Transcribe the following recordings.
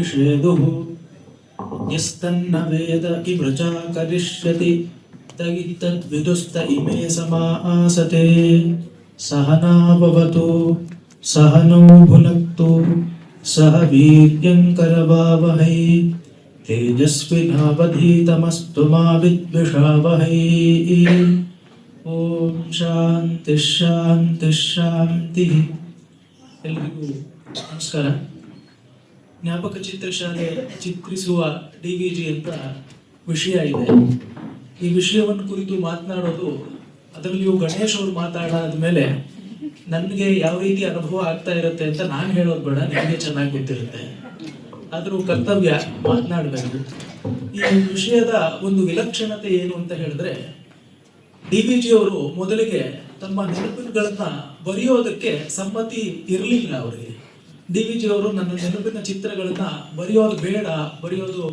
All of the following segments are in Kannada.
निषेधुः यस्तन्न वेद किमृचा करिष्यति तद्विदुस्त इमे समासते सहना भवतु सहनौ भुनक्तु सह वीर्यं करवावहै तेजस्विनावधीतमस्तु मा विद्विषावहै। ಓಂ ಶಾಂತಿ ಶಾಂತಿ ಶಾಂತಿ. ಎಲ್ರಿಗೂ ನಮಸ್ಕಾರ. ಜ್ಞಾಪಕ ಚಿತ್ರಶಾಲೆ ಚಿತ್ರಿಸುವ DVG ಅಂತ ವಿಷಯ ಇದೆ. ಈ ವಿಷಯವನ್ನು ಕುರಿತು ಮಾತನಾಡೋದು, ಅದರಲ್ಲಿಯೂ ಗಣೇಶ್ ಅವರು ಮಾತಾಡಾದ ಮೇಲೆ ನನಗೆ ಯಾವ ರೀತಿ ಅನುಭವ ಆಗ್ತಾ ಇರುತ್ತೆ ಅಂತ ನಾನು ಹೇಳೋದು ಬೇಡ, ನಿಮಗೆ ಚೆನ್ನಾಗಿ ಗೊತ್ತಿರುತ್ತೆ. ಆದರೂ ಕರ್ತವ್ಯ ಮಾತನಾಡಬೇಕು. ಈ ವಿಷಯದ ಒಂದು ವಿಲಕ್ಷಣತೆ ಏನು ಅಂತ ಹೇಳಿದ್ರೆ, DVG ಅವರು ಮೊದಲಿಗೆ ತಮ್ಮ ನೆನಪುಗಳನ್ನ ಬರೆಯೋದಕ್ಕೆ ಸಮ್ಮತಿ ಇರಲಿಲ್ಲ ಅವರಿಗೆ. DVG ಅವರು ನನ್ನ ನೆನಪಿನ ಚಿತ್ರಗಳನ್ನ ಬರೆಯೋದು ಬೇಡ, ಬರೆಯೋದು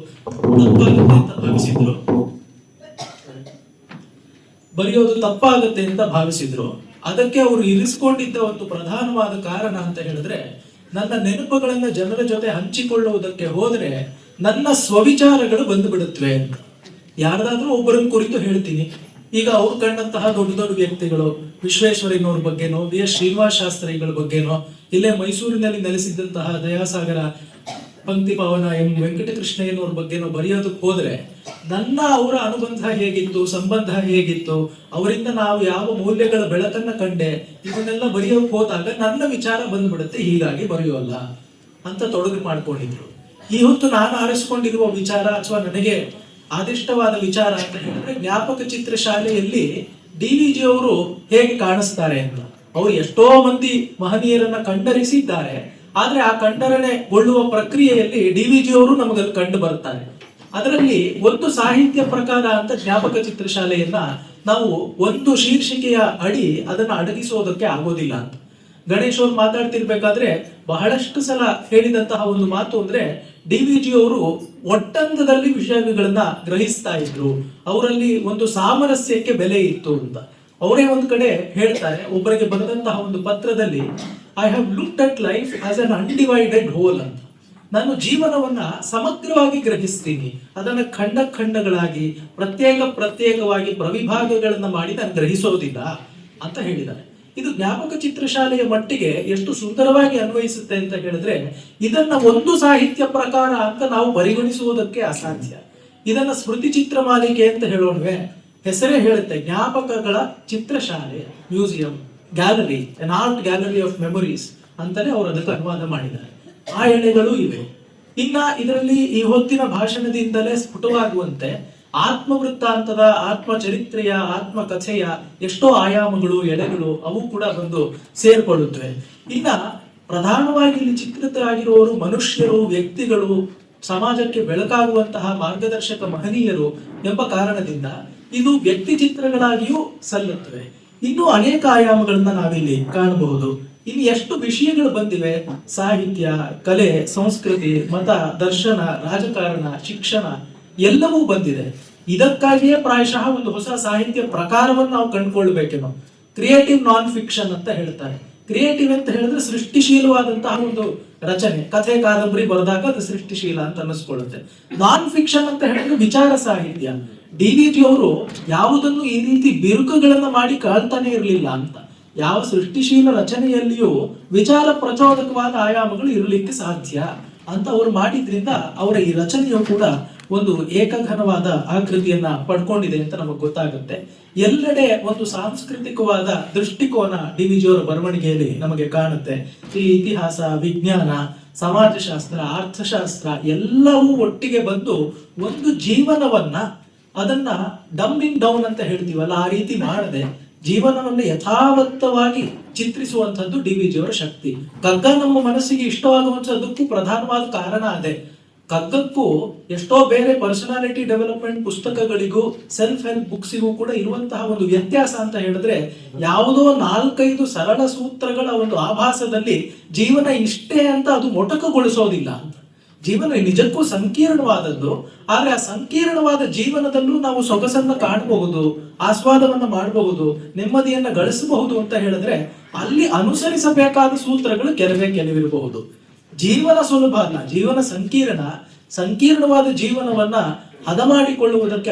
ತಪ್ಪಾಗುತ್ತೆ ಅಂತ ಭಾವಿಸಿದ್ರು. ಅದಕ್ಕೆ ಅವರು ಇರಿಸಿಕೊಂಡಿದ್ದ ಒಂದು ಪ್ರಧಾನವಾದ ಕಾರಣ ಅಂತ ಹೇಳಿದ್ರೆ, ನನ್ನ ನೆನಪುಗಳನ್ನ ಜನರ ಜೊತೆ ಹಂಚಿಕೊಳ್ಳುವುದಕ್ಕೆ ಹೋದ್ರೆ ನನ್ನ ಸ್ವವಿಚಾರಗಳು ಬಂದು ಬಿಡುತ್ತವೆ ಅಂತ. ಯಾರ್ದಾದ್ರೂ ಒಬ್ಬರನ್ನ ಕುರಿತು ಹೇಳ್ತೀನಿ. ಈಗ ಅವ್ರು ಕಂಡಂತಹ ದೊಡ್ಡ ದೊಡ್ಡ ವ್ಯಕ್ತಿಗಳು, ವಿಶ್ವೇಶ್ವರಯ್ಯನವ್ರ ಬಗ್ಗೆನೋ, BS ಶ್ರೀನಿವಾಸ ಶಾಸ್ತ್ರಿಗಳ ಬಗ್ಗೆನೋ, ಇಲ್ಲೇ ಮೈಸೂರಿನಲ್ಲಿ ನೆಲೆಸಿದ್ದಂತಹ ದಯಾಸಾಗರ ಪಂಕ್ತಿ ಪಾವನ ವೆಂಕಟಕೃಷ್ಣಯ್ಯನವ್ರ ಬಗ್ಗೆನೋ ಬರೆಯೋದಕ್ಕೆ ಹೋದ್ರೆ ನನ್ನ ಅವರ ಅನುಬಂಧ ಹೇಗಿತ್ತು, ಸಂಬಂಧ ಹೇಗಿತ್ತು, ಅವರಿಂದ ನಾವು ಯಾವ ಮೌಲ್ಯಗಳ ಬೆಳಕನ್ನ ಕಂಡೆ, ಇವನ್ನೆಲ್ಲ ಬರೆಯೋಕೆ ಹೋದಾಗ ನನ್ನ ವಿಚಾರ ಬಂದ್ಬಿಡುತ್ತೆ, ಹೀಗಾಗಿ ಬರೆಯೋಲ್ಲ ಅಂತ ತೊಡಗು ಮಾಡ್ಕೊಂಡಿದ್ರು. ಈ ಹೊತ್ತು ನಾನು ಆರಿಸಿಕೊಂಡಿರುವ ವಿಚಾರ ಅಥವಾ ನನಗೆ ಆದಿಷ್ಟವಾದ ವಿಚಾರ ಅಂತ ಹೇಳಿದ್ರೆ, ಜ್ಞಾಪಕ ಚಿತ್ರಶಾಲೆಯಲ್ಲಿ DVG ಅವರು ಹೇಗೆ ಕಾಣಿಸ್ತಾರೆ ಅಂತ. ಅವರು ಎಷ್ಟೋ ಮಂದಿ ಮಹನೀಯರನ್ನ ಕಂಡರಿಸಿದ್ದಾರೆ, ಆದ್ರೆ ಆ ಕಂಡರಣೆಗೊಳ್ಳುವ ಪ್ರಕ್ರಿಯೆಯಲ್ಲಿ DVG ಅವರು ನಮಗಲ್ಲಿ ಕಂಡು ಬರ್ತಾರೆ. ಅದರಲ್ಲಿ ಒಂದು ಸಾಹಿತ್ಯ ಪ್ರಕಾರ ಅಂತ ಜ್ಞಾಪಕ ಚಿತ್ರಶಾಲೆಯನ್ನ ನಾವು ಒಂದು ಶೀರ್ಷಿಕೆಯ ಅಡಿ ಅದನ್ನ ಅಡಗಿಸೋದಕ್ಕೆ ಆಗೋದಿಲ್ಲ ಅಂತ. ಗಣೇಶ್ ಅವರು ಮಾತಾಡ್ತಿರ್ಬೇಕಾದ್ರೆ ಬಹಳಷ್ಟು ಸಲ ಹೇಳಿದಂತಹ ಒಂದು ಮಾತು ಅಂದ್ರೆ, DVG ಅವರು ಒಟ್ಟಂದದಲ್ಲಿ ವಿಷಯಗಳನ್ನ ಗ್ರಹಿಸ್ತಾ ಇದ್ರು, ಅವರಲ್ಲಿ ಒಂದು ಸಾಮರಸ್ಯಕ್ಕೆ ಬೆಲೆ ಇತ್ತು ಅಂತ. ಅವರೇ ಒಂದು ಕಡೆ ಹೇಳ್ತಾರೆ, ಒಬ್ಬರಿಗೆ ಬರೆದಂತಹ ಒಂದು ಪತ್ರದಲ್ಲಿ, I have looked at life as an undivided whole ಅಂತ. ನಾನು ಜೀವನವನ್ನ ಸಮಗ್ರವಾಗಿ ಗ್ರಹಿಸ್ತೀನಿ, ಅದನ್ನ ಖಂಡಗಳಾಗಿ ಪ್ರತ್ಯೇಕವಾಗಿ ಪ್ರವಿಭಾಗಗಳನ್ನ ಮಾಡಿ ನಾನು ಗ್ರಹಿಸೋದಿಲ್ಲ ಅಂತ ಹೇಳಿದ್ದಾರೆ. ಇದು ಜ್ಞಾಪಕ ಚಿತ್ರಶಾಲೆಯ ಮಟ್ಟಿಗೆ ಎಷ್ಟು ಸುಂದರವಾಗಿ ಅನ್ವಯಿಸುತ್ತೆ ಅಂತ ಹೇಳಿದ್ರೆ, ಇದನ್ನ ಒಂದು ಸಾಹಿತ್ಯ ಪ್ರಕಾರ ಅಂತ ನಾವು ಪರಿಗಣಿಸುವುದಕ್ಕೆ ಅಸಾಧ್ಯ. ಇದನ್ನ ಸ್ಮೃತಿ ಚಿತ್ರ ಮಾಲಿಕೆ ಅಂತ ಹೇಳೋಣವೆ, ಹೆಸರೇ ಹೇಳುತ್ತೆ, ಜ್ಞಾಪಕಗಳ ಚಿತ್ರಶಾಲೆ, museum, gallery, an art gallery of memories ಅಂತಾನೆ ಅವರು ಅದಕ್ಕೆ ಅನುವಾದ ಮಾಡಿದ್ದಾರೆ. ಆ ಎಳೆಗಳು ಇವೆ. ಇನ್ನ ಇದರಲ್ಲಿ ಈ ಹೊತ್ತಿನ ಭಾಷಣದಿಂದಲೇ ಸ್ಫುಟವಾಗುವಂತೆ ಆತ್ಮವೃತ್ತಾಂತದ, ಆತ್ಮಚರಿತ್ರೆಯ, ಆತ್ಮಕಥೆಯ ಎಷ್ಟೋ ಆಯಾಮಗಳು, ಎಳೆಗಳು ಅವು ಕೂಡ ಬಂದು ಸೇರ್ಕೊಳ್ಳುತ್ತವೆ. ಇನ್ನ ಪ್ರಧಾನವಾಗಿ ಇಲ್ಲಿ ಚಿತ್ರಿತರಾಗಿರುವವರು ಮನುಷ್ಯರು, ವ್ಯಕ್ತಿಗಳು, ಸಮಾಜಕ್ಕೆ ಬೆಳಕಾಗುವಂತಹ ಮಾರ್ಗದರ್ಶಕ ಮಹನೀಯರು ಎಂಬ ಕಾರಣದಿಂದ ಇದು ವ್ಯಕ್ತಿ ಚಿತ್ರಗಳಾಗಿಯೂ ಸಲ್ಲುತ್ತವೆ. ಇನ್ನೂ ಅನೇಕ ಆಯಾಮಗಳನ್ನ ನಾವಿಲ್ಲಿ ಕಾಣಬಹುದು. ಇನ್ನು ಎಷ್ಟು ವಿಷಯಗಳು ಬಂದಿವೆ, ಸಾಹಿತ್ಯ, ಕಲೆ, ಸಂಸ್ಕೃತಿ, ಮತ, ದರ್ಶನ, ರಾಜಕಾರಣ, ಶಿಕ್ಷಣ ಎಲ್ಲವೂ ಬಂದಿದೆ. ಇದಕ್ಕಾಗಿಯೇ ಪ್ರಾಯಶಃ ಒಂದು ಹೊಸ ಸಾಹಿತ್ಯ ಪ್ರಕಾರವನ್ನು ನಾವು ಕಂಡುಕೊಳ್ಬೇಕೇನೋ. ಕ್ರಿಯೇಟಿವ್ ನಾನ್ ಫಿಕ್ಷನ್ ಅಂತ ಹೇಳ್ತಾರೆ. ಕ್ರಿಯೇಟಿವ್ ಅಂತ ಹೇಳಿದ್ರೆ ಸೃಷ್ಟಿಶೀಲವಾದಂತಹ ಒಂದು ರಚನೆ, ಕಥೆ, ಕಾದಂಬರಿ ಬರೆದಾಗ ಅದು ಸೃಷ್ಟಿಶೀಲ ಅಂತ ಅನ್ನಿಸ್ಕೊಳ್ಳುತ್ತೆ. ನಾನ್ ಫಿಕ್ಷನ್ ಅಂತ ಹೇಳಿದ್ರೆ ವಿಚಾರ ಸಾಹಿತ್ಯ. DVG ಅವರು ಯಾವುದನ್ನು ಈ ರೀತಿ ಬಿರುಕುಗಳನ್ನ ಮಾಡಿ ಕಾಳ್ತಾನೆ ಇರಲಿಲ್ಲ ಅಂತ. ಯಾವ ಸೃಷ್ಟಿಶೀಲ ರಚನೆಯಲ್ಲಿಯೂ ವಿಚಾರ ಪ್ರಚೋದಕವಾದ ಆಯಾಮಗಳು ಇರಲಿಕ್ಕೆ ಸಾಧ್ಯ ಅಂತ ಅವರು ಮಾಡಿದ್ರಿಂದ ಅವರ ಈ ರಚನೆಯು ಕೂಡ ಒಂದು ಏಕಘನವಾದ ಆಕೃತಿಯನ್ನ ಪಡ್ಕೊಂಡಿದೆ ಅಂತ ನಮಗೆ ಗೊತ್ತಾಗುತ್ತೆ. ಎಲ್ಲೆಡೆ ಒಂದು ಸಾಂಸ್ಕೃತಿಕವಾದ ದೃಷ್ಟಿಕೋನ DVG ಅವರ ಬರವಣಿಗೆಯಲ್ಲಿ ನಮಗೆ ಕಾಣುತ್ತೆ. ಈ ಇತಿಹಾಸ, ವಿಜ್ಞಾನ, ಸಮಾಜಶಾಸ್ತ್ರ, ಅರ್ಥಶಾಸ್ತ್ರ ಎಲ್ಲವೂ ಒಟ್ಟಿಗೆ ಬಂದು ಒಂದು ಜೀವನವನ್ನ, ಅದನ್ನ ಡಂಬಿಂಗ್ ಡೌನ್ ಅಂತ ಹೇಳ್ತೀವಲ್ಲ, ಆ ರೀತಿ ಮಾಡದೆ ಜೀವನವನ್ನು ಯಥಾವತ್ತವಾಗಿ ಚಿತ್ರಿಸುವಂತದ್ದು DVG ಅವರ ಶಕ್ತಿ. ಕಗ್ಗ ನಮ್ಮ ಮನಸ್ಸಿಗೆ ಇಷ್ಟವಾಗುವಂತದ್ದಕ್ಕೂ ಪ್ರಧಾನವಾದ ಕಾರಣ ಅದೇ. ಕಗ್ಗಕ್ಕೂ ಎಷ್ಟೋ ಬೇರೆ ಪರ್ಸನಾಲಿಟಿ ಡೆವಲಪ್ಮೆಂಟ್ ಪುಸ್ತಕಗಳಿಗೂ, ಸೆಲ್ಫ್ ಹೆಲ್ಪ್ ಬುಕ್ಸಿಗೂ ಕೂಡ ಇರುವಂತಹ ಒಂದು ವ್ಯತ್ಯಾಸ ಅಂತ ಹೇಳಿದ್ರೆ, ಯಾವುದೋ 4-5 ಸರಳ ಸೂತ್ರಗಳ ಒಂದು ಆಭಾಸದಲ್ಲಿ ಜೀವನ ಇಷ್ಟೇ ಅಂತ ಅದು ಮೊಟಕುಗೊಳಿಸೋದಿಲ್ಲ ಅಂತ. ಜೀವನ ನಿಜಕ್ಕೂ ಸಂಕೀರ್ಣವಾದದ್ದು. ಆದ್ರೆ ಆ ಸಂಕೀರ್ಣವಾದ ಜೀವನದಲ್ಲೂ ನಾವು ಸೊಗಸನ್ನ ಕಾಣಬಹುದು, ಆಸ್ವಾದವನ್ನ ಮಾಡಬಹುದು, ನೆಮ್ಮದಿಯನ್ನ ಗಳಿಸಬಹುದು ಅಂತ ಹೇಳಿದ್ರೆ ಅಲ್ಲಿ ಅನುಸರಿಸಬೇಕಾದ ಸೂತ್ರಗಳು ಕೆಲವಿರಬಹುದು. ಜೀವನ ಸುಲಭ ಅಲ್ಲ, ಜೀವನ ಸಂಕೀರ್ಣ. ಸಂಕೀರ್ಣವಾದ ಜೀವನವನ್ನ ಹದ ಮಾಡಿಕೊಳ್ಳುವುದಕ್ಕೆ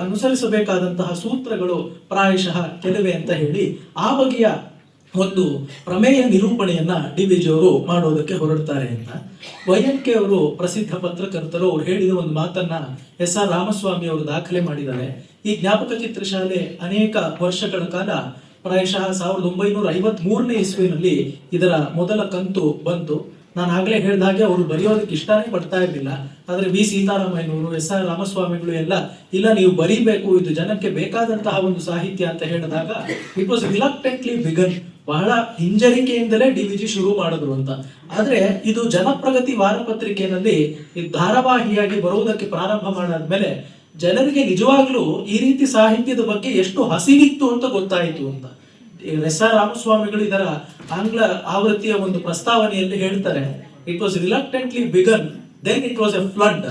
ಅನುಸರಿಸಬೇಕಾದಂತಹ ಸೂತ್ರಗಳು ಪ್ರಾಯಶಃ ಕೆಲವೇ ಅಂತ ಹೇಳಿ ಆ ಬಗೆಯ ಒಂದು ಪ್ರಮೇಯ ನಿರೂಪಣೆಯನ್ನ ಡಿ.ವಿ.ಜಿ ಅವರು ಮಾಡೋದಕ್ಕೆ ಹೊರಡ್ತಾರೆ ಅಂತ. ವೈಎಂಕೆ ಅವರು ಪ್ರಸಿದ್ಧ ಪತ್ರಕರ್ತರು, ಅವ್ರು ಹೇಳಿದ ಒಂದು ಮಾತನ್ನ ಎಸ್.ಆರ್. ರಾಮಸ್ವಾಮಿ ಅವರು ದಾಖಲೆ ಮಾಡಿದ್ದಾರೆ. ಈ ಜ್ಞಾಪಕ ಚಿತ್ರಶಾಲೆ ಅನೇಕ ವರ್ಷಗಳ ಕಾಲ, ಪ್ರಾಯಶಃ 1953ನೇ ಇಸ್ವಿನಲ್ಲಿ ಇದರ ಮೊದಲ ಕಂತು ಬಂತು. ನಾನು ಆಗ್ಲೇ ಹೇಳಿದ ಹಾಗೆ ಅವರು ಬರೆಯೋದಕ್ಕೆ ಇಷ್ಟನೇ ಪಡ್ತಾ ಇರಲಿಲ್ಲ. ಆದ್ರೆ ವಿ ಸೀತಾರಾಮಯ್ಯನವರು, ಎಸ್.ಆರ್. ರಾಮಸ್ವಾಮಿಗಳು ಎಲ್ಲ ಇಲ್ಲ, ನೀವು ಬರೀಬೇಕು, ಇದು ಜನಕ್ಕೆ ಬೇಕಾದಂತಹ ಒಂದು ಸಾಹಿತ್ಯ ಅಂತ ಹೇಳಿದಾಗ ಇಟ್ ವಾಸ್ ರಿಲಕ್ಟೆಂಟ್ಲಿ ಬಿಗನ್. ಬಹಳ ಹಿಂಜರಿಕೆಯಿಂದಲೇ ಡಿ.ವಿ.ಜಿ ಶುರು ಮಾಡಿದ್ರು ಅಂತ. ಆದ್ರೆ ಇದು ಜನಪ್ರಗತಿ ವಾರಪತ್ರಿಕೆಯಲ್ಲಿ ಧಾರಾವಾಹಿಯಾಗಿ ಬರುವುದಕ್ಕೆ ಪ್ರಾರಂಭ ಮಾಡಾದ್ಮೇಲೆ ಜನರಿಗೆ ನಿಜವಾಗ್ಲೂ ಈ ರೀತಿ ಸಾಹಿತ್ಯದ ಬಗ್ಗೆ ಎಷ್ಟು ಹಸಿವಿತ್ತು ಅಂತ ಗೊತ್ತಾಯಿತು ಅಂತ. ಎಸ್.ಆರ್. ರಾಮಸ್ವಾಮಿಗಳು ಇದರ ಆಂಗ್ಲ ಆವೃತ್ತಿಯ ಒಂದು ಪ್ರಸ್ತಾವನೆಯಲ್ಲಿ ಹೇಳ್ತಾರೆ, it was reluctantly began, then it was a flood.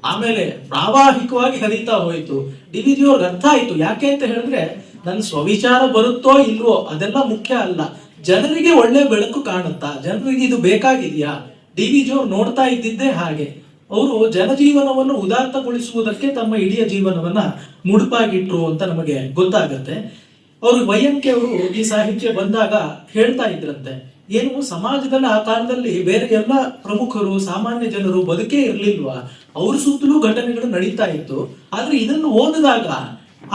ಆಮೇಲೆ ಪ್ರಾವಾಹಿಕವಾಗಿ ಹರಿತಾ ಹೋಯಿತು. ಡಿ.ವಿ.ಜಿ ಅವ್ರಿಗೆ ಅರ್ಥ ಆಯ್ತು. ಯಾಕೆ ಅಂತ ಹೇಳಿದ್ರೆ, ನನ್ನ ಸ್ವವಿಚಾರ ಬರುತ್ತೋ ಇಲ್ವೋ ಅದೆಲ್ಲ ಮುಖ್ಯ ಅಲ್ಲ, ಜನರಿಗೆ ಒಳ್ಳೆ ಬೆಳಕು ಕಾಣುತ್ತಾ, ಜನರಿಗೆ ಇದು ಬೇಕಾಗಿದೆಯಾ. ಡಿ.ವಿ.ಜಿ ಅವ್ರು ನೋಡ್ತಾ ಇದ್ದಿದ್ದೇ ಹಾಗೆ. ಅವರು ಜನಜೀವನವನ್ನು ಉದಾತ್ತಗೊಳಿಸುವುದಕ್ಕೆ ತಮ್ಮ ಇಡೀ ಜೀವನವನ್ನ ಮುಡುಪಾಗಿಟ್ರು ಅಂತ ನಮಗೆ ಗೊತ್ತಾಗತ್ತೆ. ಅವರು ವೈಎಂಕೆ ಅವರು ಈ ಸಾಹಿತ್ಯ ಬಂದಾಗ ಹೇಳ್ತಾ ಇದ್ರಂತೆ, ಏನು ಸಮಾಜದಲ್ಲಿ ಆ ಕಾಲದಲ್ಲಿ ಬೇರೆ ಎಲ್ಲ ಪ್ರಮುಖರು, ಸಾಮಾನ್ಯ ಜನರು ಬದುಕೇ ಇರ್ಲಿಲ್ವಾ, ಅವ್ರ ಸುತ್ತಲೂ ಘಟನೆಗಳು ನಡೀತಾ ಇತ್ತು. ಆದ್ರೆ ಇದನ್ನು ಓದಿದಾಗ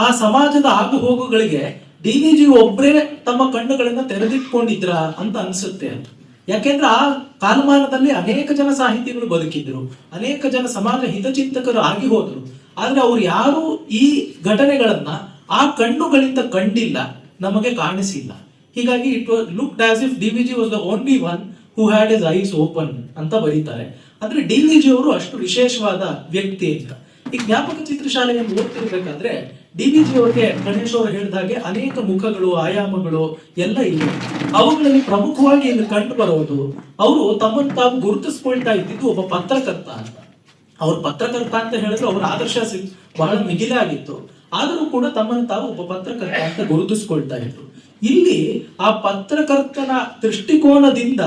ಆ ಸಮಾಜದ ಆಗು ಹೋಗುಗಳಿಗೆ ಡಿ.ವಿ.ಜಿ ಒಬ್ಬರೇ ತಮ್ಮ ಕಣ್ಣುಗಳನ್ನ ತೆರೆದಿಟ್ಕೊಂಡಿದ್ರ ಅಂತ ಅನ್ಸುತ್ತೆ ಅಂತ. ಯಾಕೆಂದ್ರೆ ಆ ಕಾಲಮಾನದಲ್ಲಿ ಅನೇಕ ಜನ ಸಾಹಿತಿಗಳು ಬದುಕಿದ್ರು, ಅನೇಕ ಜನ ಸಮಾಜ ಹಿತಚಿಂತಕರು ಆಗಿ ಹೋದ್ರು. ಆದ್ರೆ ಅವ್ರು ಯಾರು ಈ ಘಟನೆಗಳನ್ನ ಆ ಕಣ್ಣುಗಳಿಂದ ಕಂಡಿಲ್ಲ, ನಮಗೆ ಕಾಣಿಸಿಲ್ಲ. ಹೀಗಾಗಿ it was looked as if DVG was the only one who had his eyes open ಅಂತ ಬರೀತಾರೆ. ಅಂದ್ರೆ ಡಿ.ವಿ.ಜಿ ಅವರು ಅಷ್ಟು ವಿಶೇಷವಾದ ವ್ಯಕ್ತಿ ಅಂತ. ಈ ಜ್ಞಾಪಕ ಚಿತ್ರಶಾಲೆಯನ್ನು ಓದ್ತಿರ್ಬೇಕಾದ್ರೆ ಡಿ.ವಿ.ಜಿ ಅವರಿಗೆ ಗಣೇಶ್ ಅವರು ಹೇಳಿದ ಹಾಗೆ ಅನೇಕ ಮುಖಗಳು, ಆಯಾಮಗಳು ಎಲ್ಲ ಇವೆ. ಅವುಗಳಲ್ಲಿ ಪ್ರಮುಖವಾಗಿ ಇಲ್ಲಿ ಕಂಡು ಬರೋದು, ಅವರು ತಮ್ಮನ್ನು ತಾವು ಗುರುತಿಸ್ಕೊಳ್ತಾ ಇದ್ದಿದ್ದು ಒಬ್ಬ ಪತ್ರಕರ್ತ ಅಂತ. ಅವ್ರ ಪತ್ರಕರ್ತ ಅಂತ ಹೇಳಿದ್ರೆ ಅವ್ರ ಆದರ್ಶ ಬಹಳ ಮಿಗಿಲಾಗಿತ್ತು. ಆದರೂ ಕೂಡ ತಮ್ಮನ್ನು ತಾವು ಒಬ್ಬ ಪತ್ರಕರ್ತ ಅಂತ ಗುರುತಿಸ್ಕೊಳ್ತಾ ಇದ್ರು. ಇಲ್ಲಿ ಆ ಪತ್ರಕರ್ತನ ದೃಷ್ಟಿಕೋನದಿಂದ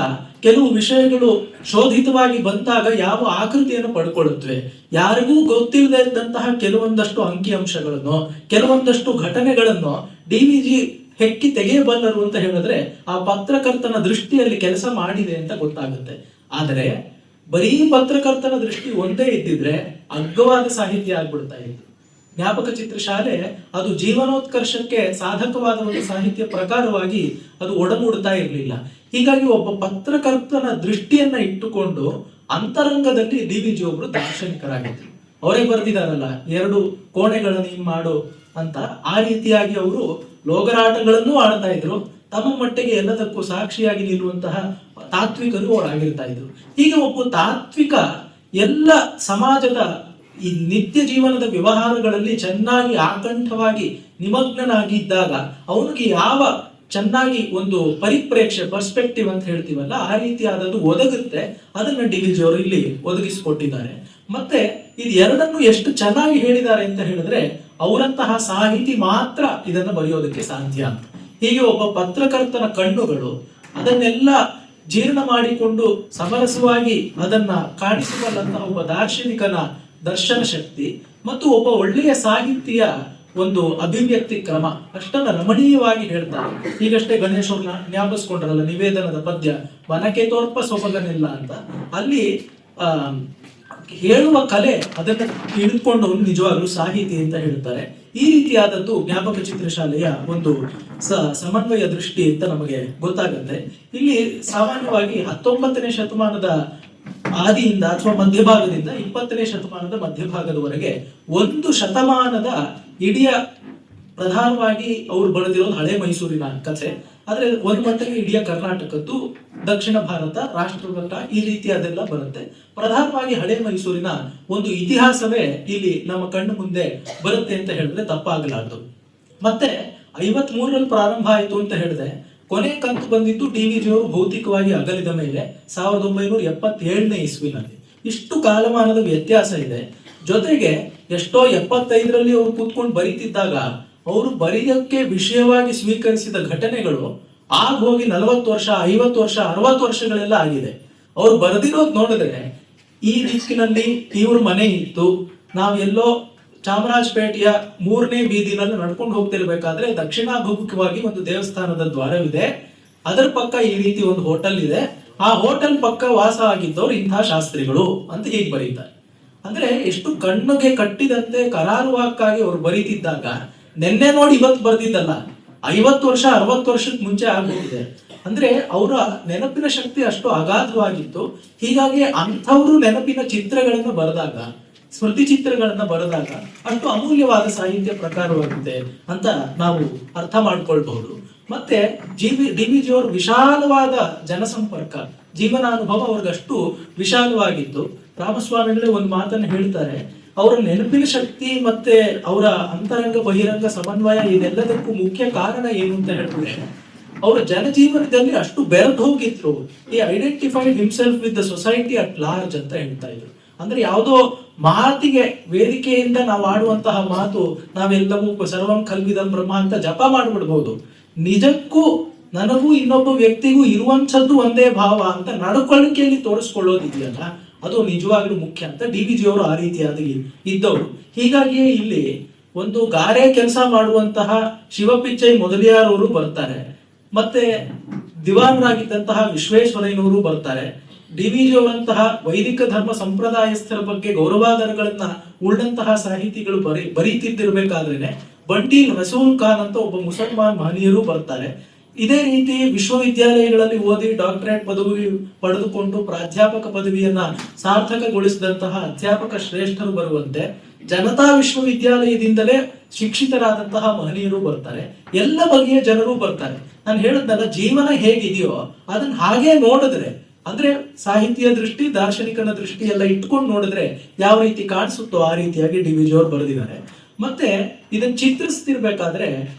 ಕೆಲವು ವಿಷಯಗಳು ಶೋಧಿತವಾಗಿ ಬಂದಾಗ ಯಾವ ಆಕೃತಿಯನ್ನು ಪಡ್ಕೊಳ್ಳುತ್ತವೆ, ಯಾರಿಗೂ ಗೊತ್ತಿಲ್ಲದೆ ಇದ್ದಂತಹ ಕೆಲವೊಂದಷ್ಟು ಅಂಕಿಅಂಶಗಳನ್ನು, ಕೆಲವೊಂದಷ್ಟು ಘಟನೆಗಳನ್ನು ಡಿ.ವಿ.ಜಿ ಹೆಕ್ಕಿ ತೆಗೆಯಬಲ್ಲರು ಅಂತ ಹೇಳಿದ್ರೆ ಆ ಪತ್ರಕರ್ತನ ದೃಷ್ಟಿಯಲ್ಲಿ ಕೆಲಸ ಮಾಡಿದೆ ಅಂತ ಗೊತ್ತಾಗುತ್ತೆ. ಆದರೆ ಬರೀ ಪತ್ರಕರ್ತನ ದೃಷ್ಟಿ ಒಂದೇ ಇದ್ದಿದ್ರೆ ಅಗ್ಗವಾದ ಸಾಹಿತ್ಯ ಆಗ್ಬಿಡ್ತಾ ಇತ್ತು. ಜ್ಞಾಪಕ ಚಿತ್ರಶಾಲೆ ಅದು ಜೀವನೋತ್ಕರ್ಷಕ್ಕೆ ಸಾಧಕವಾದ ಒಂದು ಸಾಹಿತ್ಯ ಪ್ರಕಾರವಾಗಿ ಅದು ಒಡಮೂಡ್ತಾ ಇರಲಿಲ್ಲ. ಹೀಗಾಗಿ ಒಬ್ಬ ಪತ್ರಕರ್ತನ ದೃಷ್ಟಿಯನ್ನ ಇಟ್ಟುಕೊಂಡು ಅಂತರಂಗದಲ್ಲಿ ಡಿ.ವಿ.ಜಿ ಒಬ್ರು ದಾರ್ಶನಿಕರಾಗಿದ್ರು. ಅವರೇ ಬರೆದಿದಾರಲ್ಲ, 2 ಕೋಣೆಗಳನ್ನು ಮಾಡು ಅಂತ. ಆ ರೀತಿಯಾಗಿ ಅವರು ಲೋಗರಾಟಗಳನ್ನು ಆಡ್ತಾ ಇದ್ರು. ತಮ್ಮ ಮಟ್ಟಿಗೆ ಎಲ್ಲದಕ್ಕೂ ಸಾಕ್ಷಿಯಾಗಿ ನಿಲ್ಲುವಂತಹ ತಾತ್ವಿಕರು ಅವರಾಗಿರ್ತಾ ಇದ್ರು. ಹೀಗೆ ಒಬ್ಬ ತಾತ್ವಿಕ ಎಲ್ಲ ಸಮಾಜದ ಈ ನಿತ್ಯ ಜೀವನದ ವ್ಯವಹಾರಗಳಲ್ಲಿ ಚೆನ್ನಾಗಿ ಆಕಂಠವಾಗಿ ನಿಮಗ್ನನಾಗಿದ್ದಾಗ ಅವನಿಗೆ ಯಾವ ಚೆನ್ನಾಗಿ ಒಂದು ಪರಿಪ್ರೇಕ್ಷೆ, ಪರ್ಸ್ಪೆಕ್ಟಿವ್ ಅಂತ ಹೇಳ್ತೀವಲ್ಲ, ಆ ರೀತಿಯಾದದ್ದು ಒದಗುತ್ತೆ. ಅದನ್ನ ಡಿ.ವಿ.ಜಿ ಅವರು ಇಲ್ಲಿ ಒದಗಿಸಿಕೊಟ್ಟಿದ್ದಾರೆ. ಮತ್ತೆ ಇದು ಎರಡನ್ನು ಎಷ್ಟು ಚೆನ್ನಾಗಿ ಹೇಳಿದ್ದಾರೆ ಅಂತ ಹೇಳಿದ್ರೆ ಅವರಂತಹ ಸಾಹಿತಿ ಮಾತ್ರ ಇದನ್ನ ಬರೆಯೋದಕ್ಕೆ ಸಾಧ್ಯ ಅಂತ. ಹೀಗೆ ಒಬ್ಬ ಪತ್ರಕರ್ತನ ಕಣ್ಣುಗಳು ಅದನ್ನೆಲ್ಲ ಜೀರ್ಣ ಮಾಡಿಕೊಂಡು ಸಮರಸವಾಗಿ ಅದನ್ನ ಕಾಣಿಸಬಲ್ಲಂತಹ ಒಬ್ಬ ದಾರ್ಶನಿಕನ ದರ್ಶನ ಶಕ್ತಿ ಮತ್ತು ಒಬ್ಬ ಒಳ್ಳೆಯ ಸಾಹಿತ್ಯ ಒಂದು ಅಭಿವ್ಯಕ್ತಿ ಕ್ರಮ ಅಷ್ಟನ್ನ ರಮಣೀಯವಾಗಿ ಹೇಳ್ತಾರೆ. ಈಗಷ್ಟೇ ಗಣೇಶ್ ಅವ್ರನ್ನ ಜ್ಞಾಪಿಸ್ಕೊಂಡ್ರಲ್ಲ, ನಿವೇದನದ ಪದ್ಯ ವನಕ್ಕೆ ತೋರ್ಪ ಸೊಬಗನಿಲ್ಲ ಅಂತ. ಅಲ್ಲಿ ಹೇಳುವ ಕಲೆ ಅದನ್ನ ಹಿಡಿದುಕೊಂಡವನು ನಿಜವಾಗ್ಲೂ ಸಾಹಿತಿ ಅಂತ ಹೇಳ್ತಾರೆ. ಈ ರೀತಿಯಾದದ್ದು ಜ್ಞಾಪಕ ಚಿತ್ರಶಾಲೆಯ ಒಂದು ಸಮನ್ವಯ ದೃಷ್ಟಿ ಅಂತ ನಮಗೆ ಗೊತ್ತಾಗುತ್ತೆ. ಇಲ್ಲಿ ಸಾಮಾನ್ಯವಾಗಿ 19ನೇ ಶತಮಾನದ ಆದಿಯಿಂದ ಅಥವಾ ಮಧ್ಯಭಾಗದಿಂದ 20ನೇ ಶತಮಾನದ ಮಧ್ಯಭಾಗದವರೆಗೆ 1 ಶತಮಾನದ ಇಡೀ ಪ್ರಧಾನವಾಗಿ ಅವ್ರು ಬರೆದಿರೋದು ಹಳೆ ಮೈಸೂರಿನ ಕಥೆ. ಆದ್ರೆ ಒಂದು ಮಟ್ಟಿಗೆ ಇಡೀ ಕರ್ನಾಟಕದ್ದು, ದಕ್ಷಿಣ ಭಾರತ, ರಾಷ್ಟ್ರಘಟ್ಟ ಈ ರೀತಿಯಾದೆಲ್ಲ ಬರುತ್ತೆ. ಪ್ರಧಾನವಾಗಿ ಹಳೆ ಮೈಸೂರಿನ ಒಂದು ಇತಿಹಾಸವೇ ಇಲ್ಲಿ ನಮ್ಮ ಕಣ್ಣು ಮುಂದೆ ಬರುತ್ತೆ ಅಂತ ಹೇಳಿದ್ರೆ ತಪ್ಪಾಗಲಾರದು. ಮತ್ತೆ 53ರಲ್ಲಿ ಪ್ರಾರಂಭ ಆಯಿತು ಅಂತ ಹೇಳಿದೆ. ಕೊನೆ ಕಂತು ಬಂದಿದ್ದು ಡಿ.ವಿ.ಜಿ ಅವರು ಭೌತಿಕವಾಗಿ ಅಗಲಿದ ಮೇಲೆ 1977ನೇ ಇಸ್ವಿನಲ್ಲಿ. ಇಷ್ಟು ಕಾಲಮಾನದ ವ್ಯತ್ಯಾಸ ಇದೆ. ಜೊತೆಗೆ ಎಷ್ಟೋ 75ರಲ್ಲಿ ಅವರು ಕೂತ್ಕೊಂಡು ಬರೀತಿದ್ದಾಗ ಅವರು ಬರೆಯೋಕ್ಕೆ ವಿಷಯವಾಗಿ ಸ್ವೀಕರಿಸಿದ ಘಟನೆಗಳು ಆಗ ಹೋಗಿ 40 ವರ್ಷ, 50 ವರ್ಷ, 60 ವರ್ಷಗಳೆಲ್ಲ ಆಗಿದೆ. ಅವ್ರು ಬರೆದಿರೋದು ನೋಡಿದ್ರೆ ಈ ದಿಕ್ಕಿನಲ್ಲಿ ಇವ್ರ ಮನೆ ಇತ್ತು, ನಾವೆಲ್ಲೋ ಚಾಮರಾಜಪೇಟೆಯ 3ನೇ ಬೀದಿನಲ್ಲಿ ನಡ್ಕೊಂಡು ಹೋಗ್ತಿರ್ಬೇಕಾದ್ರೆ ದಕ್ಷಿಣಾಭಿಮುಖವಾಗಿ ಒಂದು ದೇವಸ್ಥಾನದ ದ್ವಾರವಿದೆ, ಅದರ ಪಕ್ಕ ಈ ರೀತಿ ಒಂದು ಹೋಟೆಲ್ ಇದೆ, ಆ ಹೋಟೆಲ್ ಪಕ್ಕ ವಾಸ ಆಗಿದ್ದವ್ರು ಇಂತಹ ಶಾಸ್ತ್ರಿಗಳು ಅಂತ ಹೀಗೆ ಬರೀತಾರೆ. ಅಂದ್ರೆ ಎಷ್ಟು ಕಣ್ಣಿಗೆ ಕಟ್ಟಿದಂತೆ ಕರಾರುವಾಕ್ಕಾಗಿ ಅವ್ರು ಬರೀತಿದ್ದಾಗ ನೆನ್ನೆ ನೋಡಿ ಇವತ್ತು ಬರ್ದಿದ್ದಲ್ಲ, 50 ವರ್ಷ 60 ವರ್ಷಕ್ಕೆ ಮುಂಚೆ ಆಗ್ಬಿಟ್ಟಿದೆ. ಅಂದ್ರೆ ಅವರ ನೆನಪಿನ ಶಕ್ತಿ ಅಷ್ಟು ಅಗಾಧವಾಗಿತ್ತು. ಹೀಗಾಗಿ ಅಂಥವ್ರು ನೆನಪಿನ ಚಿತ್ರಗಳನ್ನ ಬರೆದಾಗ, ಸ್ಮೃತಿ ಚಿತ್ರಗಳನ್ನ ಬರೆದಾಗ ಅಷ್ಟು ಅಮೂಲ್ಯವಾದ ಸಾಹಿತ್ಯ ಪ್ರಕಾರವಾಗಿದೆ ಅಂತ ನಾವು ಅರ್ಥ ಮಾಡ್ಕೊಳ್ಬಹುದು. ಮತ್ತೆ ಡಿ.ವಿ.ಜಿ ಅವರು ವಿಶಾಲವಾದ ಜನಸಂಪರ್ಕ, ಜೀವನಾನುಭವ ಅವ್ರಿಗಷ್ಟು ವಿಶಾಲವಾಗಿತ್ತು. ರಾಮಸ್ವಾಮಿಗಳೇ ಒಂದು ಮಾತನ್ನು ಹೇಳ್ತಾರೆ, ಅವರ ನೆನಪಿನ ಶಕ್ತಿ ಮತ್ತೆ ಅವರ ಅಂತರಂಗ ಬಹಿರಂಗ ಸಮನ್ವಯ ಇದೆಲ್ಲದಕ್ಕೂ ಮುಖ್ಯ ಕಾರಣ ಏನು ಅಂತ ಹೇಳಿದ್ರೆ ಅವರ ಜನಜೀವನದಲ್ಲಿ ಅಷ್ಟು ಬೆರೆದು ಹೋಗಿದ್ರು. ಈ identified himself with the society at large ಅಂತ ಹೇಳ್ತಾ ಇದ್ರು. ಅಂದ್ರೆ ಯಾವುದೋ ಮಾತಿಗೆ ವೇದಿಕೆಯಿಂದ ನಾವು ಆಡುವಂತಹ ಮಾತು, ನಾವೆಲ್ಲವೂ ಸರ್ವಂ ಕಲ್ವಿದಂ ಬ್ರಹ್ಮ ಅಂತ ಜಪ ಮಾಡ್ಬಿಡ್ಬಹುದು, ನಿಜಕ್ಕೂ ನನಗೂ ಇನ್ನೊಬ್ಬ ವ್ಯಕ್ತಿಗೂ ಇರುವಂಥದ್ದು ಒಂದೇ ಭಾವ ಅಂತ ನಡ್ಕೊಳ್ಳಿಕೆಯಲ್ಲಿ ತೋರಿಸ್ಕೊಳ್ಳೋದಿದೆಯಲ್ಲ, ಅದು ನಿಜವಾಗ್ಲೂ ಮುಖ್ಯ ಅಂತ ಡಿ.ವಿ.ಜಿ ಅವರು ಆ ರೀತಿಯಾದ ಇದ್ದವರು. ಹೀಗಾಗಿಯೇ ಇಲ್ಲಿ ಒಂದು ಗಾರೆ ಕೆಲಸ ಮಾಡುವಂತಹ ಶಿವಪಿಚ್ಚೈ ಮೊದಲಿಯಾರ್ ಅವರು ಬರ್ತಾರೆ, ಮತ್ತೆ ದಿವಾನರಾಗಿದ್ದಂತಹ ವಿಶ್ವೇಶ್ವರಯ್ಯನವರು ಬರ್ತಾರೆ. ಡಿ.ವಿ.ಜಿ ಅವರಂತಹ ವೈದಿಕ ಧರ್ಮ ಸಂಪ್ರದಾಯಸ್ಥರ ಬಗ್ಗೆ ಗೌರವಾದರಗಳನ್ನ ಉಳ್ಳಂತಹ ಸಾಹಿತಿಗಳು ಬರೀತಿದ್ದಿರ್ಬೇಕಾದ್ರೇನೆ ಬಂಟಿ ರಸೂಲ್ ಖಾನ್ ಅಂತ ಒಬ್ಬ ಮುಸಲ್ಮಾನ್ ಮಹನೀಯರು ಬರ್ತಾರೆ. ಇದೇ ರೀತಿ ವಿಶ್ವವಿದ್ಯಾಲಯಗಳಲ್ಲಿ ಓದಿ ಡಾಕ್ಟರೇಟ್ ಪದವಿ ಪಡೆದುಕೊಂಡು ಪ್ರಾಧ್ಯಾಪಕ ಪದವಿಯನ್ನ ಸಾರ್ಥಕಗೊಳಿಸಿದಂತಹ ಅಧ್ಯಾಪಕ ಶ್ರೇಷ್ಠರು ಬರುವಂತೆ ಜನತಾ ವಿಶ್ವವಿದ್ಯಾಲಯದಿಂದಲೇ ಶಿಕ್ಷಿತರಾದಂತಹ ಮಹನೀಯರು ಬರ್ತಾರೆ. ಎಲ್ಲ ಬಗೆಯ ಜನರು ಬರ್ತಾರೆ. ನಾನು ಹೇಳದ್ನಲ್ಲ, ಜೀವನ ಹೇಗಿದೆಯೋ ಅದನ್ನ ಹಾಗೆ ನೋಡಿದ್ರೆ, ಅಂದ್ರೆ ಸಾಹಿತ್ಯ ದೃಷ್ಟಿ, ದಾರ್ಶನಿಕನ ದೃಷ್ಟಿ ಎಲ್ಲ ಇಟ್ಕೊಂಡು ನೋಡಿದ್ರೆ ಯಾವ ರೀತಿ ಕಾಣಿಸುತ್ತೋ ಆ ರೀತಿಯಾಗಿ ಡಿ.ವಿ.ಜಿ ಅವರು ಬರೆದಿದ್ದಾರೆ. ಮತ್ತೆ ಇದನ್ನ ಚಿತ್ರಿಸ್ತಿರ್ಬೇಕಾದ್ರೆ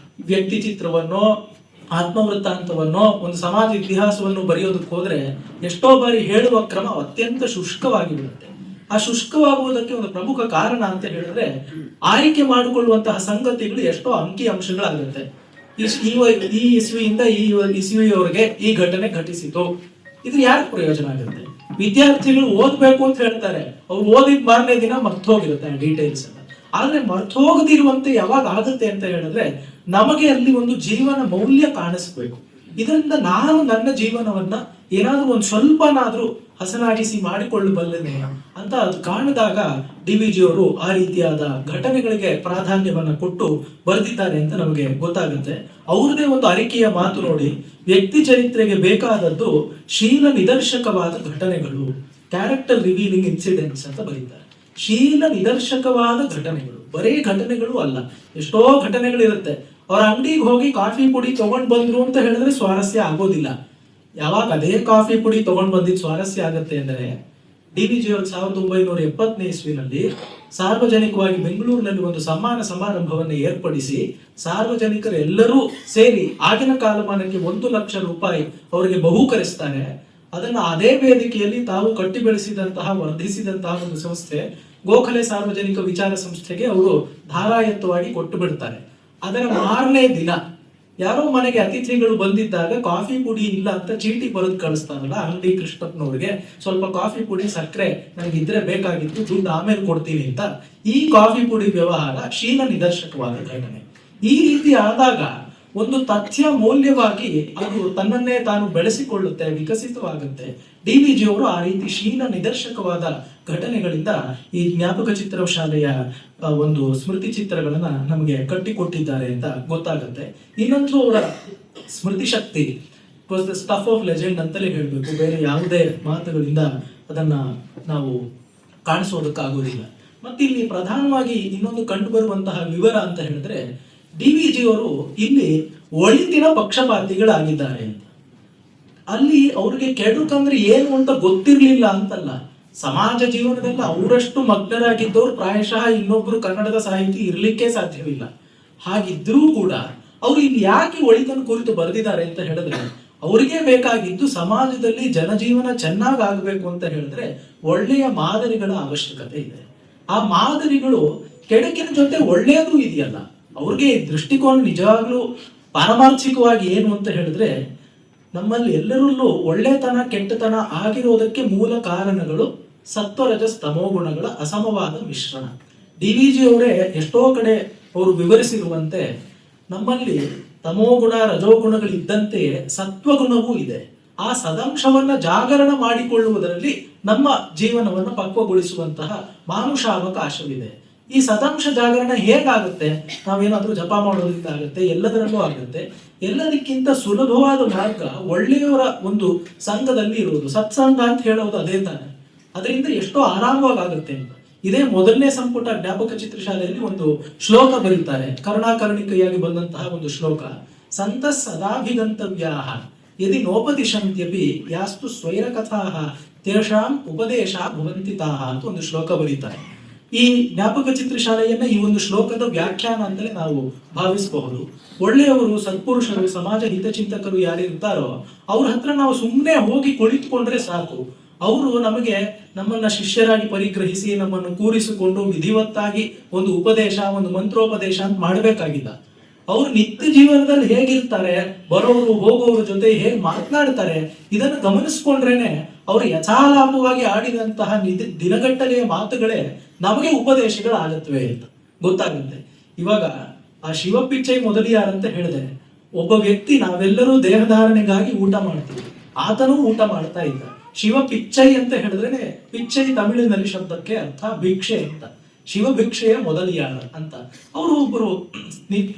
ವ್ಯಕ್ತಿ ಚಿತ್ರವನ್ನೋ ಆತ್ಮವೃತ್ತಾಂತವನ್ನೋ ಒಂದು ಸಮಾಜ ಇತಿಹಾಸವನ್ನು ಬರೆಯೋದಕ್ಕೆ ಹೋದ್ರೆ ಎಷ್ಟೋ ಬಾರಿ ಹೇಳುವ ಕ್ರಮ ಅತ್ಯಂತ ಶುಷ್ಕವಾಗಿ ಬಿಡುತ್ತೆ. ಆ ಶುಷ್ಕವಾಗುವುದಕ್ಕೆ ಒಂದು ಪ್ರಮುಖ ಕಾರಣ ಅಂತ ಹೇಳಿದ್ರೆ ಆಯ್ಕೆ ಮಾಡಿಕೊಳ್ಳುವಂತಹ ಸಂಗತಿಗಳು ಎಷ್ಟೋ ಅಂಕಿ ಅಂಶಗಳಾಗುತ್ತೆ. ಈ ಇಸ್ವಿಯಿಂದ ಈ ಇಸ್ವಿಯವರೆಗೆ ಈ ಘಟನೆ ಘಟಿಸಿತು, ಇದ್ರ ಯಾಕೆ ಪ್ರಯೋಜನ ಆಗುತ್ತೆ? ವಿದ್ಯಾರ್ಥಿಗಳು ಓದ್ಬೇಕು ಅಂತ ಹೇಳ್ತಾರೆ, ಅವ್ರು ಓದಿದ ಮಾರನೇ ದಿನ ಮರ್ತು ಹೋಗಿರುತ್ತೆ ಡೀಟೇಲ್ಸ್ ಎಲ್ಲ. ಆದ್ರೆ ಮರ್ತು ಹೋಗದಿರುವಂತೆ ಯಾವಾಗ ಆಗುತ್ತೆ ಅಂತ ಹೇಳಿದ್ರೆ ನಮಗೆ ಅಲ್ಲಿ ಒಂದು ಜೀವನ ಮೌಲ್ಯ ಕಾಣಿಸ್ಬೇಕು. ಇದರಿಂದ ನಾನು ನನ್ನ ಜೀವನವನ್ನ ಏನಾದ್ರೂ ಒಂದು ಸ್ವಲ್ಪನಾದ್ರೂ ಹಸನಾಗಿಸಿ ಮಾಡಿಕೊಳ್ಳಬಲ್ಲೇನೆ ಅಂತ ಅದು ಕಾಣದಾಗ ಡಿ.ವಿ.ಜಿ ಅವರು ಆ ರೀತಿಯಾದ ಘಟನೆಗಳಿಗೆ ಪ್ರಾಧಾನ್ಯವನ್ನ ಕೊಟ್ಟು ಬರೆದಿದ್ದಾರೆ ಅಂತ ನಮಗೆ ಗೊತ್ತಾಗುತ್ತೆ. ಅವ್ರದೇ ಒಂದು ಅರಿಕೆಯ ಮಾತು ನೋಡಿ, ವ್ಯಕ್ತಿ ಚರಿತ್ರೆಗೆ ಬೇಕಾದದ್ದು ಶೀಲ ನಿದರ್ಶಕವಾದ ಘಟನೆಗಳು, ಕ್ಯಾರೆಕ್ಟರ್ ರಿವೀಲಿಂಗ್ ಇನ್ಸಿಡೆಂಟ್ಸ್ ಅಂತ ಬರೀತಾರೆ. ಶೀಲ ನಿದರ್ಶಕವಾದ ಘಟನೆಗಳು, ಬರೇ ಘಟನೆಗಳು ಅಲ್ಲ, ಎಷ್ಟೋ ಘಟನೆಗಳಿರುತ್ತೆ. ಅವ್ರ ಅಂಗಡಿಗೆ ಹೋಗಿ ಕಾಫಿ ಪುಡಿ ತಗೊಂಡ್ ಬಂದ್ರು ಅಂತ ಹೇಳಿದ್ರೆ ಸ್ವಾರಸ್ಯ ಆಗೋದಿಲ್ಲ. ಯಾವಾಗ ಅದೇ ಕಾಫಿ ಪುಡಿ ತಗೊಂಡ್ ಬಂದಿದ್ದು ಸ್ವಾರಸ್ಯ ಆಗತ್ತೆ ಅಂದ್ರೆ ಡಿ.ವಿ.ಜಿ ಅವರು 1970ನೇ ಇಸ್ವಿನಲ್ಲಿ ಸಾರ್ವಜನಿಕವಾಗಿ ಬೆಂಗಳೂರಿನಲ್ಲಿ ಒಂದು ಸಮ್ಮಾನ ಸಮಾರಂಭವನ್ನು ಏರ್ಪಡಿಸಿ ಸಾರ್ವಜನಿಕರು ಎಲ್ಲರೂ ಸೇರಿ ಆಗಿನ ಕಾಲಮಾನಕ್ಕೆ 1 ಲಕ್ಷ ರೂಪಾಯಿ ಅವರಿಗೆ ಬಹುಕರಿಸ್ತಾರೆ. ಅದನ್ನ ಅದೇ ವೇದಿಕೆಯಲ್ಲಿ ತಾವು ಕಟ್ಟಿ ಬೆಳೆಸಿದಂತಹ ವರ್ಧಿಸಿದಂತಹ ಒಂದು ಸಂಸ್ಥೆ ಗೋಖಲೆ ಸಾರ್ವಜನಿಕ ವಿಚಾರ ಸಂಸ್ಥೆಗೆ ಅವರು ಧಾರಾಯತ್ವವಾಗಿ ಕೊಟ್ಟು ಬಿಡ್ತಾರೆ. ಅದರ ಮಾರನೇ ದಿನ ಯಾರೋ ಮನೆಗೆ ಅತಿಥಿಗಳು ಬಂದಿದ್ದಾಗ ಕಾಫಿ ಪುಡಿ ಇಲ್ಲ ಅಂತ ಚೀಟಿ ಬರೆದು ಕಳಿಸ್ತಾರಲ್ಲ ಅಂಗಡಿ ಕೃಷ್ಣಪ್ಪನವ್ರಿಗೆ, ಸ್ವಲ್ಪ ಕಾಫಿ ಪುಡಿ ಸಕ್ಕರೆ ನನಗಿದ್ರೆ ಬೇಕಾಗಿತ್ತು, ದುಡ್ಡು ಆಮೇಲೆ ಕೊಡ್ತೀನಿ ಅಂತ. ಈ ಕಾಫಿ ಪುಡಿ ವ್ಯವಹಾರ ಶೀಲ ನಿದರ್ಶಕವಾದ ಘಟನೆ. ಈ ರೀತಿ ಆದಾಗ ಒಂದು ತಥ್ಯ ಮೌಲ್ಯವಾಗಿ ಅದು ತನ್ನನ್ನೇ ತಾನು ಬೆಳೆಸಿಕೊಳ್ಳುತ್ತೆ, ವಿಕಸಿತವಾಗುತ್ತೆ. ಡಿ.ವಿ.ಜಿ ಅವರು ಆ ರೀತಿ ಶೀಲ ನಿದರ್ಶಕವಾದ ಘಟನೆಗಳಿಂದ ಈ ಜ್ಞಾಪಕ ಚಿತ್ರಶಾಲೆಯ ಒಂದು ಸ್ಮೃತಿ ಚಿತ್ರಗಳನ್ನ ನಮಗೆ ಕಟ್ಟಿಕೊಟ್ಟಿದ್ದಾರೆ ಅಂತ ಗೊತ್ತಾಗುತ್ತೆ. ಇನ್ನೊಂದು ಅವರ ಸ್ಮೃತಿ ಶಕ್ತಿ was the stuff of legend ಅಂತಲೇ ಹೇಳ್ಬೇಕು. ಬೇರೆ ಯಾವುದೇ ಮಾತುಗಳಿಂದ ಅದನ್ನ ನಾವು ಕಾಣಿಸೋದಕ್ಕಾಗೋದಿಲ್ಲ. ಮತ್ತೆ ಇಲ್ಲಿ ಪ್ರಧಾನವಾಗಿ ಇನ್ನೊಂದು ಕಂಡು ಬರುವಂತಹ ವಿವರ ಅಂತ ಹೇಳಿದ್ರೆ ಡಿ.ವಿ.ಜಿ ಅವರು ಇಲ್ಲಿ ಒಳಿತಿನ ಪಕ್ಷಪಾತಿಗಳಾಗಿದ್ದಾರೆ ಅಂತ. ಅಲ್ಲಿ ಅವ್ರಿಗೆ ಕೆಡುಕಂದ್ರೆ ಏನು ಅಂತ ಗೊತ್ತಿರ್ಲಿಲ್ಲ ಅಂತಲ್ಲ, ಸಮಾಜ ಜೀವನದಲ್ಲಿ ಅವರಷ್ಟು ಮಗ್ನರಾಗಿದ್ದವ್ರು ಪ್ರಾಯಶಃ ಇನ್ನೊಬ್ರು ಕನ್ನಡದ ಸಾಹಿತಿ ಇರ್ಲಿಕ್ಕೆ ಸಾಧ್ಯವಿಲ್ಲ. ಹಾಗಿದ್ರೂ ಕೂಡ ಅವ್ರು ಇಲ್ಲಿ ಯಾಕೆ ಒಳಿತನ ಕುರಿತು ಬರೆದಿದ್ದಾರೆ ಅಂತ ಹೇಳಿದ್ರೆ ಅವರಿಗೆ ಬೇಕಾಗಿದ್ದು ಸಮಾಜದಲ್ಲಿ ಜನಜೀವನ ಚೆನ್ನಾಗಾಗಬೇಕು ಅಂತ ಹೇಳಿದ್ರೆ ಒಳ್ಳೆಯ ಮಾದರಿಗಳ ಅವಶ್ಯಕತೆ ಇದೆ. ಆ ಮಾದರಿಗಳು ಕೆಡುಕಿನ ಜೊತೆ ಒಳ್ಳೆಯದು ಇದೆಯಲ್ಲ, ಅವ್ರಿಗೆ ದೃಷ್ಟಿಕೋನ ನಿಜವಾಗ್ಲೂ ಪಾರಮಾರ್ಥಿಕವಾಗಿ ಏನು ಅಂತ ಹೇಳಿದ್ರೆ ನಮ್ಮಲ್ಲಿ ಎಲ್ಲರಲ್ಲೂ ಒಳ್ಳೆತನ ಕೆಟ್ಟತನ ಆಗಿರೋದಕ್ಕೆ ಮೂಲ ಕಾರಣಗಳು ಸತ್ವರಜಸ್ ತಮೋ ಗುಣಗಳ ಅಸಮವಾದ ಮಿಶ್ರಣ. ಡಿ ವಿ ಜಿ ಅವರೇ ಎಷ್ಟೋ ಕಡೆ ಅವರು ವಿವರಿಸಿರುವಂತೆ ನಮ್ಮಲ್ಲಿ ತಮೋಗುಣ ರಜೋಗುಣಗಳಿದ್ದಂತೆಯೇ ಸತ್ವಗುಣವೂ ಇದೆ. ಆ ಸದಂಶವನ್ನ ಜಾಗರಣ ಮಾಡಿಕೊಳ್ಳುವುದರಲ್ಲಿ ನಮ್ಮ ಜೀವನವನ್ನು ಪಕ್ವಗೊಳಿಸುವಂತಹ ಮಾನುಷಾವಕಾಶವಿದೆ. ಈ ಸದಂಶ ಜಾಗರಣ ಹೇಗಾಗುತ್ತೆ? ನಾವೇನಾದ್ರೂ ಜಪ ಮಾಡೋದ್ರಿಂದ ಆಗುತ್ತೆ, ಎಲ್ಲದರಲ್ಲೂ ಆಗುತ್ತೆ. ಎಲ್ಲದಕ್ಕಿಂತ ಸುಲಭವಾದ ಮಾರ್ಗ ಒಳ್ಳೆಯವರ ಒಂದು ಸಂಘದಲ್ಲಿ ಇರುವುದು. ಸತ್ಸಂಗ ಅಂತ ಹೇಳೋದು ಅದೇ ತಾನೆ. ಅದರಿಂದ ಎಷ್ಟೋ ಆರಾಮವಾಗುತ್ತೆ ಅಂತ. ಇದೇ ಮೊದಲನೇ ಸಂಪುಟ ಜ್ಞಾಪಕ ಚಿತ್ರಶಾಲೆಯಲ್ಲಿ ಒಂದು ಶ್ಲೋಕ ಬರೀತಾರೆ, ಕರುಣಾಕರ್ಣಿಕೆಯಾಗಿ ಬಂದಂತಹ ಒಂದು ಶ್ಲೋಕ. ಸಂತ ಸದಾಭಿಗಂತವ್ಯಾಹ ಯದಿ ನೋಪದಿಶಂತ್ಯಪಿ ಯಾಸ್ತು ಸ್ವೈರ ಕಥಾಹ ತೇಷಾಂ ಉಪದೇಶ ಭುವಂತಿತಾಹ ಅಂತ ಒಂದು ಶ್ಲೋಕ ಬರೀತಾರೆ. ಈ ಜ್ಞಾಪಕ ಚಿತ್ರಶಾಲೆಯನ್ನ ಈ ಒಂದು ಶ್ಲೋಕದ ವ್ಯಾಖ್ಯಾನ ಅಂತಲೇ ನಾವು ಭಾವಿಸಬಹುದು. ಒಳ್ಳೆಯವರು, ಸತ್ಪುರುಷರು, ಸಮಾಜ ಹಿತಚಿಂತಕರು ಯಾರಿರ್ತಾರೋ ಅವ್ರ ಹತ್ರ ನಾವು ಸುಮ್ಮನೆ ಹೋಗಿ ಕುಳಿತುಕೊಂಡ್ರೆ ಸಾಕು. ಅವರು ನಮಗೆ ನಮ್ಮನ್ನ ಶಿಷ್ಯರಾಗಿ ಪರಿಗ್ರಹಿಸಿ ನಮ್ಮನ್ನು ಕೂರಿಸಿಕೊಂಡು ವಿಧಿವತ್ತಾಗಿ ಒಂದು ಉಪದೇಶ, ಒಂದು ಮಂತ್ರೋಪದೇಶ ಅಂತ ಮಾಡಬೇಕಾಗಿಲ್ಲ. ಅವ್ರು ನಿತ್ಯ ಜೀವನದಲ್ಲಿ ಹೇಗಿರ್ತಾರೆ, ಬರೋರು ಹೋಗೋರ ಜೊತೆ ಹೇಗೆ ಮಾತನಾಡ್ತಾರೆ, ಇದನ್ನು ಗಮನಿಸ್ಕೊಂಡ್ರೇನೆ ಅವರು ಯಥಾಲಾಪವಾಗಿ ಆಡಿದಂತಹ ದಿನಗಟ್ಟಲೆಯ ಮಾತುಗಳೇ ನಮಗೆ ಉಪದೇಶಗಳಾಗತ್ವೆ ಅಂತ ಗೊತ್ತಾಗುತ್ತೆ. ಇವಾಗ ಆ ಶಿವಪಿಚ್ಚೈ ಮೊದಲಿಯಾರಂತ ಹೇಳಿದೆ. ಒಬ್ಬ ವ್ಯಕ್ತಿ, ನಾವೆಲ್ಲರೂ ದೇಹಧಾರಣೆಗಾಗಿ ಊಟ ಮಾಡ್ತೀವಿ, ಆತನೂ ಊಟ ಮಾಡ್ತಾ ಇದ್ದ. ಶಿವ ಪಿಚ್ಚೈ ಅಂತ ಹೇಳಿದ್ರೆ, ಪಿಚ್ಚೈ ತಮಿಳಿನಲ್ಲಿ ಶಬ್ದಕ್ಕೆ ಅರ್ಥ ಭಿಕ್ಷೆ ಅಂತ. ಶಿವ ಭಿಕ್ಷೆಯ ಮೊದಲಿಯಾರ ಅಂತ. ಅವರು ಒಬ್ಬರು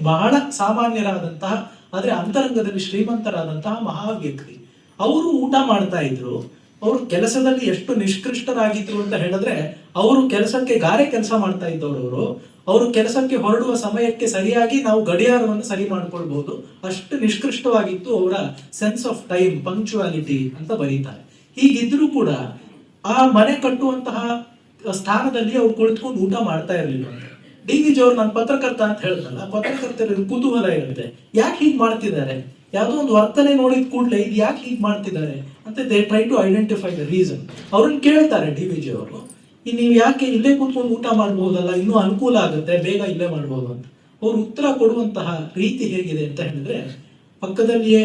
ಬಹಳ ಸಾಮಾನ್ಯರಾದಂತಹ ಆದ್ರೆ ಅಂತರಂಗದಲ್ಲಿ ಶ್ರೀಮಂತರಾದಂತಹ ಮಹಾ ವ್ಯಕ್ತಿ. ಅವರು ಊಟ ಮಾಡ್ತಾ ಇದ್ರು. ಅವರು ಕೆಲಸದಲ್ಲಿ ಎಷ್ಟು ನಿಷ್ಕೃಷ್ಟರಾಗಿದ್ರು ಅಂತ ಹೇಳಿದ್ರೆ, ಅವರು ಕೆಲಸಕ್ಕೆ ಗಾರೆ ಕೆಲಸ ಮಾಡ್ತಾ ಇದ್ದವರು. ಅವರು ಕೆಲಸಕ್ಕೆ ಹೊರಡುವ ಸಮಯಕ್ಕೆ ಸರಿಯಾಗಿ ನಾವು ಗಡಿಯಾರವನ್ನು ಸರಿ ಮಾಡ್ಕೊಳ್ಬಹುದು, ಅಷ್ಟು ನಿಷ್ಕೃಷ್ಟವಾಗಿತ್ತು ಅವರ ಸೆನ್ಸ್ ಆಫ್ ಟೈಮ್, ಪಂಕ್ಚುಯಾಲಿಟಿ ಅಂತ ಬರೀತಾರೆ. ಹೀಗಿದ್ರೂ ಕೂಡ ಆ ಮನೆ ಕಟ್ಟುವಂತಹ ಸ್ಥಾನದಲ್ಲಿ ಅವ್ರು ಕುಳಿತುಕೊಂಡು ಊಟ ಮಾಡ್ತಾ ಇರ್ಲಿಲ್ಲ. ಡಿ ವಿ ಜಿ ಅವ್ರು, ನಾನು ಪತ್ರಕರ್ತ ಅಂತ ಹೇಳಿದ್ರಲ್ಲ, ಪತ್ರಕರ್ತರ ಕುತೂಹಲ ಇರುತ್ತೆ, ಯಾಕೆ ಹೀಗೆ ಮಾಡ್ತಿದ್ದಾರೆ, ಯಾವುದೋ ಒಂದು ವರ್ತನೆ ನೋಡಿದ ಕೂಡಲೇ ಇದು ಯಾಕೆ ಹೀಗೆ ಮಾಡ್ತಿದ್ದಾರೆ ಅಂತ they try to identify the reason. ಅವ್ರನ್ನ ಕೇಳ್ತಾರೆ ಡಿ ವಿ ಜಿ ಅವರು, ನೀವು ಯಾಕೆ ಇಲ್ಲೇ ಕೂತ್ಕೊಂಡು ಊಟ ಮಾಡ್ಬೋದಲ್ಲ, ಇನ್ನೂ ಅನುಕೂಲ ಆಗುತ್ತೆ, ಬೇಗ ಇಲ್ಲೇ ಮಾಡ್ಬೋದು ಅಂತ. ಅವ್ರು ಉತ್ತರ ಕೊಡುವಂತಹ ರೀತಿ ಹೇಗಿದೆ ಅಂತ ಹೇಳಿದ್ರೆ, ಪಕ್ಕದಲ್ಲಿಯೇ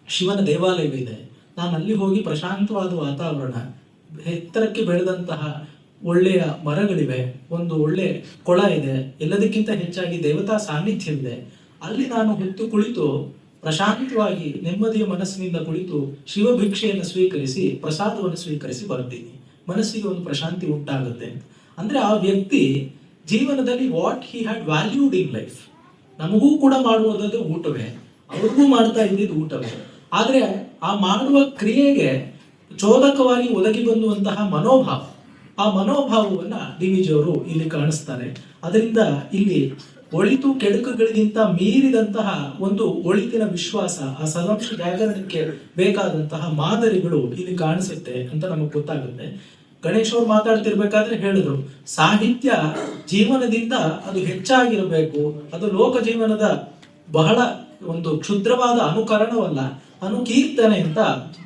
ಶಿವನ ದೇವಾಲಯವಿದೆ, ನಾನು ಅಲ್ಲಿ ಹೋಗಿ ಪ್ರಶಾಂತವಾದ ವಾತಾವರಣ, ಎತ್ತರಕ್ಕೆ ಬೆಳೆದಂತಹ ಒಳ್ಳೆಯ ಮರಗಳಿವೆ, ಒಂದು ಒಳ್ಳೆ ಕೊಳ ಇದೆ, ಎಲ್ಲದಕ್ಕಿಂತ ಹೆಚ್ಚಾಗಿ ದೇವತಾ ಸಾನ್ನಿಧ್ಯವಿದೆ. ಅಲ್ಲಿ ನಾನು ಹೊತ್ತು ಕುಳಿತು ಪ್ರಶಾಂತವಾಗಿ ನೆಮ್ಮದಿಯ ಮನಸ್ಸಿನಿಂದ ಕುಳಿತು ಶಿವ ಭಿಕ್ಷೆಯನ್ನು ಸ್ವೀಕರಿಸಿ ಪ್ರಸಾದವನ್ನು ಸ್ವೀಕರಿಸಿ ಬರ್ತೀನಿ, ಮನಸ್ಸಿಗೆ ಒಂದು ಪ್ರಶಾಂತಿ ಉಂಟಾಗುತ್ತೆ. ಅಂದ್ರೆ ಆ ವ್ಯಕ್ತಿ ಜೀವನದಲ್ಲಿ what he had valued in life, ನಮಗೂ ಕೂಡ ಮಾಡುವುದದು ಊಟವೇ, ಅವ್ರಿಗೂ ಮಾಡ್ತಾ ಇದ್ದಿದ್ದು ಊಟವೇ. ಆದ್ರೆ ಆ ಮಾಡುವ ಕ್ರಿಯೆಗೆ ಚೋದಕವಾಗಿ ಒದಗಿ ಬಂದುವಂತಹ ಮನೋಭಾವ, ಆ ಮನೋಭಾವವನ್ನ ಡಿ ವಿ ಜಿ ಅವರು ಇಲ್ಲಿ ಕಾಣಿಸ್ತಾರೆ. ಅದರಿಂದ ಇಲ್ಲಿ ಒಳಿತು ಕೆಡುಕುಗಳಿಗಿಂತ ಮೀರಿದಂತಹ ಒಂದು ಒಳಿತಿನ ವಿಶ್ವಾಸ, ಆ ಸದಂಶ ಜಾಗರಣಕ್ಕೆ ಬೇಕಾದಂತಹ ಮಾದರಿಗಳು ಇಲ್ಲಿ ಕಾಣಿಸುತ್ತೆ ಅಂತ ನಮಗೆ ಗೊತ್ತಾಗುತ್ತೆ. ಗಣೇಶ್ ಅವ್ರು ಮಾತಾಡ್ತಿರ್ಬೇಕಾದ್ರೆ ಹೇಳಿದ್ರು, ಸಾಹಿತ್ಯ ಜೀವನದಿಂದ ಅದು ಹೆಚ್ಚಾಗಿರಬೇಕು, ಅದು ಲೋಕ ಜೀವನದ ಬಹಳ ಒಂದು ಕ್ಷುದ್ರವಾದ ಅನುಕರಣವಲ್ಲ, ಅನುಕೀರ್ತನೆ ಅಂತ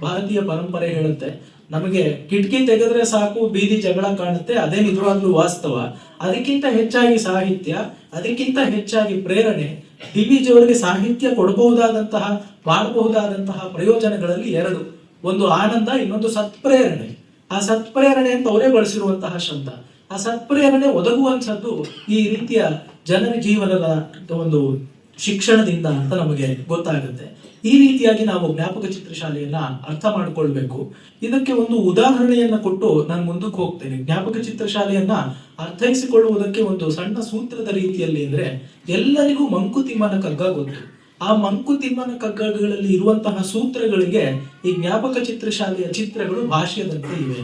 ಭಾರತೀಯ ಪರಂಪರೆ ಹೇಳುತ್ತೆ. ನಮಗೆ ಕಿಟಕಿ ತೆಗೆದ್ರೆ ಸಾಕು ಬೀದಿ ಜಗಳ ಕಾಣುತ್ತೆ, ಅದೇ ನಿಜವಾಗ್ಲೂ ವಾಸ್ತವ. ಅದಕ್ಕಿಂತ ಹೆಚ್ಚಾಗಿ ಸಾಹಿತ್ಯ, ಅದಕ್ಕಿಂತ ಹೆಚ್ಚಾಗಿ ಪ್ರೇರಣೆ. ಡಿ ವಿ ಜಿ ಅವರಿಗೆ ಸಾಹಿತ್ಯ ಕೊಡಬಹುದಾದಂತಹ, ಮಾಡಬಹುದಾದಂತಹ ಪ್ರಯೋಜನಗಳಲ್ಲಿ ಎರಡು, ಒಂದು ಆನಂದ, ಇನ್ನೊಂದು ಸತ್ಪ್ರೇರಣೆ. ಆ ಸತ್ಪ್ರೇರಣೆ ಅಂತ ಅವರೇ ಬಳಸಿರುವಂತಹ ಶಬ್ದ. ಆ ಸತ್ಪ್ರೇರಣೆ ಒದಗುವಂಥದ್ದು ಈ ರೀತಿಯ ಜನರ ಜೀವನದ ಒಂದು ಶಿಕ್ಷಣದಿಂದ ಅಂತ ನಮಗೆ ಗೊತ್ತಾಗುತ್ತೆ. ಈ ರೀತಿಯಾಗಿ ನಾವು ಜ್ಞಾಪಕ ಚಿತ್ರಶಾಲೆಯನ್ನ ಅರ್ಥ ಮಾಡಿಕೊಳ್ಬೇಕು. ಇದಕ್ಕೆ ಒಂದು ಉದಾಹರಣೆಯನ್ನ ಕೊಟ್ಟು ನಾನು ಮುಂದಕ್ಕೆ ಹೋಗ್ತೇನೆ. ಜ್ಞಾಪಕ ಚಿತ್ರಶಾಲೆಯನ್ನ ಅರ್ಥೈಸಿಕೊಳ್ಳುವುದಕ್ಕೆ ಒಂದು ಸಣ್ಣ ಸೂತ್ರದ ರೀತಿಯಲ್ಲಿ ಅಂದ್ರೆ, ಎಲ್ಲರಿಗೂ ಮಂಕುತಿಮ್ಮನ ಕಗ್ಗ ಗೊತ್ತು. ಆ ಮಂಕುತಿಮ್ಮನ ಕಗ್ಗಗಳಲ್ಲಿ ಇರುವಂತಹ ಸೂತ್ರಗಳಿಗೆ ಈ ಜ್ಞಾಪಕ ಚಿತ್ರಶಾಲೆಯ ಚಿತ್ರಗಳು ಭಾಷ್ಯದಂತೆ ಇವೆ.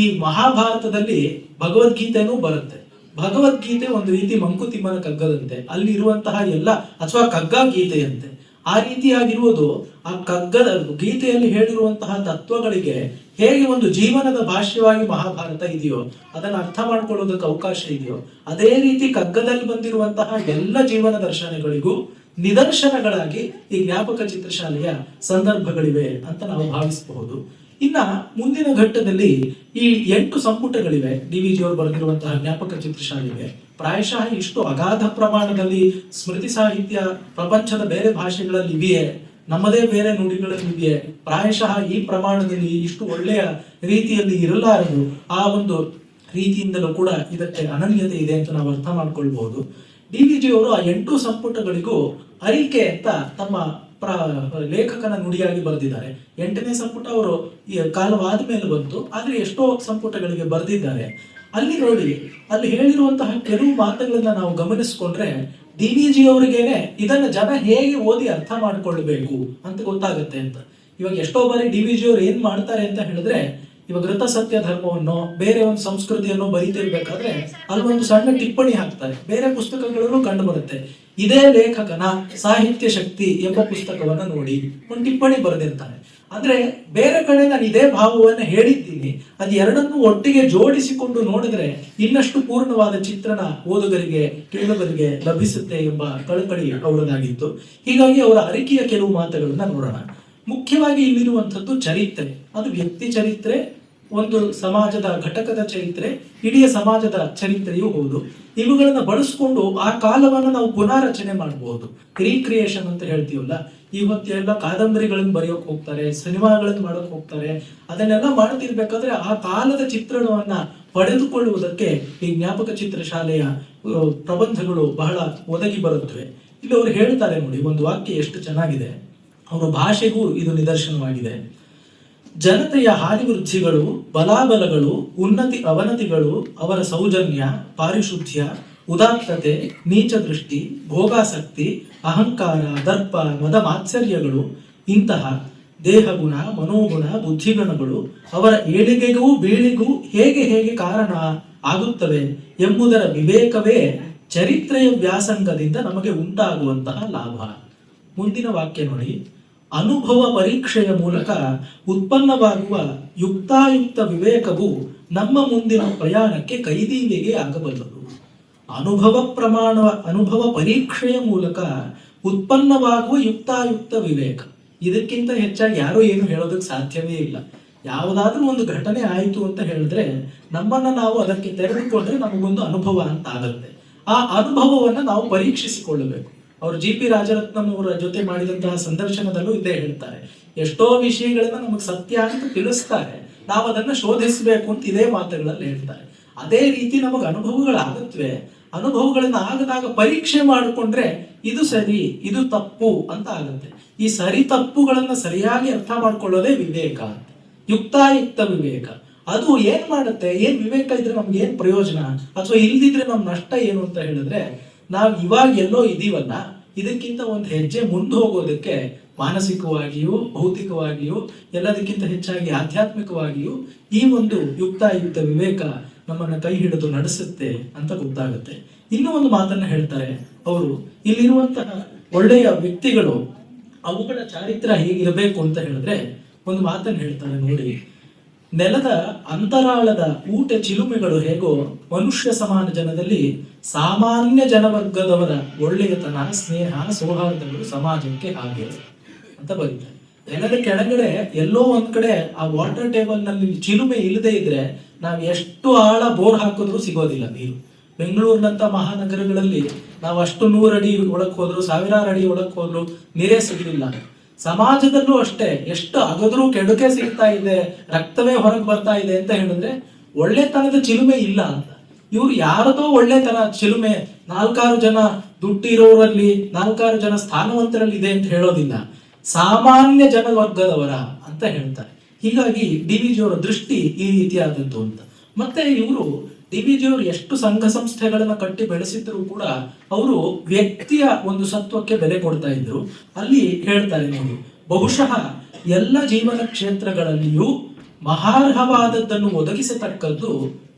ಈ ಮಹಾಭಾರತದಲ್ಲಿ ಭಗವದ್ಗೀತೆನೂ ಬರುತ್ತೆ. ಭಗವದ್ಗೀತೆ ಒಂದು ರೀತಿ ಮಂಕುತಿಮ್ಮನ ಕಗ್ಗದಂತೆ, ಅಲ್ಲಿ ಇರುವಂತಹ ಎಲ್ಲ, ಅಥವಾ ಕಗ್ಗ ಗೀತೆಯಂತೆ. ಆ ರೀತಿಯಾಗಿರುವುದು ಆ ಕಗ್ಗದ ಗೀತೆಯಲ್ಲಿ ಹೇಳಿರುವಂತಹ ತತ್ವಗಳಿಗೆ ಹೇಗೆ ಒಂದು ಜೀವನದ ಭಾಷ್ಯವಾಗಿ ಮಹಾಭಾರತ ಇದೆಯೋ, ಅದನ್ನು ಅರ್ಥ ಮಾಡ್ಕೊಳ್ಳೋದಕ್ಕೆ ಅವಕಾಶ ಇದೆಯೋ, ಅದೇ ರೀತಿ ಕಗ್ಗದಲ್ಲಿ ಬಂದಿರುವಂತಹ ಎಲ್ಲ ಜೀವನ ದರ್ಶನಗಳಿಗೂ ನಿದರ್ಶನಗಳಾಗಿ ಈ ಜ್ಞಾಪಕ ಚಿತ್ರಶಾಲೆಯ ಸಂದರ್ಭಗಳಿವೆ ಅಂತ ನಾವು ಭಾವಿಸಬಹುದು. ಇನ್ನ ಮುಂದಿನ ಘಟ್ಟದಲ್ಲಿ ಈ 8 ಸಂಪುಟಗಳಿವೆ ಡಿ ವಿ ಜಿ ಅವರು ಬರೆದಿರುವಂತಹ ಜ್ಞಾಪಕ ಚಿತ್ರಶಾಲೆಗೆ. ಪ್ರಾಯಶಃ ಇಷ್ಟು ಅಗಾಧ ಪ್ರಮಾಣದಲ್ಲಿ ಸ್ಮೃತಿ ಸಾಹಿತ್ಯ ಪ್ರಪಂಚದ ಬೇರೆ ಭಾಷೆಗಳಲ್ಲಿ ಇವೆಯೇ ನಮ್ಮದೇ ಬೇರೆ ನುಡಿಗಳಿವೆ, ಪ್ರಾಯಶಃ ಈ ಪ್ರಮಾಣದಲ್ಲಿ ಇಷ್ಟು ಒಳ್ಳೆಯ ರೀತಿಯಲ್ಲಿ ಇರಲಾರದು. ಆ ಒಂದು ರೀತಿಯಿಂದಲೂ ಕೂಡ ಇದಕ್ಕೆ ಅನನ್ಯತೆ ಇದೆ ಅಂತ ನಾವು ಅರ್ಥ ಮಾಡ್ಕೊಳ್ಬಹುದು. DVG ಅವರು ಆ 8 ಸಂಪುಟಗಳಿಗೂ ಅರಿಕೆ ಅಂತ ತಮ್ಮ ಲೇಖಕನ ನುಡಿಯಾಗಿ ಬರೆದಿದ್ದಾರೆ. 8ನೇ ಸಂಪುಟ ಅವರು ಈ ಕಾಲವಾದ ಮೇಲೆ ಬಂತು, ಆದ್ರೆ ಎಷ್ಟೋ ಸಂಪುಟಗಳಿಗೆ ಬರೆದಿದ್ದಾರೆ. ಅಲ್ಲಿ ನೋಡಿ, ಅಲ್ಲಿ ಹೇಳಿರುವಂತಹ ಕೆಲವು ಮಾತುಗಳನ್ನ ನಾವು ಗಮನಿಸ್ಕೊಂಡ್ರೆ DVG ಅವರಿಗೇನೆ ಇದನ್ನ ಜನ ಹೇಗೆ ಓದಿ ಅರ್ಥ ಮಾಡ್ಕೊಳ್ಬೇಕು ಅಂತ ಗೊತ್ತಾಗುತ್ತೆ ಅಂತ. ಇವಾಗ ಎಷ್ಟೋ ಬಾರಿ DVG ಅವರು ಏನ್ ಮಾಡ್ತಾರೆ ಅಂತ ಹೇಳಿದ್ರೆ, ಇವಾಗ ಋತ ಸತ್ಯ ಧರ್ಮವನ್ನು ಬೇರೆ ಒಂದು ಸಂಸ್ಕೃತಿಯನ್ನು ಬರೀತಿರ್ಬೇಕಾದ್ರೆ ಅಲ್ಲೊಂದು ಸಣ್ಣ ಟಿಪ್ಪಣಿ ಹಾಕ್ತಾರೆ. ಬೇರೆ ಪುಸ್ತಕಗಳಲ್ಲೂ ಕಂಡು ಬರುತ್ತೆ. ಇದೇ ಲೇಖಕನ ಸಾಹಿತ್ಯ ಶಕ್ತಿ ಎಂಬ ಪುಸ್ತಕವನ್ನ ನೋಡಿ ಒಂದು ಟಿಪ್ಪಣಿ ಬರೆದಿರ್ತಾರೆ. ಅಂದ್ರೆ ಬೇರೆ ಕಡೆ ನಾನು ಇದೇ ಭಾವವನ್ನ ಹೇಳಿದ್ದೀನಿ, ಅದು ಎರಡನ್ನೂ ಒಟ್ಟಿಗೆ ಜೋಡಿಸಿಕೊಂಡು ನೋಡಿದ್ರೆ ಇನ್ನಷ್ಟು ಪೂರ್ಣವಾದ ಚಿತ್ರಣ ಓದುಗರಿಗೆ ಕೇಳುಗರಿಗೆ ಲಭಿಸುತ್ತೆ ಎಂಬ ಕಳಕಳಿ ಅವರದಾಗಿತ್ತು. ಹೀಗಾಗಿ ಅವರ ಅರಿಕೆಯ ಕೆಲವು ಮಾತುಗಳನ್ನ ನೋಡೋಣ. ಮುಖ್ಯವಾಗಿ ಇಲ್ಲಿರುವಂಥದ್ದು ಚರಿತ್ರೆ. ಅದು ವ್ಯಕ್ತಿ ಚರಿತ್ರೆ, ಒಂದು ಸಮಾಜದ ಘಟಕದ ಚರಿತ್ರೆ, ಇಡೀ ಸಮಾಜದ ಚರಿತ್ರೆಯೂ ಹೌದು. ಇವುಗಳನ್ನ ಬಳಸ್ಕೊಂಡು ಆ ಕಾಲವನ್ನು ನಾವು ಪುನಾರಚನೆ ಮಾಡಬಹುದು. ರೀಕ್ರಿಯೇಷನ್ ಅಂತ ಹೇಳ್ತೀವಲ್ಲ, ಇವತ್ತೆಲ್ಲ ಕಾದಂಬರಿಗಳನ್ನು ಬರೆಯೋಕೆ ಹೋಗ್ತಾರೆ, ಸಿನಿಮಾಗಳನ್ನು ಮಾಡೋಕೆ ಹೋಗ್ತಾರೆ. ಅದನ್ನೆಲ್ಲ ಮಾಡ್ತಿರ್ಬೇಕಾದ್ರೆ ಆ ಕಾಲದ ಚಿತ್ರಣವನ್ನ ಪಡೆದುಕೊಳ್ಳುವುದಕ್ಕೆ ಈ ಜ್ಞಾಪಕ ಚಿತ್ರಶಾಲೆಯ ಪ್ರಬಂಧಗಳು ಬಹಳ ಒದಗಿ ಬರುತ್ತವೆ. ಇಲ್ಲಿ ಅವರು ಹೇಳ್ತಾರೆ ನೋಡಿ, ಒಂದು ವಾಕ್ಯ ಎಷ್ಟು ಚೆನ್ನಾಗಿದೆ. ಅವರ ಭಾಷೆಗೂ ಇದು ನಿದರ್ಶನವಾಗಿದೆ. ಜನತೆಯ ಹಾನಿವೃದ್ಧಿಗಳು, ಬಲಾಬಲಗಳು, ಉನ್ನತಿ ಅವನತಿಗಳು, ಅವರ ಸೌಜನ್ಯ, ಪಾರಿಶುದ್ಧ್ಯ, ಉದಾತ್ತತೆ, ನೀಚ ದೃಷ್ಟಿ, ಭೋಗಾಸಕ್ತಿ, ಅಹಂಕಾರ, ದರ್ಪ, ಮದ ಮಾತ್ಸರ್ಯಗಳು, ಇಂತಹ ದೇಹಗುಣ, ಮನೋಗುಣ, ಬುದ್ಧಿಗುಣಗಳು ಅವರ ಏಳಿಗೆಗೂ ಬೀಳಿಗೂ ಹೇಗೆ ಹೇಗೆ ಕಾರಣ ಆಗುತ್ತವೆ ಎಂಬುದರ ವಿವೇಕವೇ ಚರಿತ್ರೆಯ ವ್ಯಾಸಂಗದಿಂದ ನಮಗೆ ಉಂಟಾಗುವಂತಹ ಲಾಭ. ಮುಂದಿನ ವಾಕ್ಯ ನೋಡಿ, ಅನುಭವ ಪರೀಕ್ಷೆಯ ಮೂಲಕ ಉತ್ಪನ್ನವಾಗುವ ಯುಕ್ತಾಯುಕ್ತ ವಿವೇಕವು ನಮ್ಮ ಮುಂದಿನ ಪ್ರಯಾಣಕ್ಕೆ ಕೈದೀವಿಗೆ ಆಗಬಲ್ಲದು. ಅನುಭವ ಪರೀಕ್ಷೆಯ ಮೂಲಕ ಉತ್ಪನ್ನವಾಗುವ ಯುಕ್ತಾಯುಕ್ತ ವಿವೇಕ, ಇದಕ್ಕಿಂತ ಹೆಚ್ಚಾಗಿ ಯಾರೂ ಏನು ಹೇಳೋದಕ್ಕೆ ಸಾಧ್ಯವೇ ಇಲ್ಲ. ಯಾವುದಾದ್ರೂ ಒಂದು ಘಟನೆ ಆಯಿತು ಅಂತ ಹೇಳಿದ್ರೆ ನಮ್ಮನ್ನ ನಾವು ಅದಕ್ಕೆ ತೆರೆದುಕೊಂಡ್ರೆ ನಮಗೊಂದು ಅನುಭವ ಅಂತ ಆಗುತ್ತೆ. ಆ ಅನುಭವವನ್ನ ನಾವು ಪರೀಕ್ಷಿಸಿಕೊಳ್ಳಬೇಕು. ಅವರು GP ರಾಜರತ್ನಂ ಅವರ ಜೊತೆ ಮಾಡಿದಂತಹ ಸಂದರ್ಶನದಲ್ಲೂ ಇದೇ ಹೇಳ್ತಾರೆ. ಎಷ್ಟೋ ವಿಷಯಗಳನ್ನ ನಮಗೆ ಸತ್ಯ ಅಂತ ತಿಳಿಸ್ತಾರೆ, ನಾವು ಅದನ್ನ ಶೋಧಿಸಬೇಕು ಅಂತ ಇದೇ ಮಾತುಗಳಲ್ಲಿ ಹೇಳ್ತಾರೆ. ಅದೇ ರೀತಿ ನಮಗೆ ಅನುಭವಗಳಾಗತ್ವೆ. ಅನುಭವಗಳನ್ನ ಆಗದಾಗ ಪರೀಕ್ಷೆ ಮಾಡಿಕೊಂಡ್ರೆ ಇದು ಸರಿ, ಇದು ತಪ್ಪು ಅಂತ ಆಗುತ್ತೆ. ಈ ಸರಿ ತಪ್ಪುಗಳನ್ನ ಸರಿಯಾಗಿ ಅರ್ಥ ಮಾಡ್ಕೊಳ್ಳೋದೇ ವಿವೇಕ ಅಂತ, ಯುಕ್ತಾಯುಕ್ತ ವಿವೇಕ. ಅದು ಏನ್ ಮಾಡುತ್ತೆ, ಏನ್ ವಿವೇಕ ಇದ್ರೆ ನಮ್ಗೆ ಏನ್ ಪ್ರಯೋಜನ, ಅಥವಾ ಇಲ್ದಿದ್ರೆ ನಮ್ ನಷ್ಟ ಏನು ಅಂತ ಹೇಳಿದ್ರೆ, ನಾವು ಇವಾಗ ಎಲ್ಲೋ ಇದೀವಲ್ಲ, ಇದಕ್ಕಿಂತ ಒಂದು ಹೆಜ್ಜೆ ಮುಂದೆ ಹೋಗೋದಕ್ಕೆ ಮಾನಸಿಕವಾಗಿಯೂ ಭೌತಿಕವಾಗಿಯೂ ಎಲ್ಲದಕ್ಕಿಂತ ಹೆಚ್ಚಾಗಿ ಆಧ್ಯಾತ್ಮಿಕವಾಗಿಯೂ ಈ ಒಂದು ಯುಕ್ತಾಯುಕ್ತ ವಿವೇಕ ನಮ್ಮನ್ನ ಕೈ ಹಿಡಿದು ನಡೆಸುತ್ತೆ ಅಂತ ಗೊತ್ತಾಗುತ್ತೆ. ಇನ್ನೂ ಒಂದು ಮಾತನ್ನ ಹೇಳ್ತಾರೆ ಅವರು, ಇಲ್ಲಿರುವಂತಹ ಒಳ್ಳೆಯ ವ್ಯಕ್ತಿಗಳು ಅವುಗಳ ಚಾರಿತ್ರ್ಯ ಹೇಗಿರಬೇಕು ಅಂತ ಹೇಳಿದ್ರೆ ಒಂದು ಮಾತನ್ನ ಹೇಳ್ತಾರೆ ನೋಡಿ, ನೆಲದ ಅಂತರಾಳದ ಊಟ ಚಿಲುಮೆಗಳು ಹೇಗೋ ಮನುಷ್ಯ ಸಮಾನ ಜನದಲ್ಲಿ ಸಾಮಾನ್ಯ ಜನವರ್ಗದವರ ಒಳ್ಳೆಯತನ, ಸ್ನೇಹ, ಸೌಹಾರ್ದಗಳು ಸಮಾಜಕ್ಕೆ ಹಾಗೆ ಅಂತ ಬರೀತಾರೆ. ನೆಲದ ಕೆಳಗಡೆ ಎಲ್ಲೋ ಒಂದ್ ಕಡೆ ಆ ವಾಟರ್ ಟೇಬಲ್ ನಲ್ಲಿ ಚಿಲುಮೆ ಇಲ್ಲದೆ ಇದ್ರೆ ನಾವು ಎಷ್ಟು ಆಳ ಬೋರ್ ಹಾಕಿದ್ರು ಸಿಗೋದಿಲ್ಲ ನೀರು. ಬೆಂಗಳೂರಿನಂತ ಮಹಾನಗರಗಳಲ್ಲಿ ನಾವು ಅಷ್ಟು 100 ಅಡಿ ಒಳಕ್ ಹೋದ್ರು, 1000 ಅಡಿ ಒಳಕ್ ಹೋದ್ರು ನೀರೇ ಸಿಗಲಿಲ್ಲ. ಸಮಾಜದಲ್ಲೂ ಅಷ್ಟೇ, ಎಷ್ಟು ಅಗದ್ರೂ ಕೆಡುಕೆ ಸಿಗ್ತಾ ಇದೆ, ರಕ್ತವೇ ಹೊರಗೆ ಬರ್ತಾ ಇದೆ ಅಂತ ಹೇಳಿದ್ರೆ ಒಳ್ಳೆತನದ ಚಿಲುಮೆ ಇಲ್ಲ ಅಂತ. ಇವ್ರು ಯಾರದೋ ಒಳ್ಳೆತನ ಚಿಲುಮೆ 4-6 ಜನ ದುಡ್ಡಿರೋರಲ್ಲಿ, 4-6 ಜನ ಸ್ಥಾನವಂತರಲ್ಲಿ ಇದೆ ಅಂತ ಹೇಳೋದಿಲ್ಲ, ಸಾಮಾನ್ಯ ಜನವರ್ಗದವರ ಅಂತ ಹೇಳ್ತಾರೆ. ಹೀಗಾಗಿ DVG ಅವರ ದೃಷ್ಟಿ ಈ ರೀತಿಯಾದದ್ದು ಅಂತ. ಮತ್ತೆ ಇವರು DVG ಅವರು ಎಷ್ಟು ಸಂಘ ಸಂಸ್ಥೆಗಳನ್ನ ಕಟ್ಟಿ ಬೆಳೆಸಿದ್ರು ಕೂಡ ಅವರು ವ್ಯಕ್ತಿಯ ಒಂದು ಸತ್ವಕ್ಕೆ ಬೆಲೆ ಕೊಡ್ತಾ ಇದ್ರು. ಅಲ್ಲಿ ಹೇಳ್ತಾರೆ ನೋಡಿ, ಬಹುಶಃ ಎಲ್ಲ ಜೀವನ ಕ್ಷೇತ್ರಗಳಲ್ಲಿಯೂ ಮಹಾರ್ಹವಾದದ್ದನ್ನು ಒದಗಿಸತಕ್ಕದ್ದು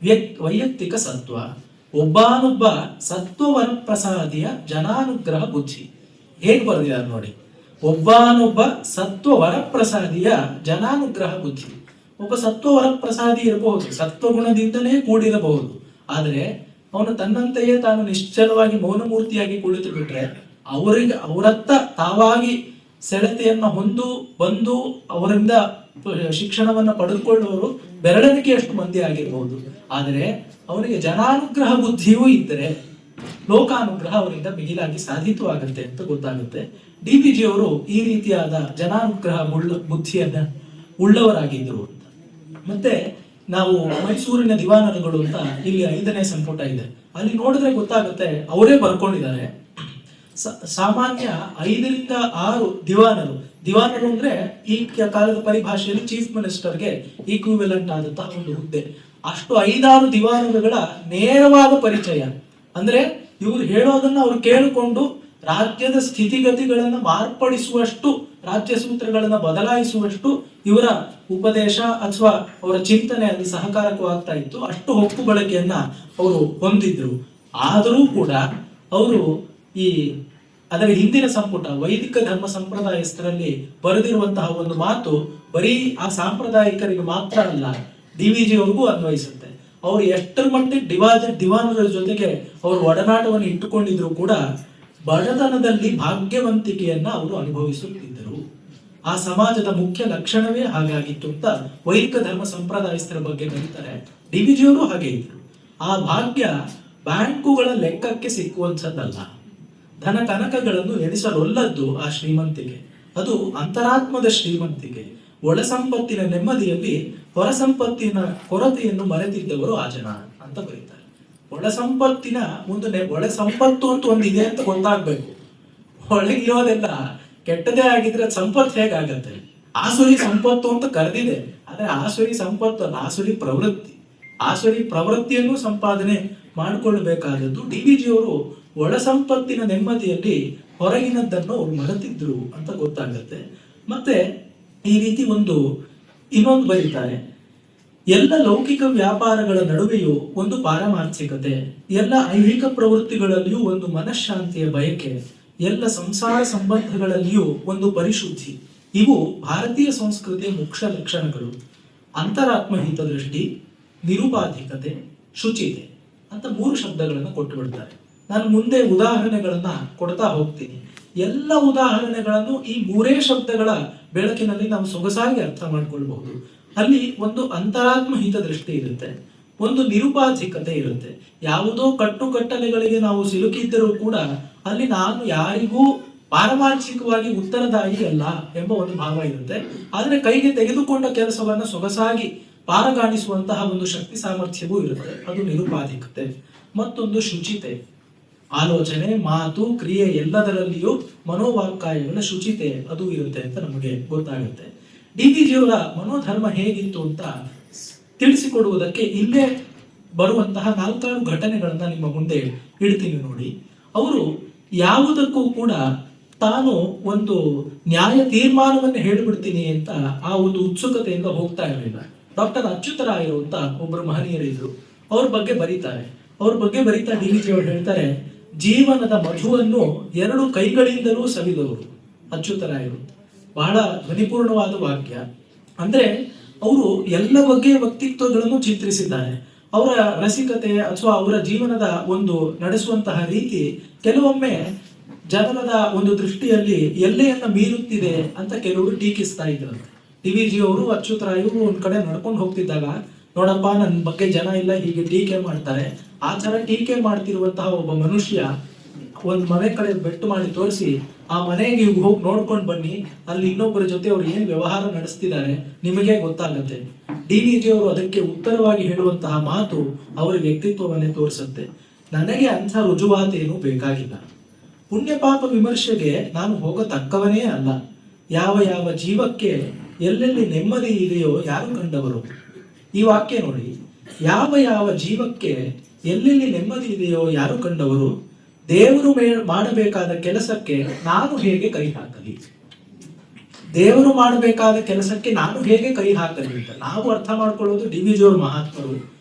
ವೈಯಕ್ತಿಕ ಸತ್ವ. ಒಬ್ಬಾನೊಬ್ಬ ಸತ್ವವರ ಪ್ರಸಾದಿಯ ಜನಾನುಗ್ರಹ ಬುದ್ಧಿ. ಹೇಗೆ ಬರೆದಿದ್ದಾರೆ ನೋಡಿ, ಒಬ್ಬಾನೊಬ್ಬ ಸತ್ವವರ ಪ್ರಸಾದಿಯ ಜನಾನುಗ್ರಹ ಬುದ್ಧಿ. ಒಬ್ಬ ಸತ್ವವರ ಪ್ರಸಾದಿ ಇರಬಹುದು, ಸತ್ವಗುಣದಿಂದಲೇ ಕೂಡಿರಬಹುದು, ಆದರೆ ಅವನು ತನ್ನಂತೆಯೇ ತಾನು ನಿಶ್ಚಲವಾಗಿ ಮೌನಮೂರ್ತಿಯಾಗಿ ಕುಳಿತು ಬಿಟ್ರೆ ಅವರತ್ತ ತಾವಾಗಿ ಸೆಳೆತೆಯನ್ನ ಬಂದು ಅವರಿಂದ ಶಿಕ್ಷಣವನ್ನ ಪಡೆದುಕೊಳ್ಳುವವರು ಬೆರಳೆಣಿಕೆಯಷ್ಟು ಮಂದಿ ಆಗಿರಬಹುದು. ಆದರೆ ಅವನಿಗೆ ಜನಾನುಗ್ರಹ ಬುದ್ಧಿಯೂ ಇದ್ದರೆ ಲೋಕಾನುಗ್ರಹ ಅವರಿಂದ ಮಿಗಿಲಾಗಿ ಸಾಧಿತವಾಗುತ್ತೆ ಅಂತ ಗೊತ್ತಾಗುತ್ತೆ. ಡಿ ವಿ ಜಿ ಅವರು ಈ ರೀತಿಯಾದ ಜನಾನುಗ್ರಹ ಬುದ್ಧಿಯನ್ನ ಉಳ್ಳವರಾಗಿದ್ದರು ಅಂತ. ಮತ್ತೆ ನಾವು ಮೈಸೂರಿನ ದಿವಾನರುಗಳು ಅಂತ ಇಲ್ಲಿ 5ನೇ ಸಂಪುಟ ಇದೆ, ಅಲ್ಲಿ ನೋಡಿದ್ರೆ ಗೊತ್ತಾಗುತ್ತೆ, ಅವರೇ ಬರ್ಕೊಂಡಿದ್ದಾರೆ. ಸಾಮಾನ್ಯ 5ರಿಂದ 6 ದಿವಾನರು ಅಂದ್ರೆ ಈ ಕಾಲದ ಪರಿಭಾಷೆಯಲ್ಲಿ ಚೀಫ್ ಮಿನಿಸ್ಟರ್ಗೆ ಈಕ್ವಿವೆಲೆಂಟ್ ಆದಂತಹ ಒಂದು ಹುದ್ದೆ. ಅಷ್ಟು 5-6 ದಿವಾನರುಗಳ ನೇರವಾದ ಪರಿಚಯ, ಅಂದ್ರೆ ಇವ್ರು ಹೇಳೋದನ್ನ ಅವ್ರು ಕೇಳಿಕೊಂಡು ರಾಜ್ಯದ ಸ್ಥಿತಿಗತಿಗಳನ್ನ ಮಾರ್ಪಡಿಸುವಷ್ಟು, ರಾಜ್ಯ ಸೂತ್ರಗಳನ್ನ ಬದಲಾಯಿಸುವಷ್ಟು ಇವರ ಉಪದೇಶ ಅಥವಾ ಅವರ ಚಿಂತನೆ ಅಲ್ಲಿ ಸಹಕಾರಕವಾಗ್ತಾ ಇತ್ತು. ಅಷ್ಟು ಹೊಕ್ಕು ಬಳಕೆಯನ್ನ ಅವರು ಹೊಂದಿದ್ರು. ಆದರೂ ಕೂಡ ಅವರು ಈ ಅದರ ಹಿಂದಿನ ಸಂಪುಟ ವೈದಿಕ ಧರ್ಮ ಸಂಪ್ರದಾಯಸ್ಥರಲ್ಲಿ ಬರೆದಿರುವಂತಹ ಒಂದು ಮಾತು ಬರೀ ಆ ಸಾಂಪ್ರದಾಯಿಕರಿಗೆ ಮಾತ್ರ ಅಲ್ಲ, ಡಿ ವಿ ಜಿ ಅವ್ರಿಗೂ ಅನ್ವಯಿಸುತ್ತೆ. ಅವರು ಎಷ್ಟರ ಮಟ್ಟಿಗೆ ದಿವಾನರ ಜೊತೆಗೆ ಅವರು ಒಡನಾಟವನ್ನು ಇಟ್ಟುಕೊಂಡಿದ್ರು ಕೂಡ ಬಡತನದಲ್ಲಿ ಭಾಗ್ಯವಂತಿಕೆಯನ್ನ ಅವರು ಅನುಭವಿಸುತ್ತಿದ್ದರು. ಆ ಸಮಾಜದ ಮುಖ್ಯ ಲಕ್ಷಣವೇ ಹಾಗಾಗಿತ್ತು ಅಂತ ವೈದಿಕ ಧರ್ಮ ಸಂಪ್ರದಾಯಸ್ಥರ ಬಗ್ಗೆ ಬರೀತಾರೆ. ಡಿ ವಿ ಜಿ ಅವರು ಹಾಗೆ ಇದ್ರು. ಆ ಭಾಗ್ಯ ಬ್ಯಾಂಕುಗಳ ಲೆಕ್ಕಕ್ಕೆ ಸಿಕ್ಕುವಂಥದ್ದಲ್ಲ, ಧನ ಕನಕಗಳನ್ನು ಎಣಿಸಲೊಲ್ಲದ್ದು ಆ ಶ್ರೀಮಂತಿಕೆ. ಅದು ಅಂತರಾತ್ಮದ ಶ್ರೀಮಂತಿಕೆ. ಒಳ ಸಂಪತ್ತಿನ ನೆಮ್ಮದಿಯಲ್ಲಿ ಹೊರ ಸಂಪತ್ತಿನ ಕೊರತೆಯನ್ನು ಮರೆತಿದ್ದವರು ಆ ಜನ ಅಂತ ಬರೀತಾರೆ. ಒಳ ಸಂಪತ್ತಿನ ಒಳ ಸಂಪತ್ತು ಅಂತ ಒಂದು ಇದೆ ಅಂತ ಗೊತ್ತಾಗ್ಬೇಕು. ಒಳಗಿರೋದೆಲ್ಲ ಕೆಟ್ಟದೇ ಆಗಿದ್ರೆ ಸಂಪತ್ತು ಹೇಗಾಗತ್ತೆ? ಆಸುರಿ ಸಂಪತ್ತು ಅಂತ ಕರೆದಿದೆ, ಆದ್ರೆ ಆಸುರಿ ಸಂಪತ್ತು ಅಲ್ಲ, ಆಸುರಿ ಪ್ರವೃತ್ತಿ. ಆಸುರಿ ಪ್ರವೃತ್ತಿಯನ್ನು ಸಂಪಾದನೆ ಮಾಡಿಕೊಳ್ಳಬೇಕಾದದ್ದು. ಡಿ ವಿ ಜಿ ಅವರು ಒಳ ಸಂಪತ್ತಿನ ನೆಮ್ಮದಿಯಲ್ಲಿ ಹೊರಗಿನದ್ದನ್ನು ಅವ್ರು ಮರೆತಿದ್ರು ಅಂತ ಗೊತ್ತಾಗತ್ತೆ. ಮತ್ತೆ ಈ ರೀತಿ ಇನ್ನೊಂದು ಬರೀತಾರೆ, ಎಲ್ಲ ಲೌಕಿಕ ವ್ಯಾಪಾರಗಳ ನಡುವೆಯೂ ಒಂದು ಪಾರಮಾರ್ಥಿಕತೆ, ಎಲ್ಲ ಐಹಿಕ ಪ್ರವೃತ್ತಿಗಳಲ್ಲಿಯೂ ಒಂದು ಮನಃಶಾಂತಿಯ ಬಯಕೆ, ಎಲ್ಲ ಸಂಸಾರ ಸಂಬಂಧಗಳಲ್ಲಿಯೂ ಒಂದು ಪರಿಶುದ್ಧಿ. ಇವು ಭಾರತೀಯ ಸಂಸ್ಕೃತಿಯ ಮುಖ್ಯ ಲಕ್ಷಣಗಳು. ಅಂತರಾತ್ಮ ಹಿತದೃಷ್ಟಿ, ನಿರುಪಾಧಿಕತೆ, ಶುಚಿತೆ ಅಂತ 3 ಶಬ್ದಗಳನ್ನು ಕೊಟ್ಟು ಬಿಡ್ತಾರೆ. ನಾನು ಮುಂದೆ ಉದಾಹರಣೆಗಳನ್ನ ಕೊಡ್ತಾ ಹೋಗ್ತೀನಿ. ಎಲ್ಲ ಉದಾಹರಣೆಗಳನ್ನು ಈ 3 ಶಬ್ದಗಳ ಬೆಳಕಿನಲ್ಲಿ ನಾವು ಸೊಗಸಾಗಿ ಅರ್ಥ ಮಾಡ್ಕೊಳ್ಬಹುದು. ಅಲ್ಲಿ ಒಂದು ಅಂತರಾತ್ಮ ಹಿತದೃಷ್ಟಿ ಇರುತ್ತೆ, ಒಂದು ನಿರುಪಾಧಿಕತೆ ಇರುತ್ತೆ. ಯಾವುದೋ ಕಟ್ಟುಕಟ್ಟಲೆಗಳಿಗೆ ನಾವು ಸಿಲುಕಿದ್ದರೂ ಕೂಡ ಅಲ್ಲಿ ನಾನು ಯಾರಿಗೂ ಪಾರಮಾರ್ಥಿಕವಾಗಿ ಉತ್ತರದಾಯಿ ಅಲ್ಲ ಎಂಬ ಒಂದು ಭಾವ ಇರುತ್ತೆ. ಆದ್ರೆ ಕೈಗೆ ತೆಗೆದುಕೊಂಡ ಕೆಲಸವನ್ನ ಸೊಗಸಾಗಿ ಪಾರಗಾಣಿಸುವಂತಹ ಒಂದು ಶಕ್ತಿ ಸಾಮರ್ಥ್ಯವೂ ಇರುತ್ತೆ, ಅದು ನಿರುಪಾಧಿಕತೆ. ಮತ್ತೊಂದು ಶುಚಿತೆ, ಆಲೋಚನೆ, ಮಾತು, ಕ್ರಿಯೆ ಎಲ್ಲದರಲ್ಲಿಯೂ ಮನೋವಾಕ್ಕಾಯಗಳ ಶುಚಿತೆ ಅದು ಇರುತ್ತೆ ಅಂತ ನಮಗೆ ಗೊತ್ತಾಗುತ್ತೆ. ಡಿ ವಿ ಜಿ ಅವರ ಮನೋಧರ್ಮ ಹೇಗಿತ್ತು ಅಂತ ತಿಳಿಸಿಕೊಡುವುದಕ್ಕೆ ಇಲ್ಲೇ ಬರುವಂತಹ 4 ಘಟನೆಗಳನ್ನ ನಿಮ್ಮ ಮುಂದೆ ಇಡ್ತೀನಿ ನೋಡಿ. ಅವರು ಯಾವುದಕ್ಕೂ ಕೂಡ ತಾನು ಒಂದು ನ್ಯಾಯ ತೀರ್ಮಾನವನ್ನು ಹೇಳಿಬಿಡ್ತೀನಿ ಅಂತ ಆ ಒಂದು ಉತ್ಸುಕತೆಯಿಂದ ಹೋಗ್ತಾ ಇರಲಿಲ್ಲ. ಡಾಕ್ಟರ್ ಅಚ್ಯುತರಾಯರು ಅಂತ ಒಬ್ಬರು ಮಹನೀಯರಿದ್ರು, ಅವ್ರ ಬಗ್ಗೆ ಬರೀತಾ ಡಿ ವಿ ಜಿ ಅವರು ಹೇಳ್ತಾರೆ, ಜೀವನದ ಮಧುವನ್ನು 2 ಕೈಗಳಿಂದಲೂ ಸವಿದವರು ಅಚ್ಯುತರಾಯರು. ಬಹಳ ಧ್ವನಿಪೂರ್ಣವಾದ ವಾಕ್ಯ. ಅಂದ್ರೆ ಅವರು ಎಲ್ಲ ಬಗೆಯ ವ್ಯಕ್ತಿತ್ವಗಳನ್ನು ಚಿತ್ರಿಸಿದ್ದಾರೆ. ಅವರ ರಸಿಕತೆ ಅಥವಾ ಅವರ ಜೀವನದ ಒಂದು ನಡೆಸುವಂತಹ ರೀತಿ ಕೆಲವೊಮ್ಮೆ ಜನರದ ಒಂದು ದೃಷ್ಟಿಯಲ್ಲಿ ಎಲ್ಲೆಯನ್ನ ಮೀರುತ್ತಿದೆ ಅಂತ ಕೆಲವರು ಟೀಕಿಸ್ತಾ ಇದ್ರಂತೆ. ಡಿ ವಿ ಜಿ ಅವರು ಅಚ್ಯುತರಾಯರು ಒಂದ್ ಕಡೆ ನಡ್ಕೊಂಡು ಹೋಗ್ತಿದ್ದಾಗ, ನೋಡಪ್ಪ ನನ್ನ ಬಗ್ಗೆ ಜನ ಇಲ್ಲ ಹೀಗೆ ಟೀಕೆ ಮಾಡ್ತಾರೆ, ಆ ತರ ಟೀಕೆ ಮಾಡ್ತಿರುವಂತಹ ಒಬ್ಬ ಮನುಷ್ಯ ಒಂದ್ ಮನೆ ಕಡೆ ಬೆಟ್ಟು ಮಾಡಿ ತೋರಿಸಿ, ಆ ಮನೆಗೆ ಹೋಗಿ ನೋಡ್ಕೊಂಡು ಬನ್ನಿ, ಅಲ್ಲಿ ಇನ್ನೊಬ್ಬರ ಜೊತೆ ಅವ್ರು ಏನ್ ವ್ಯವಹಾರ ನಡೆಸ್ತಿದ್ದಾರೆ ನಿಮಗೆ ಗೊತ್ತಾಗತ್ತೆ. ಡಿ ವಿ ಜಿ ಅವರು ಅದಕ್ಕೆ ಉತ್ತರವಾಗಿ ಹೇಳುವಂತಹ ಮಾತು ಅವರ ವ್ಯಕ್ತಿತ್ವವನ್ನೇ ತೋರಿಸುತ್ತೆ. ನನಗೆ ಅಂಥ ರುಜುವಾತೇನು ಬೇಕಾಗಿಲ್ಲ, ಪುಣ್ಯ ಪಾಪ ವಿಮರ್ಶೆಗೆ ನಾನು ಹೋಗತಕ್ಕವನೇ ಅಲ್ಲ. ಯಾವ ಯಾವ ಜೀವಕ್ಕೆ ಎಲ್ಲೆಲ್ಲಿ ನೆಮ್ಮದಿ ಇದೆಯೋ ಯಾರು ಕಂಡವರು. ಈ ವಾಕ್ಯ ನೋಡಿ, ಯಾವ ಯಾವ ಜೀವಕ್ಕೆ ಎಲ್ಲೆಲ್ಲಿ ನೆಮ್ಮದಿ ಇದೆಯೋ ಯಾರು ಕಂಡವರು. ದೇವರು ಮಾಡಬೇಕಾದ ಕೆಲಸಕ್ಕೆ ನಾನು ಹೇಗೆ ಕೈ ಹಾಕಲಿ, ದೇವರು ಮಾಡಬೇಕಾದ ಕೆಲಸಕ್ಕೆ ನಾನು ಹೇಗೆ ಕೈ ಹಾಕಲಿ ಅಂತ ನಾವು ಅರ್ಥ ಮಾಡ್ಕೊಳ್ಳೋದು. ಡಿ ವಿ ಜಿ ಅವರು ಮಹಾತ್ಮರು,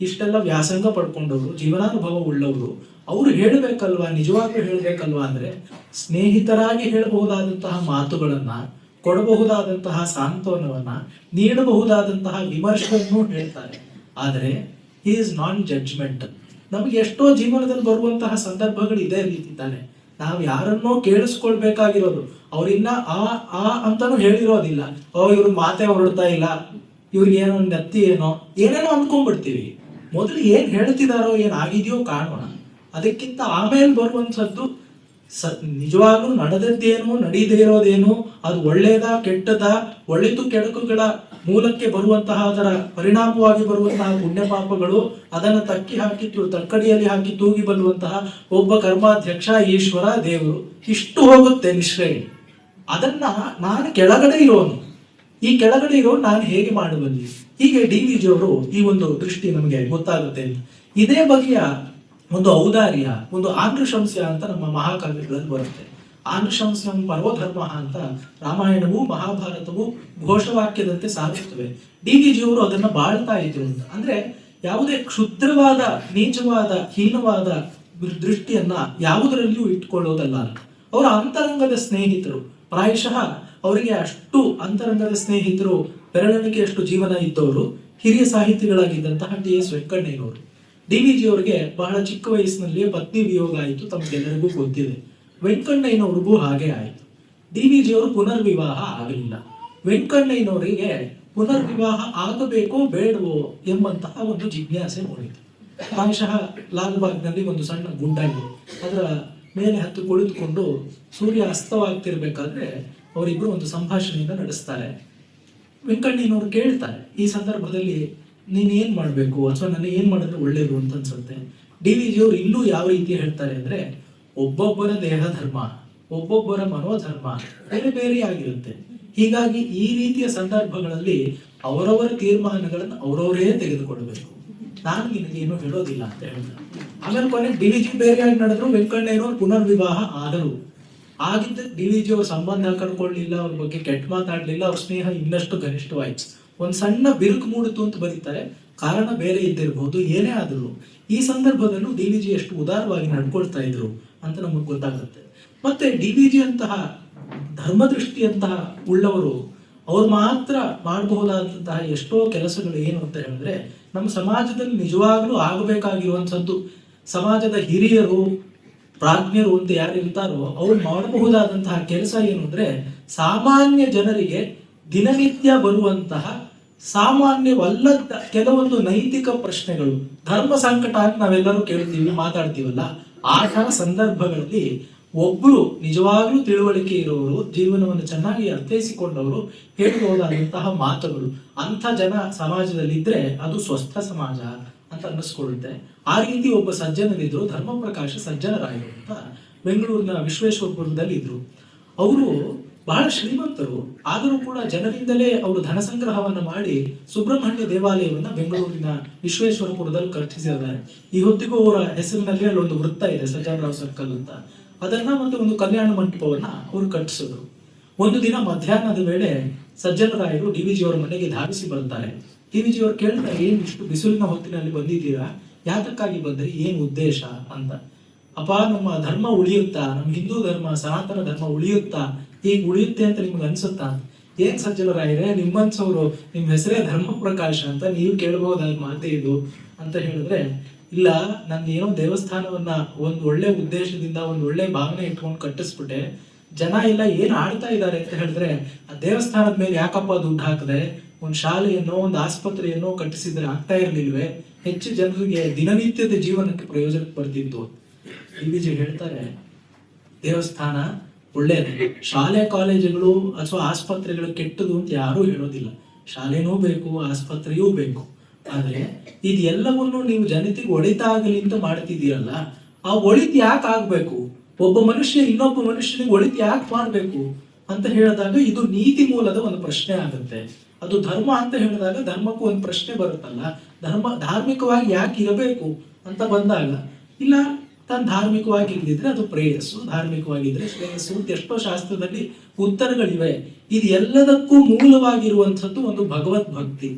ಇಷ್ಟೆಲ್ಲ ವ್ಯಾಸಂಗ ಪಡ್ಕೊಂಡವರು, ಜೀವನಾನುಭವ ಉಳ್ಳವರು. ಅವರು ಹೇಳಬೇಕಲ್ವಾ, ನಿಜವಾಗ್ಲೂ ಹೇಳಬೇಕಲ್ವಾ ಅಂದ್ರೆ ಸ್ನೇಹಿತರಾಗಿ ಹೇಳಬಹುದಾದಂತಹ ಮಾತುಗಳನ್ನ, ಕೊಡಬಹುದಾದಂತಹ ಸಾಂತ್ವನವನ್ನ, ನೀಡಬಹುದಾದಂತಹ ವಿಮರ್ಶೆಯನ್ನು ಹೇಳ್ತಾರೆ. ಆದರೆ ಹಿ ಇಸ್ ನಾನ್ ಜಡ್ಜ್ಮೆಂಟಲ್. ನಮಗೆ ಎಷ್ಟೋ ಜೀವನದಲ್ಲಿ ಬರುವಂತಹ ಸಂದರ್ಭಗಳು ಇದೇ ರೀತಿ ತಾನೆ. ನಾವು ಯಾರನ್ನೋ ಕೇಳಿಸ್ಕೊಳ್ಬೇಕಾಗಿರೋದು, ಅವ್ರಿನ್ನ ಆ ಅಂತಾನು ಹೇಳಿರೋದಿಲ್ಲ. ಇವ್ರ ಮಾತೆ ಹೊರಡ್ತಾ ಇಲ್ಲ, ಇವ್ರಿಗೆ ಏನೋ ನೆತ್ತಿ ಏನೇನೋ ಅಂದ್ಕೊಂಡ್ಬಿಡ್ತೀವಿ. ಮೊದಲು ಏನ್ ಹೇಳ್ತಿದಾರೋ, ಏನಾಗಿದೆಯೋ ಕಾಣೋಣ. ಅದಕ್ಕಿಂತ ಆಮೇಲೆ ಬರುವಂಥದ್ದು ನಿಜವಾಗ್ಲೂ ನಡೆದದ್ದೇನು ನಡೀದೇ ಇರೋದೇನು, ಅದು ಒಳ್ಳೇದ ಕೆಟ್ಟದ, ಒಳಿತು ಕೆಡುಕುಗಳ ಮೂಲಕ್ಕೆ ಬರುವಂತಹ ಅದರ ಪರಿಣಾಮವಾಗಿ ಬರುವಂತಹ ಪುಣ್ಯ ಪಾಪಗಳು, ಅದನ್ನು ತಕ್ಕಡಿಯಲ್ಲಿ ಹಾಕಿ ತೂಗಿ ಬರುವಂತಹ ಒಬ್ಬ ಕರ್ಮಾಧ್ಯಕ್ಷ, ಈಶ್ವರ, ದೇವರು, ಇಷ್ಟು ಹೋಗುತ್ತೆ ನಿಶ್ರೇಣಿ. ಅದನ್ನ ನಾನು ಕೆಳಗಡೆ ಇರೋನು, ಈ ಕೆಳಗಡೆ ಇರೋನು ನಾನು ಹೇಗೆ ಮಾಡಬಲ್ಲಿ? ಹೀಗೆ DVG ಅವರು ಈ ಒಂದು ದೃಷ್ಟಿ ನಮಗೆ ಗೊತ್ತಾಗುತ್ತೆ. ಇದೇ ಬಗೆಯ ಒಂದು ಔದಾರ್ಯ, ಒಂದು ಆನುಶಂಸ್ಯ ಅಂತ ನಮ್ಮ ಮಹಾಕಾವ್ಯಗಳಲ್ಲಿ ಬರುತ್ತೆ. ಆನುಶಂಸ್ಯಂ ಪರ್ವಧರ್ಮ ಅಂತ ರಾಮಾಯಣವು ಮಹಾಭಾರತವು ಘೋಷವಾಕ್ಯದಂತೆ ಸಾಧಿಸುತ್ತವೆ. DVG ಅವರು ಅದನ್ನ ಬಾಳ್ತಾ ಇದ್ರು ಅಂತ. ಅಂದ್ರೆ ಯಾವುದೇ ಕ್ಷುದ್ರವಾದ, ನೀಚವಾದ, ಹೀನವಾದ ದೃಷ್ಟಿಯನ್ನ ಯಾವುದರಲ್ಲಿಯೂ ಇಟ್ಕೊಳ್ಳೋದಲ್ಲ. ಅವರ ಅಂತರಂಗದ ಸ್ನೇಹಿತರು, ಪ್ರಾಯಶಃ ಅವರಿಗೆ ಅಷ್ಟು ಅಂತರಂಗದ ಸ್ನೇಹಿತರು, ಬೆರಳೆಣಿಕೆಯಷ್ಟು ಜೀವನ ಇದ್ದವರು ಹಿರಿಯ ಸಾಹಿತಿಗಳಾಗಿದ್ದಂತಹ TS ವೆಂಕಣ್ಣಯ್ಯನವರು. DVG ಅವರಿಗೆ ಬಹಳ ಚಿಕ್ಕ ವಯಸ್ಸಿನಲ್ಲಿಯೇ ಪತ್ನಿ ವಿಯೋಗ ಆಯಿತು, ತಮಗೆಲ್ಲರಿಗೂ ಗೊತ್ತಿದೆ. ವೆಂಕಣ್ಣಯ್ಯನವ್ರಿಗೂ ಹಾಗೆ ಆಯಿತು. DVG ಅವರು ಪುನರ್ವಿವಾಹ ಆಗಲಿಲ್ಲ. ವೆಂಕಣ್ಣಯ್ಯನವರಿಗೆ ಪುನರ್ವಿವಾಹ ಆಗಬೇಕೋ ಬೇಡವೋ ಎಂಬಂತಹ ಒಂದು ಜಿಜ್ಞಾಸೆ ಮೂಡಿತು. ಪ್ರಾಯಶಃ ಲಾಲ್ಬಾಗ್ನಲ್ಲಿ ಒಂದು ಸಣ್ಣ ಗುಂಡಾಗಿದೆ, ಅದರ ಮೇಲೆ ಹತ್ತು ಕುಳಿತುಕೊಂಡು ಸೂರ್ಯ ಅಸ್ತವಾಗ್ತಿರ್ಬೇಕಾದ್ರೆ ಅವರಿಬ್ಬರು ಒಂದು ಸಂಭಾಷಣೆಯನ್ನು ನಡೆಸ್ತಾರೆ. ವೆಂಕಣ್ಣಯ್ಯನವರು ಕೇಳ್ತಾರೆ, ಈ ಸಂದರ್ಭದಲ್ಲಿ ನೀನು ಏನ್ ಮಾಡ್ಬೇಕು ಅಥವಾ ನನಗೆ ಏನ್ ಮಾಡಿದ್ರೆ ಒಳ್ಳೇದು ಅಂತ ಅನ್ಸುತ್ತೆ. DVG ಅವರು ಇಲ್ಲೂ ಯಾವ ರೀತಿ ಹೇಳ್ತಾರೆ ಅಂದ್ರೆ, ಒಬ್ಬೊಬ್ಬರ ದೇಹ ಧರ್ಮ, ಒಬ್ಬೊಬ್ಬರ ಮನೋಧರ್ಮ ಬೇರೆ ಬೇರೆ ಆಗಿರುತ್ತೆ. ಹೀಗಾಗಿ ಈ ರೀತಿಯ ಸಂದರ್ಭಗಳಲ್ಲಿ ಅವರವರ ತೀರ್ಮಾನಗಳನ್ನು ಅವರವರೇ ತೆಗೆದುಕೊಳ್ಬೇಕು, ನಾನು ನಿನಗೇನು ಹೇಳೋದಿಲ್ಲ ಅಂತ ಹೇಳ್ತಾರೆ. ಆಮೇಲೆ ಕೊನೆ DVG ಬೇರೆಯಾಗಿ ನಡೆದ್ರು, ವೆಂಕಣ್ಣಯ್ಯನವರು ಪುನರ್ವಿವಾಹ ಆದರು. ಆಗಿದ್ದ DVG ಅವ್ರ ಸಂಬಂಧ ಕಳ್ಕೊಳ್ಳಿಲ್ಲ, ಅವ್ರ ಬಗ್ಗೆ ಕೆಟ್ಟ ಮಾತಾಡ್ಲಿಲ್ಲ, ಅವ್ರ ಸ್ನೇಹ ಇನ್ನಷ್ಟು ঘনিಷ್ಠವಾಯ್ತು. ಒಂದ್ ಸಣ್ಣ ಬಿರುಕು ಮೂಡಿತು ಅಂತ ಬರೀತಾರೆ, ಕಾರಣ ಬೇರೆ ಇದ್ದಿರಬಹುದು, ಏನೇ ಆದರೂ ಈ ಸಂದರ್ಭದಲ್ಲೂ DVG ಎಷ್ಟು ಉದಾರವಾಗಿ ನಡ್ಕೊಳ್ತಾ ಇದ್ರು ಅಂತ ನಮಗೆ ಗೊತ್ತಾಗುತ್ತೆ. ಮತ್ತೆ DVG ಅಂತಹ ಧರ್ಮದೃಷ್ಟಿಯಂತಹ ಉಳ್ಳವರು ಅವ್ರು ಮಾತ್ರ ಮಾಡಬಹುದಾದಂತಹ ಎಷ್ಟೋ ಕೆಲಸಗಳು ಏನು ಅಂತ ಹೇಳಿದ್ರೆ, ನಮ್ಮ ಸಮಾಜದಲ್ಲಿ ನಿಜವಾಗ್ಲೂ ಆಗಬೇಕಾಗಿರುವಂಥದ್ದು, ಸಮಾಜದ ಹಿರಿಯರು, ಪ್ರಾಜ್ಞರು ಅಂತ ಯಾರು ಇರ್ತಾರೋ ಅವ್ರು ಮಾಡಬಹುದಾದಂತಹ ಕೆಲಸ ಏನು ಅಂದ್ರೆ, ಸಾಮಾನ್ಯ ಜನರಿಗೆ ದಿನನಿತ್ಯ ಬರುವಂತಹ ಸಾಮಾನ್ಯವಲ್ಲದ ಕೆಲವೊಂದು ನೈತಿಕ ಪ್ರಶ್ನೆಗಳು, ಧರ್ಮ ಸಂಕಟ ಅಂತ ನಾವೆಲ್ಲರೂ ಕೇಳ್ತೀವಿ, ಮಾತಾಡ್ತೀವಲ್ಲ, ಆ ಥರ ಸಂದರ್ಭಗಳಲ್ಲಿ ಒಬ್ರು ನಿಜವಾಗ್ಲೂ ತಿಳುವಳಿಕೆ ಇರೋರು, ಜೀವನವನ್ನು ಚೆನ್ನಾಗಿ ಅರ್ಥೈಸಿಕೊಂಡವರು ಹೇಳಬಹುದಾದಂತಹ ಮಾತುಗಳು, ಅಂಥ ಜನ ಸಮಾಜದಲ್ಲಿ ಇದ್ರೆ ಅದು ಸ್ವಸ್ಥ ಸಮಾಜ ಅಂತ ಅನ್ನಿಸ್ಕೊಳ್ಳುತ್ತೆ. ಆ ರೀತಿ ಒಬ್ಬ ಸಜ್ಜನರಿದ್ರು, ಧರ್ಮಪ್ರಕಾಶ ಸಜ್ಜನರಾಯರು ಅಂತ ಬೆಂಗಳೂರಿನ ವಿಶ್ವೇಶ್ವರಪುರದಲ್ಲಿ ಇದ್ರು. ಅವರು ಬಹಳ ಶ್ರೀಮಂತರು, ಆದರೂ ಕೂಡ ಜನರಿಂದಲೇ ಅವರು ಧನ ಸಂಗ್ರಹವನ್ನು ಮಾಡಿ ಸುಬ್ರಹ್ಮಣ್ಯ ದೇವಾಲಯವನ್ನ ಬೆಂಗಳೂರಿನ ವಿಶ್ವೇಶ್ವರಪುರದಲ್ಲಿ ಕಟ್ಟಿಸಿದ್ದಾರೆ. ಈ ಹೊತ್ತಿಗೂ ಅವರ ಹೆಸರಿನಲ್ಲಿ ಅಲ್ಲೊಂದು ವೃತ್ತ ಇದೆ, ಸಜ್ಜನರಾವ್ ಸರ್ಕಲ್ ಅಂತ. ಅದನ್ನ ಮತ್ತೆ ಒಂದು ಕಲ್ಯಾಣ ಮಂಟಪವನ್ನ ಅವರು ಕಟ್ಟಿಸಿದ್ರು. ಒಂದು ದಿನ ಮಧ್ಯಾಹ್ನದ ವೇಳೆ ಸಜ್ಜನರಾಯರು DVG ಅವರ ಮನೆಗೆ ಧಾವಿಸಿ ಬರ್ತಾರೆ. DVG ಅವರು ಕೇಳ್ತಾರೆ, ಏನ್ ಇಷ್ಟು ಬಿಸಿಲಿನ ಹೊತ್ತಿನಲ್ಲಿ ಬಂದಿದ್ದೀರಾ, ಯಾತಕ್ಕಾಗಿ ಬಂದ್ರಿ, ಏನ್ ಉದ್ದೇಶ ಅಂತ. ಅಪ್ಪ, ನಮ್ಮ ಧರ್ಮ ಉಳಿಯುತ್ತಾ, ನಮ್ಮ ಹಿಂದೂ ಧರ್ಮ, ಸನಾತನ ಧರ್ಮ ಉಳಿಯುತ್ತಾ, ಈಗ ಉಳಿಯುತ್ತೆ ಅಂತ ನಿಮ್ಗೆ ಅನ್ಸುತ್ತಾ? ಏನ್ ಸಜ್ಜನರಾಯರೇ, ನಿಮ್ಮನ್ಸವರು, ನಿಮ್ ಹೆಸರೇ ಧರ್ಮ ಪ್ರಕಾಶ ಅಂತ, ನೀವು ಕೇಳಬಹುದಾದ ಮಾತೇ ಇದು ಅಂತ ಹೇಳಿದ್ರೆ, ಇಲ್ಲ, ನಾನು ಏನೋ ದೇವಸ್ಥಾನವನ್ನ ಒಂದು ಒಳ್ಳೆ ಉದ್ದೇಶದಿಂದ, ಒಂದು ಒಳ್ಳೆ ಭಾವನೆ ಇಟ್ಕೊಂಡು ಕಟ್ಟಿಸ್ಬಿಟ್ಟೆ, ಜನ ಎಲ್ಲ ಏನ್ ಆಡ್ತಾ ಇದ್ದಾರೆ ಅಂತ ಹೇಳಿದ್ರೆ, ಆ ದೇವಸ್ಥಾನದ ಮೇಲೆ ಯಾಕಪ್ಪ ದುಡ್ಡು ಹಾಕದೆ ಒಂದು ಶಾಲೆಯನ್ನೋ ಒಂದು ಆಸ್ಪತ್ರೆಯನ್ನೋ ಕಟ್ಟಿಸಿದ್ರೆ ಆಗ್ತಾ ಇರ್ಲಿಲ್ವೇ, ಹೆಚ್ಚು ಜನರಿಗೆ ದಿನನಿತ್ಯದ ಜೀವನಕ್ಕೆ ಪ್ರಯೋಜನಕ್ಕೆ ಬರ್ತಿತ್ತು. DVG ಹೇಳ್ತಾರೆ, ದೇವಸ್ಥಾನ ಒಳ್ಳೇದು, ಶಾಲೆ ಕಾಲೇಜುಗಳು ಅಥವಾ ಆಸ್ಪತ್ರೆಗಳು ಕೆಟ್ಟದು ಅಂತ ಯಾರೂ ಹೇಳೋದಿಲ್ಲ. ಶಾಲೆನೂ ಬೇಕು, ಆಸ್ಪತ್ರೆಯೂ ಬೇಕು. ಆದ್ರೆ ಇದೆಲ್ಲವನ್ನು ನೀವು ಜನತೆಗೆ ಒಳಿತಾಗಲಿ ಅಂತ ಮಾಡ್ತಿದ್ದೀರಲ್ಲ, ಆ ಒಳಿತು ಯಾಕೆ ಆಗ್ಬೇಕು? ಒಬ್ಬ ಮನುಷ್ಯ ಇನ್ನೊಬ್ಬ ಮನುಷ್ಯನಿಗೆ ಒಳಿತು ಯಾಕೆ ಮಾಡ್ಬೇಕು ಅಂತ ಹೇಳಿದಾಗ ಇದು ನೀತಿ ಮೂಲದ ಒಂದು ಪ್ರಶ್ನೆ ಆಗುತ್ತೆ. ಅದು ಧರ್ಮ ಅಂತ ಹೇಳಿದಾಗ ಧರ್ಮಕ್ಕೂ ಒಂದು ಪ್ರಶ್ನೆ ಬರುತ್ತಲ್ಲ, ಧಾರ್ಮಿಕವಾಗಿ ಯಾಕೆ ಇರಬೇಕು ಅಂತ ಬಂದಾಗ, ಇಲ್ಲ, ತಾನು ಧಾರ್ಮಿಕವಾಗಿ ಇಲ್ದಿದ್ರೆ ಅದು ಪ್ರೇಯಸ್ಸು, ಧಾರ್ಮಿಕವಾಗಿದ್ರೆ ಶ್ರೇಯಸ್ಸು ಅಂತ ಎಷ್ಟೋ ಶಾಸ್ತ್ರದಲ್ಲಿ ಉತ್ತರಗಳಿವೆ. ಇದು ಎಲ್ಲದಕ್ಕೂ ಮೂಲವಾಗಿರುವಂಥದ್ದು ಒಂದು ಭಗವದ್ ಭಕ್ತಿ.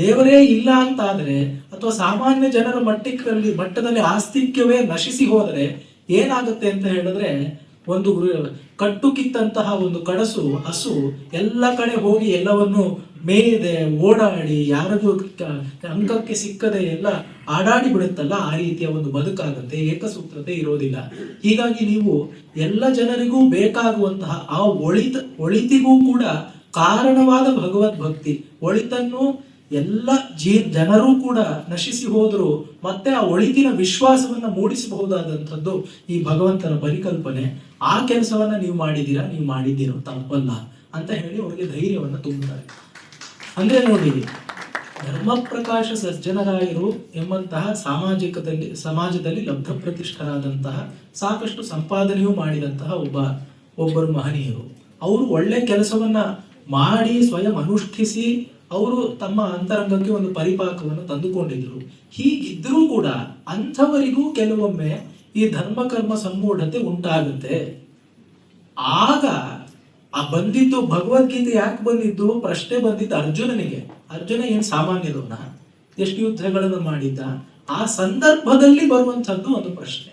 ದೇವರೇ ಇಲ್ಲ ಅಂತ ಆದ್ರೆ, ಅಥವಾ ಸಾಮಾನ್ಯ ಜನರ ಮಟ್ಟದಲ್ಲಿ ಆಸ್ತಿಕ್ಯವೇ ನಶಿಸಿ ಹೋದರೆ ಏನಾಗುತ್ತೆ ಅಂತ ಹೇಳಿದ್ರೆ, ಒಂದು ಕಟ್ಟು ಕಿತ್ತಂತಹ ಒಂದು ಕಡಸು ಹಸು ಎಲ್ಲ ಕಡೆ ಹೋಗಿ ಎಲ್ಲವನ್ನು ಮೇಯ್ದೆ ಓಡಾಡಿ ಯಾರಿಗೂ ಅಂಕಕ್ಕೆ ಸಿಕ್ಕದೆ ಎಲ್ಲ ಆಡಾಡಿ ಬಿಡುತ್ತಲ್ಲ, ಆ ರೀತಿಯ ಒಂದು ಬದುಕಾಗುತ್ತೆ, ಏಕಸೂತ್ರತೆ ಇರೋದಿಲ್ಲ. ಹೀಗಾಗಿ ನೀವು ಎಲ್ಲ ಜನರಿಗೂ ಬೇಕಾಗುವಂತಹ ಆ ಒಳಿತಿಗೂ ಕೂಡ ಕಾರಣವಾದ ಭಗವದ್ ಭಕ್ತಿ, ಒಳಿತನ್ನು ಎಲ್ಲ ಜನರೂ ಕೂಡ ನಶಿಸಿ ಹೋದರೂ ಮತ್ತೆ ಆ ಒಳಿತಿನ ವಿಶ್ವಾಸವನ್ನ ಮೂಡಿಸಬಹುದಾದಂಥದ್ದು ಈ ಭಗವಂತನ ಪರಿಕಲ್ಪನೆ. ಆ ಕೆಲಸವನ್ನ ನೀವು ಮಾಡಿದ್ದೀರೋ ತಪ್ಪಲ್ಲ ಅಂತ ಹೇಳಿ ಅವರಿಗೆ ಧೈರ್ಯವನ್ನ ತುಂಬುತ್ತಾರೆ. ಅಂದ್ರೆ ನೋಡಿ, ಧರ್ಮ ಪ್ರಕಾಶ ಸಜ್ಜನರಾಯರು ಎಂಬಂತಹ ಸಮಾಜದಲ್ಲಿ ಲಬ್ಧ ಪ್ರತಿಷ್ಠರಾದಂತಹ ಸಾಕಷ್ಟು ಸಂಪಾದನೆಯೂ ಮಾಡಿದಂತಹ ಒಬ್ಬರು ಮಹನೀಯರು. ಅವರು ಒಳ್ಳೆ ಕೆಲಸವನ್ನ ಮಾಡಿ ಸ್ವಯಂ ಅನುಷ್ಠಿಸಿ ಅವರು ತಮ್ಮ ಅಂತರಂಗಕ್ಕೆ ಒಂದು ಪರಿಪಾಕವನ್ನು ತಂದುಕೊಂಡಿದ್ರು. ಹೀಗಿದ್ರೂ ಕೂಡ ಅಂಥವರಿಗೂ ಕೆಲವೊಮ್ಮೆ ಈ ಧರ್ಮಕರ್ಮ ಸಂಮೂಢತೆ ಉಂಟಾಗುತ್ತೆ. ಆಗ ಬಂದಿದ್ದು ಭಗವದ್ಗೀತೆ ಯಾಕೆ ಬಂದಿದ್ದು ಪ್ರಶ್ನೆ ಬಂದಿದ್ದು ಅರ್ಜುನನಿಗೆ. ಅರ್ಜುನ ಏನ್ ಸಾಮಾನ್ಯದವನ, ಎಷ್ಟು ಯುದ್ಧಗಳನ್ನು ಮಾಡಿದ್ದ, ಆ ಸಂದರ್ಭದಲ್ಲಿ ಬರುವಂತಹದ್ದು ಒಂದು ಪ್ರಶ್ನೆ.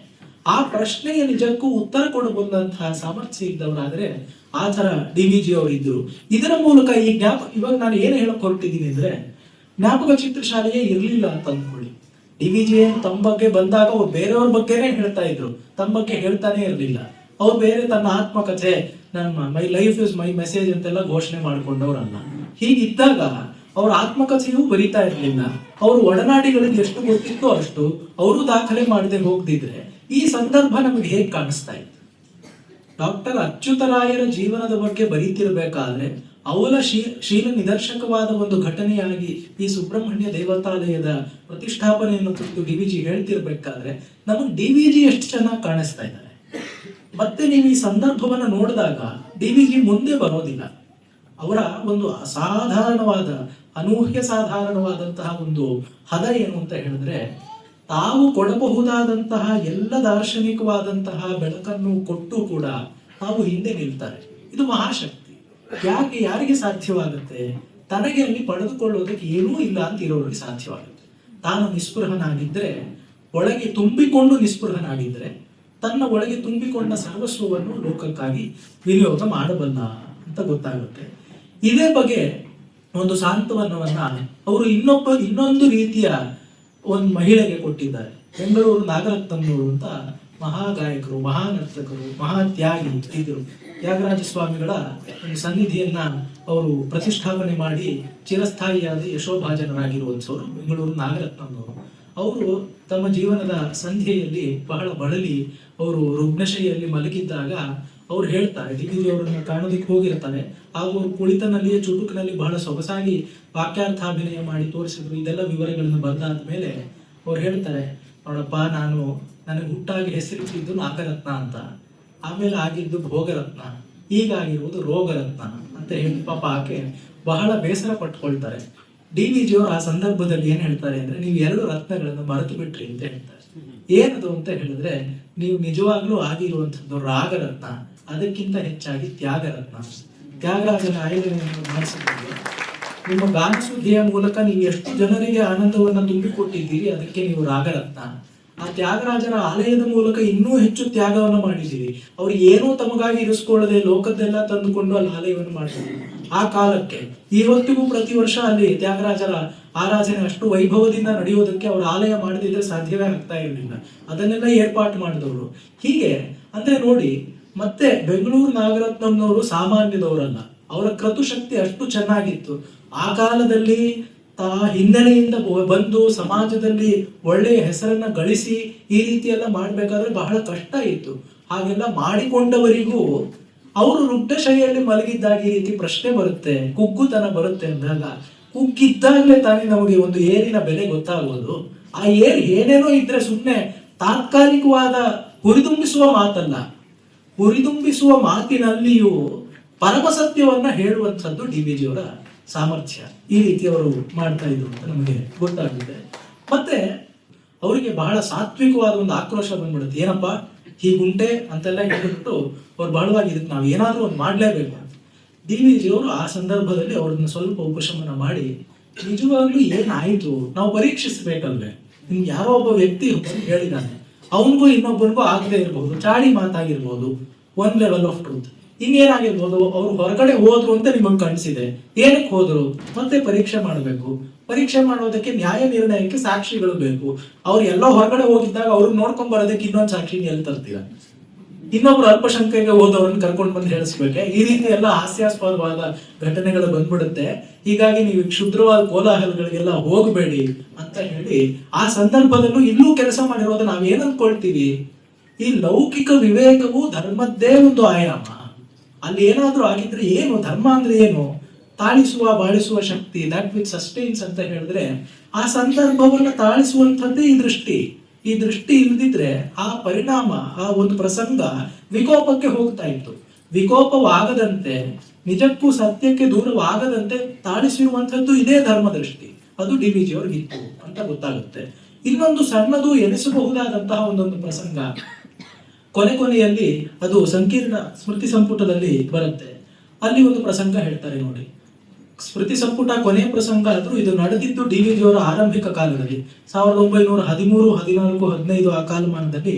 ಆ ಪ್ರಶ್ನೆಯ ನಿಜಕ್ಕೂ ಉತ್ತರ ಕೊಡಬಲ್ಲಂತಹ ಸಾಮರ್ಥ್ಯ ಇದ್ದವರಾದ್ರೆ ಆ ತರ DVG ಅವರಿದ್ರು. ಇದರ ಮೂಲಕ ಇವಾಗ ನಾನು ಏನು ಹೇಳಕ್ ಹೊರಟಿದ್ದೀನಿ ಅಂದ್ರೆ, ಜ್ಞಾಪಕ ಚಿತ್ರಶಾಲೆಯೇ ಇರ್ಲಿಲ್ಲ ಅಂತ ಅಂದ್ಕೊಳ್ಳಿ. DVG ತಮ್ಮ ಬಗ್ಗೆ ಬಂದಾಗ ಅವ್ರು ಬೇರೆಯವ್ರ ಬಗ್ಗೆನೇ ಹೇಳ್ತಾ ಇದ್ರು, ತಮ್ಮ ಬಗ್ಗೆ ಹೇಳ್ತಾನೆ ಇರ್ಲಿಲ್ಲ. ಅವ್ರು ಬೇರೆ ತನ್ನ ಆತ್ಮಕಥೆ, my life is my message ಅಂತೆಲ್ಲ ಘೋಷಣೆ ಮಾಡ್ಕೊಂಡವ್ರಲ್ಲ. ಹೀಗಿದ್ದಾಗ ಅವ್ರ ಆತ್ಮಕಥೆಯೂ ಬರಿತಾ ಇರ್ಲಿಲ್ಲ. ಅವ್ರ ಒಡನಾಡಿಗಳಿಗೆ ಎಷ್ಟು ಗೊತ್ತಿತ್ತೋ ಅಷ್ಟು ಅವರು ದಾಖಲೆ ಮಾಡದೆ ಹೋಗ್ದಿದ್ರೆ ಈ ಸಂದರ್ಭ ನಮಗೆ ಹೇಗೆ ಕಾಣಿಸ್ತಾ ಇತ್ತು. ಡಾಕ್ಟರ್ ಅಚ್ಯುತರಾಯರ ಜೀವನದ ಬಗ್ಗೆ ಬರೀತಿರ್ಬೇಕಾದ್ರೆ ಅವರ ಶೀಲ ನಿದರ್ಶಕವಾದ ಒಂದು ಘಟನೆಯಾಗಿ ಈ ಸುಬ್ರಹ್ಮಣ್ಯ ದೇವತಾಲಯದ ಪ್ರತಿಷ್ಠಾಪನೆಯನ್ನು ಕುರಿತು DVG ಹೇಳ್ತಿರ್ಬೇಕಾದ್ರೆ ನಮಗೆ DVG ಎಷ್ಟು ಚೆನ್ನಾಗಿ ಕಾಣಿಸ್ತಾ ಇದ್ದಾರೆ. ಮತ್ತೆ ನೀವು ಈ ಸಂದರ್ಭವನ್ನ ನೋಡಿದಾಗ DVG ಮುಂದೆ ಬರೋದಿಲ್ಲ. ಅವರ ಒಂದು ಅಸಾಧಾರಣವಾದ ಅನೂಹ್ಯ ಸಾಧಾರಣವಾದಂತಹ ಒಂದು ಹದ ಏನು ಅಂತ ಹೇಳಿದ್ರೆ, ತಾವು ಕೊಡಬಹುದಾದಂತಹ ಎಲ್ಲ ದಾರ್ಶನಿಕವಾದಂತಹ ಬೆಳಕನ್ನು ಕೊಟ್ಟು ಕೂಡ ತಾವು ಹಿಂದೆ ನಿಲ್ತಾರೆ. ಇದು ಮಹಾಶಕ್ತಿ. ಯಾರಿಗೆ ಸಾಧ್ಯವಾಗುತ್ತೆ? ತನಗೆ ಅಲ್ಲಿ ಪಡೆದುಕೊಳ್ಳೋದಕ್ಕೆ ಏನೂ ಇಲ್ಲ ಅಂತ ಇರೋರಿಗೆ ಸಾಧ್ಯವಾಗುತ್ತೆ. ತಾನು ನಿಸ್ಪೃಹನಾಗಿದ್ರೆ, ಒಳಗೆ ತುಂಬಿಕೊಂಡು ನಿಸ್ಪೃಹನಾಗಿದ್ರೆ, ತನ್ನ ಒಳಗೆ ತುಂಬಿಕೊಂಡ ಸರ್ವಸ್ವವನ್ನು ಲೋಕಕ್ಕಾಗಿ ವಿನಿಯೋಗ ಮಾಡಬಲ್ಲ ಅಂತ ಗೊತ್ತಾಗುತ್ತೆ. ಇದೇ ಬಗ್ಗೆ ಒಂದು ಸಾಂತ್ವನವನ್ನ ಅವರು ಇನ್ನೊಂದು ರೀತಿಯ ಒಂದು ಮಹಿಳೆಗೆ ಕೊಟ್ಟಿದ್ದಾರೆ. ಬೆಂಗಳೂರು ನಾಗರತ್ನಂನವರು ಅಂತ ಮಹಾಗಾಯಕರು, ಮಹಾನರ್ತಕರು, ಮಹಾತ್ಯಾಗಿ ಇದ್ರು. ತ್ಯಾಗರಾಜ ಸ್ವಾಮಿಗಳ ಒಂದು ಸನ್ನಿಧಿಯನ್ನ ಅವರು ಪ್ರತಿಷ್ಠಾಪನೆ ಮಾಡಿ ಚಿರಸ್ಥಾಯಿಯಾದ ಯಶೋಭಾಜನರಾಗಿರುವಂಥವ್ರು ಬೆಂಗಳೂರು ನಾಗರತ್ನಂನವರು. ಅವರು ತಮ್ಮ ಜೀವನದ ಸಂಧ್ಯೆಯಲ್ಲಿ ಬಹಳ ಬಳಲಿ ಅವರು ರುಗ್ನಶೈಯಲ್ಲಿ ಮಲಗಿದ್ದಾಗ ಅವ್ರು ಹೇಳ್ತಾರೆ, DVG ಅವರನ್ನು ಕಾಣೋದಕ್ಕೆ ಹೋಗಿರ್ತಾರೆ. ಹಾಗೂ ಅವರು ಕುಳಿತನಲ್ಲಿಯೇ ಚುಟುಕಿನಲ್ಲಿ ಬಹಳ ಸೊಗಸಾಗಿ ವಾಕ್ಯಾರ್ಥಾಭಿನಯ ಮಾಡಿ ತೋರಿಸಿದ್ರು. ಇದೆಲ್ಲ ವಿವರಗಳನ್ನು ಬಂದಾದ ಮೇಲೆ ಅವ್ರು ಹೇಳ್ತಾರೆ, ನೋಡಪ್ಪ, ನನಗೆ ಹುಟ್ಟಾಗಿ ಹೆಸರಿಟ್ಟಿದ್ದು ನಾಗರತ್ನ ಅಂತ, ಆಮೇಲೆ ಆಗಿದ್ದು ಭೋಗರತ್ನ, ಈಗಾಗಿರುವುದು ರೋಗರತ್ನ ಅಂತ ಹೇಳಿ ಪಾಪ ಆಕೆ ಬಹಳ ಬೇಸರ ಪಟ್ಕೊಳ್ತಾರೆ. DVG ಅವರು ಆ ಸಂದರ್ಭದಲ್ಲಿ ಏನ್ ಹೇಳ್ತಾರೆ ಅಂದ್ರೆ, ನೀವು 2 ರತ್ನಗಳನ್ನು ಮರೆತು ಬಿಟ್ರಿ ಅಂತ ಹೇಳ್ತಾರೆ. ಏನದು ಅಂತ ಹೇಳಿದ್ರೆ, ನೀವು ನಿಜವಾಗ್ಲೂ ಆಗಿರುವಂಥದ್ದು ರಾಗರತ್ನ, ಅದಕ್ಕಿಂತ ಹೆಚ್ಚಾಗಿ ತ್ಯಾಗರತ್ನ. ತ್ಯಾಗರಾಜನ ಆಯೋಜನೆಯನ್ನು ಮಾಡಿಸಿದ್ರೆ ನಿಮ್ಮ ಗಾನಸುದ್ದಿಯ ಮೂಲಕ ನೀವು ಎಷ್ಟು ಜನರಿಗೆ ಆನಂದವನ್ನ ತುಂಬಿಕೊಟ್ಟಿದ್ದೀರಿ, ಅದಕ್ಕೆ ನೀವು ರಾಗರತ್ನ. ಆ ತ್ಯಾಗರಾಜನ ಆಲಯದ ಮೂಲಕ ಇನ್ನೂ ಹೆಚ್ಚು ತ್ಯಾಗವನ್ನು ಮಾಡಿದ್ದೀರಿ. ಅವ್ರು ಏನೂ ತಮಗಾಗಿ ಇರಿಸ್ಕೊಳ್ಳದೆ ಲೋಕದ್ದೆಲ್ಲ ತಂದುಕೊಂಡು ಅಲ್ಲಿ ಆಲಯವನ್ನು ಮಾಡಿದ್ರು. ಆ ಕಾಲಕ್ಕೆ ಇವತ್ತಿಗೂ ಪ್ರತಿ ವರ್ಷ ಅಲ್ಲಿ ತ್ಯಾಗರಾಜರ ಆರಾಧನೆ ಅಷ್ಟು ವೈಭವದಿಂದ ನಡೆಯೋದಕ್ಕೆ ಅವ್ರ ಆಲಯ ಮಾಡದಿದ್ರೆ ಸಾಧ್ಯವೇ ಆಗ್ತಾ ಇರಲಿಲ್ಲ. ಅದನ್ನೆಲ್ಲ ಏರ್ಪಾటు ಮಾಡಿದವರು. ಹೀಗೆ ಅಂದ್ರೆ ನೋಡಿ, ಮತ್ತೆ ಬೆಂಗಳೂರು ನಾಗರತ್ನಂನವರು ಸಾಮಾನ್ಯದವರಲ್ಲ. ಅವರ ಕ್ರತುಶಕ್ತಿ ಅಷ್ಟು ಚೆನ್ನಾಗಿತ್ತು. ಆ ಕಾಲದಲ್ಲಿ ಹಿನ್ನೆಲೆಯಿಂದ ಬಂದು ಸಮಾಜದಲ್ಲಿ ಒಳ್ಳೆಯ ಹೆಸರನ್ನ ಗಳಿಸಿ ಈ ರೀತಿ ಎಲ್ಲ ಮಾಡ್ಬೇಕಾದ್ರೆ ಬಹಳ ಕಷ್ಟ ಇತ್ತು. ಹಾಗೆಲ್ಲ ಮಾಡಿಕೊಂಡವರಿಗೂ ಅವರು ರುಗ್ನಶೈಲಿಯಲ್ಲಿ ಮಲಗಿದ್ದಾಗ ಈ ರೀತಿ ಪ್ರಶ್ನೆ ಬರುತ್ತೆ, ಕುಗ್ಗುತನ ಬರುತ್ತೆ ಅಂದಾಗ, ಕುಗ್ಗಿದ್ದಾಗಲೇ ತಾನೇ ನಮಗೆ ಒಂದು ಏರಿನ ಬೆಲೆ ಗೊತ್ತಾಗೋದು. ಆ ಏನೇನೋ ಇದ್ರೆ ಸುಮ್ಮನೆ ತಾತ್ಕಾಲಿಕವಾದ ಹುರಿದುಂಬಿಸುವ ಮಾತಲ್ಲ, ಹುರಿದುಂಬಿಸುವ ಮಾತಿನಲ್ಲಿಯೂ ಪರಮಸತ್ಯವನ್ನ ಹೇಳುವಂಥದ್ದು DVG ಅವರ ಸಾಮರ್ಥ್ಯ. ಈ ರೀತಿ ಅವರು ಮಾಡ್ತಾ ಇದ್ರು ಅಂತ ನಮಗೆ ಗೊತ್ತಾಗುತ್ತೆ. ಮತ್ತೆ ಅವರಿಗೆ ಬಹಳ ಸಾತ್ವಿಕವಾದ ಒಂದು ಆಕ್ರೋಶ ಬಂದ್ಬಿಡುತ್ತೆ. ಏನಪ್ಪಾ ಹೀಗುಂಟೆ ಅಂತೆಲ್ಲ ಹೇಳ್ಬಿಟ್ಟು ಅವ್ರು ಬಹಳವಾಗಿ ಇದಕ್ಕೆ ನಾವು ಏನಾದ್ರೂ ಒಂದು ಮಾಡ್ಲೇಬೇಕು ಅಂತ. DVG ಅವರು ಆ ಸಂದರ್ಭದಲ್ಲಿ ಅವ್ರನ್ನ ಸ್ವಲ್ಪ ಉಪಶಮನ ಮಾಡಿ, ನಿಜವಾಗ್ಲೂ ಏನಾಯ್ತು ನಾವು ಪರೀಕ್ಷಿಸಬೇಕಲ್ವೇ, ನಿಮ್ಗೆ ಯಾರೋ ಒಬ್ಬ ವ್ಯಕ್ತಿ ಹೇಳಿದಾನೆ, ಅವನಿಗೂ ಇನ್ನೊಬ್ಬನಿಗೂ ಆಗದೆ ಇರ್ಬೋದು, ಚಾಡಿ ಮಾತಾಗಿರ್ಬೋದು, 1 ಲೆವೆಲ್ ಆಫ್ ಟ್ರೂತ್. ಇನ್ನೇನಾಗಿರ್ಬೋದು, ಅವ್ರು ಹೊರಗಡೆ ಹೋದ್ರು ಅಂತ ನಿಮಗೆ ಕಾಣಿಸಿದೆ, ಏನಕ್ಕೆ ಹೋದ್ರು ಮತ್ತೆ ಪರೀಕ್ಷೆ ಮಾಡಬೇಕು. ಪರೀಕ್ಷೆ ಮಾಡೋದಕ್ಕೆ ನ್ಯಾಯ ನಿರ್ಣಯಕ್ಕೆ ಸಾಕ್ಷಿಗಳು ಬೇಕು. ಅವ್ರು ಎಲ್ಲೋ ಹೊರಗಡೆ ಹೋಗಿದ್ದಾಗ ಅವ್ರನ್ನ ನೋಡ್ಕೊಂಡ್ ಬರೋದಕ್ಕೆ ಇನ್ನೊಂದು ಸಾಕ್ಷಿ ಎಲ್ಲಿ ತರ್ತೀರ? ಇನ್ನೊಬ್ರು ಅಲ್ಪಸಂಖ್ಯೆಗೆ ಹೋದವ್ರನ್ನ ಕರ್ಕೊಂಡು ಬಂದು ಹೇಳಿಸ್ಬೇಕೆ? ಈ ರೀತಿ ಎಲ್ಲ ಹಾಸ್ಯಾಸ್ಪದವಾದ ಘಟನೆಗಳು ಬಂದ್ಬಿಡುತ್ತೆ. ಹೀಗಾಗಿ ನೀವು ಕ್ಷುದ್ರವಾದ ಕೋಲಾಹಲಗಳಿಗೆಲ್ಲ ಹೋಗಬೇಡಿ ಅಂತ ಹೇಳಿ, ಆ ಸಂದರ್ಭದಲ್ಲೂ ಇಲ್ಲೂ ಕೆಲಸ ಮಾಡಿರೋದು ನಾವೇನ್ ಅನ್ಕೊಳ್ತೀವಿ, ಈ ಲೌಕಿಕ ವಿವೇಕವು ಧರ್ಮದ್ದೇ ಒಂದು ಆಯಾಮ. ಅಲ್ಲಿ ಏನಾದ್ರೂ ಆಗಿದ್ರೆ ಏನು ಧರ್ಮ ಅಂದ್ರೆ ಏನು? ತಾಳಿಸುವ ಬಾಳಿಸುವ ಶಕ್ತಿ, ದಟ್ ವಿಚ್ ಸಸ್ಟೈನ್ಸ್ ಅಂತ ಹೇಳಿದ್ರೆ, ಆ ಸಂದರ್ಭವನ್ನ ತಾಳಿಸುವಂಥದ್ದೇ ಈ ದೃಷ್ಟಿ ಇಲ್ದಿದ್ರೆ ಆ ಪರಿಣಾಮ, ಆ ಒಂದು ಪ್ರಸಂಗ ವಿಕೋಪಕ್ಕೆ ಹೋಗ್ತಾ ಇತ್ತು. ವಿಕೋಪವಾಗದಂತೆ, ನಿಜಕ್ಕೂ ಸತ್ಯಕ್ಕೆ ದೂರವಾಗದಂತೆ ತಾಳಿಸಿರುವಂಥದ್ದು ಇದೇ ಧರ್ಮ ದೃಷ್ಟಿ. ಅದು ಡಿ ವಿ ಜಿ ಅವ್ರಿಗಿತ್ತು ಅಂತ ಗೊತ್ತಾಗುತ್ತೆ. ಇನ್ನೊಂದು ಸಣ್ಣದು ಎನಿಸಬಹುದಾದಂತಹ ಒಂದೊಂದು ಪ್ರಸಂಗ ಕೊನೆಯಲ್ಲಿ ಅದು ಸಂಕೀರ್ಣ ಸ್ಮೃತಿ ಸಂಪುಟದಲ್ಲಿ ಬರುತ್ತೆ. ಅಲ್ಲಿ ಒಂದು ಪ್ರಸಂಗ ಹೇಳ್ತಾರೆ ನೋಡಿ. ಸ್ಮೃತಿ ಸಂಪುಟ ಕೊನೆಯ ಪ್ರಸಂಗ ಆದ್ರೂ ಇದು ನಡೆದಿದ್ದು ಡಿ ವಿ ಜಿ ಅವರ ಆರಂಭಿಕ ಕಾಲದಲ್ಲಿ 1913, 14, 15 ಆ ಕಾಲಮಾನದಲ್ಲಿ.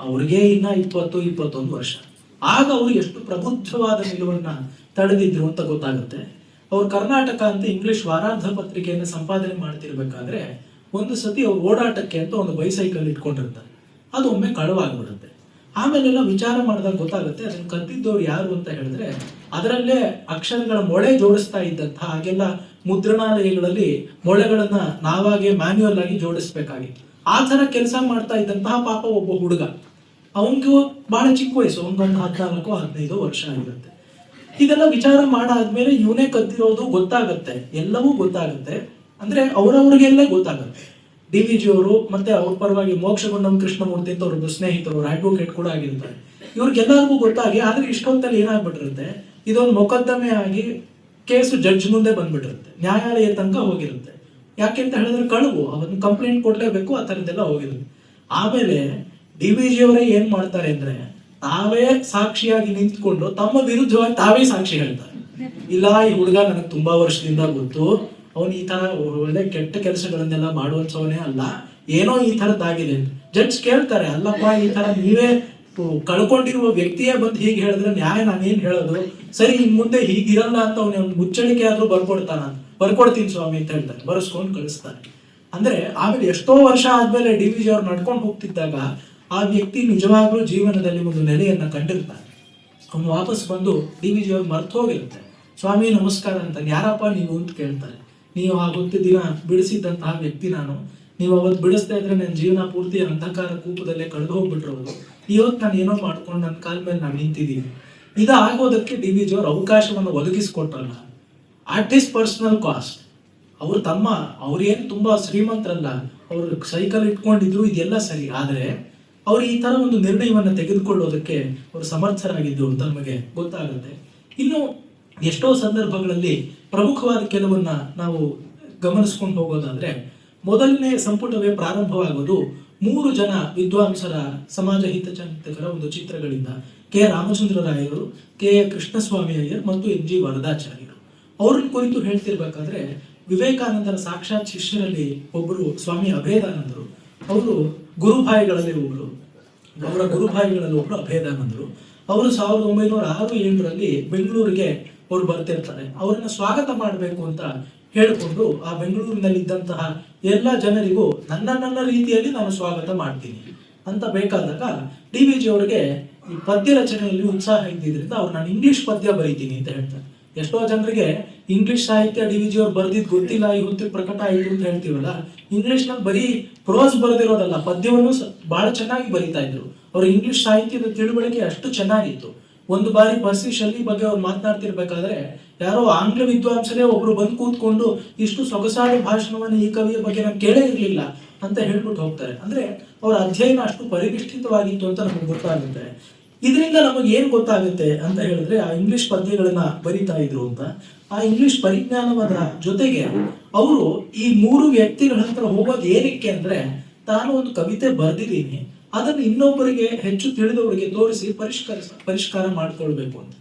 ಅವ್ರಿಗೆ ಇನ್ನ 20-21 ವರ್ಷ. ಆಗ ಅವರು ಎಷ್ಟು ಪ್ರಬುದ್ಧವಾದ ನಿಲುವನ್ನ ತಡೆದಿದ್ರು ಅಂತ ಗೊತ್ತಾಗುತ್ತೆ. ಅವ್ರು ಕರ್ನಾಟಕ ಅಂತ ಇಂಗ್ಲಿಷ್ ವಾರಾಂತ ಪತ್ರಿಕೆಯನ್ನು ಸಂಪಾದನೆ ಮಾಡ್ತಿರ್ಬೇಕಾದ್ರೆ ಒಂದು ಸತಿ ಅವ್ರು ಓಡಾಟಕ್ಕೆ ಅಂತ ಒಂದು ಬೈಸೈಕಲ್ ಇಟ್ಕೊಂಡಿರ್ತಾರೆ. ಅದು ಒಮ್ಮೆ ಕಳವಾಗ್ಬಿಡುತ್ತೆ. ಆಮೇಲೆಲ್ಲ ವಿಚಾರ ಮಾಡಿದಾಗ ಗೊತ್ತಾಗುತ್ತೆ ಅದನ್ನ ಕದ್ದಿದ್ದವ್ರು ಯಾರು ಅಂತ ಹೇಳಿದ್ರೆ, ಅದರಲ್ಲೇ ಅಕ್ಷರಗಳ ಮೊಳೆ ಜೋಡಿಸ್ತಾ ಇದ್ದಂತ, ಹಾಗೆಲ್ಲ ಮುದ್ರಣಾಲಯಗಳಲ್ಲಿ ಮೊಳೆಗಳನ್ನ ನಾವಾಗೆ ಮ್ಯಾನ್ಯುಯಲ್ ಆಗಿ ಜೋಡಿಸ್ಬೇಕಾಗಿತ್ತು. ಆ ತರ ಕೆಲಸ ಮಾಡ್ತಾ ಇದ್ದಂತಹ ಪಾಪ ಒಬ್ಬ ಹುಡುಗ. ಅವನಿಗೂ ಬಹಳ ಚಿಕ್ಕ ವಯಸ್ಸು, ಅವನಿಗೊಂದು 14-15 ವರ್ಷ ಆಗಿರುತ್ತೆ. ಇದೆಲ್ಲ ವಿಚಾರ ಮಾಡಾದ್ಮೇಲೆ ಇವನೇ ಕದ್ದಿರೋದು ಗೊತ್ತಾಗತ್ತೆ, ಎಲ್ಲವೂ ಗೊತ್ತಾಗುತ್ತೆ. ಅಂದ್ರೆ ಅವರವ್ರಿಗೆಲ್ಲ ಗೊತ್ತಾಗುತ್ತೆ. ಡಿ ವಿ ಜಿ ಅವರು ಮತ್ತೆ ಅವ್ರ ಪರವಾಗಿ ಮೋಕ್ಷಗುಂಡಂ ಕೃಷ್ಣಮೂರ್ತಿ ಅಂತ ಅವ್ರದ್ದು ಸ್ನೇಹಿತರು, ಅಡ್ವೊಕೇಟ್ ಕೂಡ ಆಗಿರ್ತಾರೆ. ಇವ್ರಿಗೆಲ್ಲರಿಗೂ ಗೊತ್ತಾಗಿ, ಆದ್ರೆ ಇಷ್ಟೊತ್ತಲ್ಲಿ ಏನಾಗ್ಬಿಟ್ಟಿರುತ್ತೆ, ಇದೊಂದು ಮೊಕದ್ದಮೆ ಆಗಿ ಕೇಸು ಜಡ್ಜ್ ಮುಂದೆ ಬಂದ್ಬಿಟ್ಟಿರುತ್ತೆ, ನ್ಯಾಯಾಲಯ ತನಕ ಹೋಗಿರುತ್ತೆ. ಯಾಕೆಂತ ಹೇಳಿದ್ರೆ ಕಳುವು, ಅವನ್ನ ಕಂಪ್ಲೇಂಟ್ ಕೊಡ್ಲೇಬೇಕು, ಆ ಥರದ್ದೆಲ್ಲ ಹೋಗಿರುತ್ತೆ. ಆಮೇಲೆ ಡಿ ವಿ ಜಿ ಅವರೇ ಏನ್ ಮಾಡ್ತಾರೆ ಅಂದ್ರೆ, ತಾವೇ ಸಾಕ್ಷಿಯಾಗಿ ನಿಂತ್ಕೊಂಡು ತಮ್ಮ ವಿರುದ್ಧವಾಗಿ ತಾವೇ ಸಾಕ್ಷಿ ಹೇಳ್ತಾರೆ. ಇಲ್ಲ, ಈ ಹುಡುಗ ನನಗೆ ತುಂಬಾ ವರ್ಷದಿಂದ ಗೊತ್ತು, ಅವನು ಈ ತರ ಒಳ್ಳೆ ಕೆಟ್ಟ ಕೆಲಸಗಳನ್ನೆಲ್ಲ ಮಾಡುವಂಥವನೇ ಅಲ್ಲ, ಏನೋ ಈ ಥರದ್ದಾಗಿದೆ. ಜಡ್ಜ್ ಕೇಳ್ತಾರೆ, ಅಲ್ಲಪ್ಪ ಈ ತರ ನೀವೇ ಕಳ್ಕೊಂಡಿರುವ ವ್ಯಕ್ತಿಯೇ ಬಂದು ಹೀಗೆ ಹೇಳಿದ್ರೆ ನ್ಯಾಯ ನಾನೇನ್ ಹೇಳೋದು, ಸರಿ ಇನ್ ಮುಂದೆ ಹೀಗಿರಲ್ಲ ಅಂತ ಅವನ ಮುಚ್ಚಳಿಕೆ ಆದ್ರೂ ಬರ್ಕೊಡ್ತೀನಿ ಸ್ವಾಮಿ ಅಂತ ಹೇಳ್ತಾರೆ. ಬರ್ಸ್ಕೊಂಡು ಕಳಿಸ್ತಾರೆ. ಅಂದ್ರೆ ಆಮೇಲೆ ಎಷ್ಟೋ ವರ್ಷ ಆದ್ಮೇಲೆ ಡಿ ವಿ ಜಿ ಅವ್ರು ನಡ್ಕೊಂಡು ಹೋಗ್ತಿದ್ದಾಗ ಆ ವ್ಯಕ್ತಿ ನಿಜವಾಗ್ಲೂ ಜೀವನದಲ್ಲಿ ಒಂದು ನೆಲೆಯನ್ನ ಕಂಡಿರ್ತಾನೆ. ಅವನು ವಾಪಸ್ ಬಂದು ಡಿ ವಿ ಜಿ ಅವ್ರು ಮರ್ತು ಹೋಗಿರುತ್ತೆ. ಸ್ವಾಮಿ ನಮಸ್ಕಾರ ಅಂತ, ಯಾರಪ್ಪ ನೀವು ಅಂತ ಕೇಳ್ತಾರೆ. ನೀವು ಆ ಹೊತ್ತು ದಿನ ಬಿಡಿಸಿದ್ದಂತಹ ವ್ಯಕ್ತಿ ನಾನು, ನೀವು ಅವತ್ತು ಬಿಡಿಸ್ತಾ ಇದ್ರೆ ನನ್ನ ಜೀವನ ಪೂರ್ತಿ ಅಂಧಕಾರ ಕೂಪದಲ್ಲೇ ಕಳೆದು ಹೋಗ್ಬಿಟ್ಟಿರೋದು. ಇವತ್ತು ನಾನು ಏನೋ ಮಾಡ್ಕೊಂಡು ನನ್ನ ಕಾಲ ಮೇಲೆ ನಾನು ನಿಂತಿದ್ದೀನಿ. ಇದಾಗೋದಕ್ಕೆ ಡಿ ವಿ ಜಿ ಅವರು ಅವಕಾಶವನ್ನು ಒದಗಿಸ್ಕೊಟ್ರಲ್ಲ, ಅಟ್ ಇಸ್ ಪರ್ಸನಲ್ ಕಾಸ್ಟ್. ಅವ್ರೇನು ತುಂಬಾ ಶ್ರೀಮಂತರಲ್ಲ, ಅವ್ರು ಸೈಕಲ್ ಇಟ್ಕೊಂಡಿದ್ರು, ಇದೆಲ್ಲ ಸರಿ. ಆದ್ರೆ ಅವ್ರು ಈ ತರ ಒಂದು ನಿರ್ಣಯವನ್ನು ತೆಗೆದುಕೊಳ್ಳೋದಕ್ಕೆ ಅವರು ಸಮರ್ಥರಾಗಿದ್ರು ಅಂತ ನಮಗೆ ಗೊತ್ತಾಗುತ್ತೆ. ಇನ್ನು ಎಷ್ಟೋ ಸಂದರ್ಭಗಳಲ್ಲಿ ಪ್ರಮುಖವಾದ ಕೆಲವನ್ನ ನಾವು ಗಮನಿಸ್ಕೊಂಡು ಹೋಗೋದಾದ್ರೆ, ಮೊದಲನೇ ಸಂಪುಟವೇ ಪ್ರಾರಂಭವಾಗೋದು 3 ಜನ ವಿದ್ವಾಂಸರ ಸಮಾಜ ಹಿತಚಿಂತಕರ ಒಂದು ಚಿತ್ರಗಳಿಂದ. ಕೆ ರಾಮಚಂದ್ರ ರಾಯರು, ಕೆ ಕೃಷ್ಣಸ್ವಾಮಿ ಅಯ್ಯರ್ ಮತ್ತು ಎಂ ಜಿ ವರದಾಚಾರ್ಯರು. ಅವ್ರನ್ನ ಕುರಿತು ಹೇಳ್ತಿರ್ಬೇಕಾದ್ರೆ, ವಿವೇಕಾನಂದರ ಸಾಕ್ಷಾತ್ ಶಿಷ್ಯರಲ್ಲಿ ಒಬ್ಬರು ಸ್ವಾಮಿ ಅಭೇದಾನಂದರು. ಅವರು ಗುರುಭಾಯಿಗಳಲ್ಲಿ ಒಬ್ರು, ಅವರ ಗುರುಭಾಯಿಗಳಲ್ಲಿ ಒಬ್ರು ಅಭೇದಾನಂದರು. ಅವರು 1906-7 ಬೆಂಗಳೂರಿಗೆ ಅವ್ರು ಬರ್ತಿರ್ತಾರೆ. ಅವ್ರನ್ನ ಸ್ವಾಗತ ಮಾಡಬೇಕು ಅಂತ ಹೇಳಿಕೊಂಡು ಆ ಬೆಂಗಳೂರಿನಲ್ಲಿ ಇದ್ದಂತಹ ಎಲ್ಲ ಜನರಿಗೂ ನನ್ನ ರೀತಿಯಲ್ಲಿ ನಾನು ಸ್ವಾಗತ ಮಾಡ್ತೀನಿ ಅಂತ ಬೇಕಾದಾಗ, ಡಿ ವಿ ಜಿ ಅವರಿಗೆ ಈ ಪದ್ಯ ರಚನೆಯಲ್ಲಿ ಉತ್ಸಾಹ ಇದ್ದಿದ್ರಿಂದ ಅವ್ರು ನಾನು ಇಂಗ್ಲಿಷ್ ಪದ್ಯ ಬರೀತೀನಿ ಅಂತ ಹೇಳ್ತಾರೆ. ಎಷ್ಟೋ ಜನರಿಗೆ ಇಂಗ್ಲಿಷ್ ಸಾಹಿತ್ಯ ಡಿ ವಿ ಜಿ ಅವ್ರು ಬರ್ದಿದ್ದು ಗೊತ್ತಿಲ್ಲ, ಈ ಹೊತ್ತಿಗೆ ಪ್ರಕಟ ಆಯಿತು ಅಂತ ಹೇಳ್ತೀವಲ್ಲ. ಇಂಗ್ಲಿಷ್ ನಲ್ಲಿ ಬರೀ ಪ್ರೋಸ್ ಬರೆದಿರೋದಲ್ಲ, ಪದ್ಯವನ್ನು ಬಹಳ ಚೆನ್ನಾಗಿ ಬರೀತಾ ಇದ್ರು. ಅವ್ರ ಇಂಗ್ಲಿಷ್ ಸಾಹಿತ್ಯದ ತಿಳುವಳಿಕೆ ಅಷ್ಟು ಚೆನ್ನಾಗಿತ್ತು. ಒಂದು ಬಾರಿ ಪರ್ಸಿ ಶೆಲ್ಲಿ ಬಗ್ಗೆ ಅವ್ರು ಮಾತನಾಡ್ತಿರ್ಬೇಕಾದ್ರೆ, ಯಾರೋ ಆಂಗ್ಲ ವಿದ್ವಾಂಸರೇ ಒಬ್ರು ಬಂದು ಕೂತ್ಕೊಂಡು ಇಷ್ಟು ಸೊಗಸಾದ ಭಾಷಣವನ್ನು ಈ ಕವಿಯ ಬಗ್ಗೆ ನಾನು ಕೇಳೇ ಇರ್ಲಿಲ್ಲ ಅಂತ ಹೇಳ್ಬಿಟ್ಟು ಹೋಗ್ತಾರೆ. ಅಂದ್ರೆ ಅವರ ಅಧ್ಯಯನ ಅಷ್ಟು ಪರಿನಿಷ್ಠಿತವಾಗಿತ್ತು ಅಂತ ನಮ್ಗೆ ಗೊತ್ತಾಗುತ್ತೆ. ಇದರಿಂದ ನಮಗೆ ಏನ್ ಗೊತ್ತಾಗುತ್ತೆ ಅಂತ ಹೇಳಿದ್ರೆ, ಆ ಇಂಗ್ಲಿಷ್ ಪದ್ಯಗಳನ್ನ ಬರಿತಾ ಇದ್ರು ಅಂತ. ಆ ಇಂಗ್ಲಿಷ್ ಪರಿಜ್ಞಾನವಾದ ಜೊತೆಗೆ ಅವರು ಈ 3 ವ್ಯಕ್ತಿಗಳ ಹತ್ರ ಹೋಗೋದು ಏನಕ್ಕೆ ಅಂದ್ರೆ, ತಾನು ಒಂದು ಕವಿತೆ ಬರ್ದಿದ್ದೀನಿ, ಅದನ್ನು ಇನ್ನೊಬ್ಬರಿಗೆ ಹೆಚ್ಚು ತಿಳಿದವರಿಗೆ ತೋರಿಸಿ ಪರಿಷ್ಕಾರ ಮಾಡ್ಕೊಳ್ಬೇಕು ಅಂತ.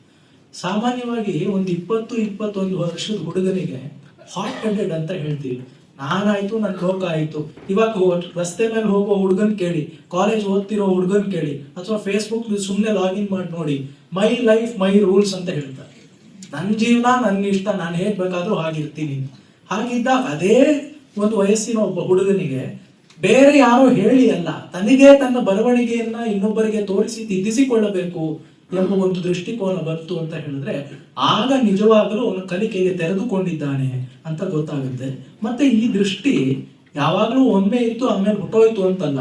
ಸಾಮಾನ್ಯವಾಗಿ ಒಂದು 20-21 ವರ್ಷದ ಹುಡುಗನಿಗೆ ಹಾಟ್ ಹೆಡೆಡ್ ಅಂತ ಹೇಳ್ತೀವಿ. ನಾನಾಯ್ತು, ನನ್ನ ಲೋಕ ಆಯ್ತು. ಇವಾಗ ರಸ್ತೆ ಮೇಲೆ ಹೋಗೋ ಹುಡುಗನ್ ಕೇಳಿ, ಕಾಲೇಜ್ ಓದ್ತಿರೋ ಹುಡುಗನ್ ಕೇಳಿ, ಅಥವಾ ಫೇಸ್ಬುಕ್ ಸುಮ್ಮನೆ ಲಾಗಿನ್ ಮಾಡಿ ನೋಡಿ, ಮೈ ಲೈಫ್ ಮೈ ರೂಲ್ಸ್ ಅಂತ ಹೇಳ್ತಾರೆ. ನನ್ನ ಜೀವನ ನನ್ನ ಇಷ್ಟ, ನಾನು ಹೇಗ್ ಬೇಕಾದ್ರೂ ಹಾಗಿರ್ತೀನಿ. ಹಾಗಿದ್ದಾಗ ಅದೇ ಒಂದು ವಯಸ್ಸಿನ ಒಬ್ಬ ಹುಡುಗನಿಗೆ ಬೇರೆ ಯಾರೋ ಹೇಳಿ ಅಲ್ಲ, ತನಗೆ ತನ್ನ ಬರವಣಿಗೆಯನ್ನ ಇನ್ನೊಬ್ಬರಿಗೆ ತೋರಿಸಿ ತಿದ್ದಿಸಿಕೊಳ್ಳಬೇಕು ಎಂಬ ಒಂದು ದೃಷ್ಟಿಕೋನ ಬಂತು ಅಂತ ಹೇಳಿದ್ರೆ ಆಗ ನಿಜವಾಗಲೂ ಅವನು ಕಲಿಕೆಗೆ ತೆರೆದುಕೊಂಡಿದ್ದಾನೆ ಅಂತ ಗೊತ್ತಾಗುತ್ತೆ. ಮತ್ತೆ ಈ ದೃಷ್ಟಿ ಯಾವಾಗಲೂ ಒಮ್ಮೆ ಇತ್ತು ಆಮೇಲೆ ಹುಟ್ಟೋಯ್ತು ಅಂತಲ್ಲ.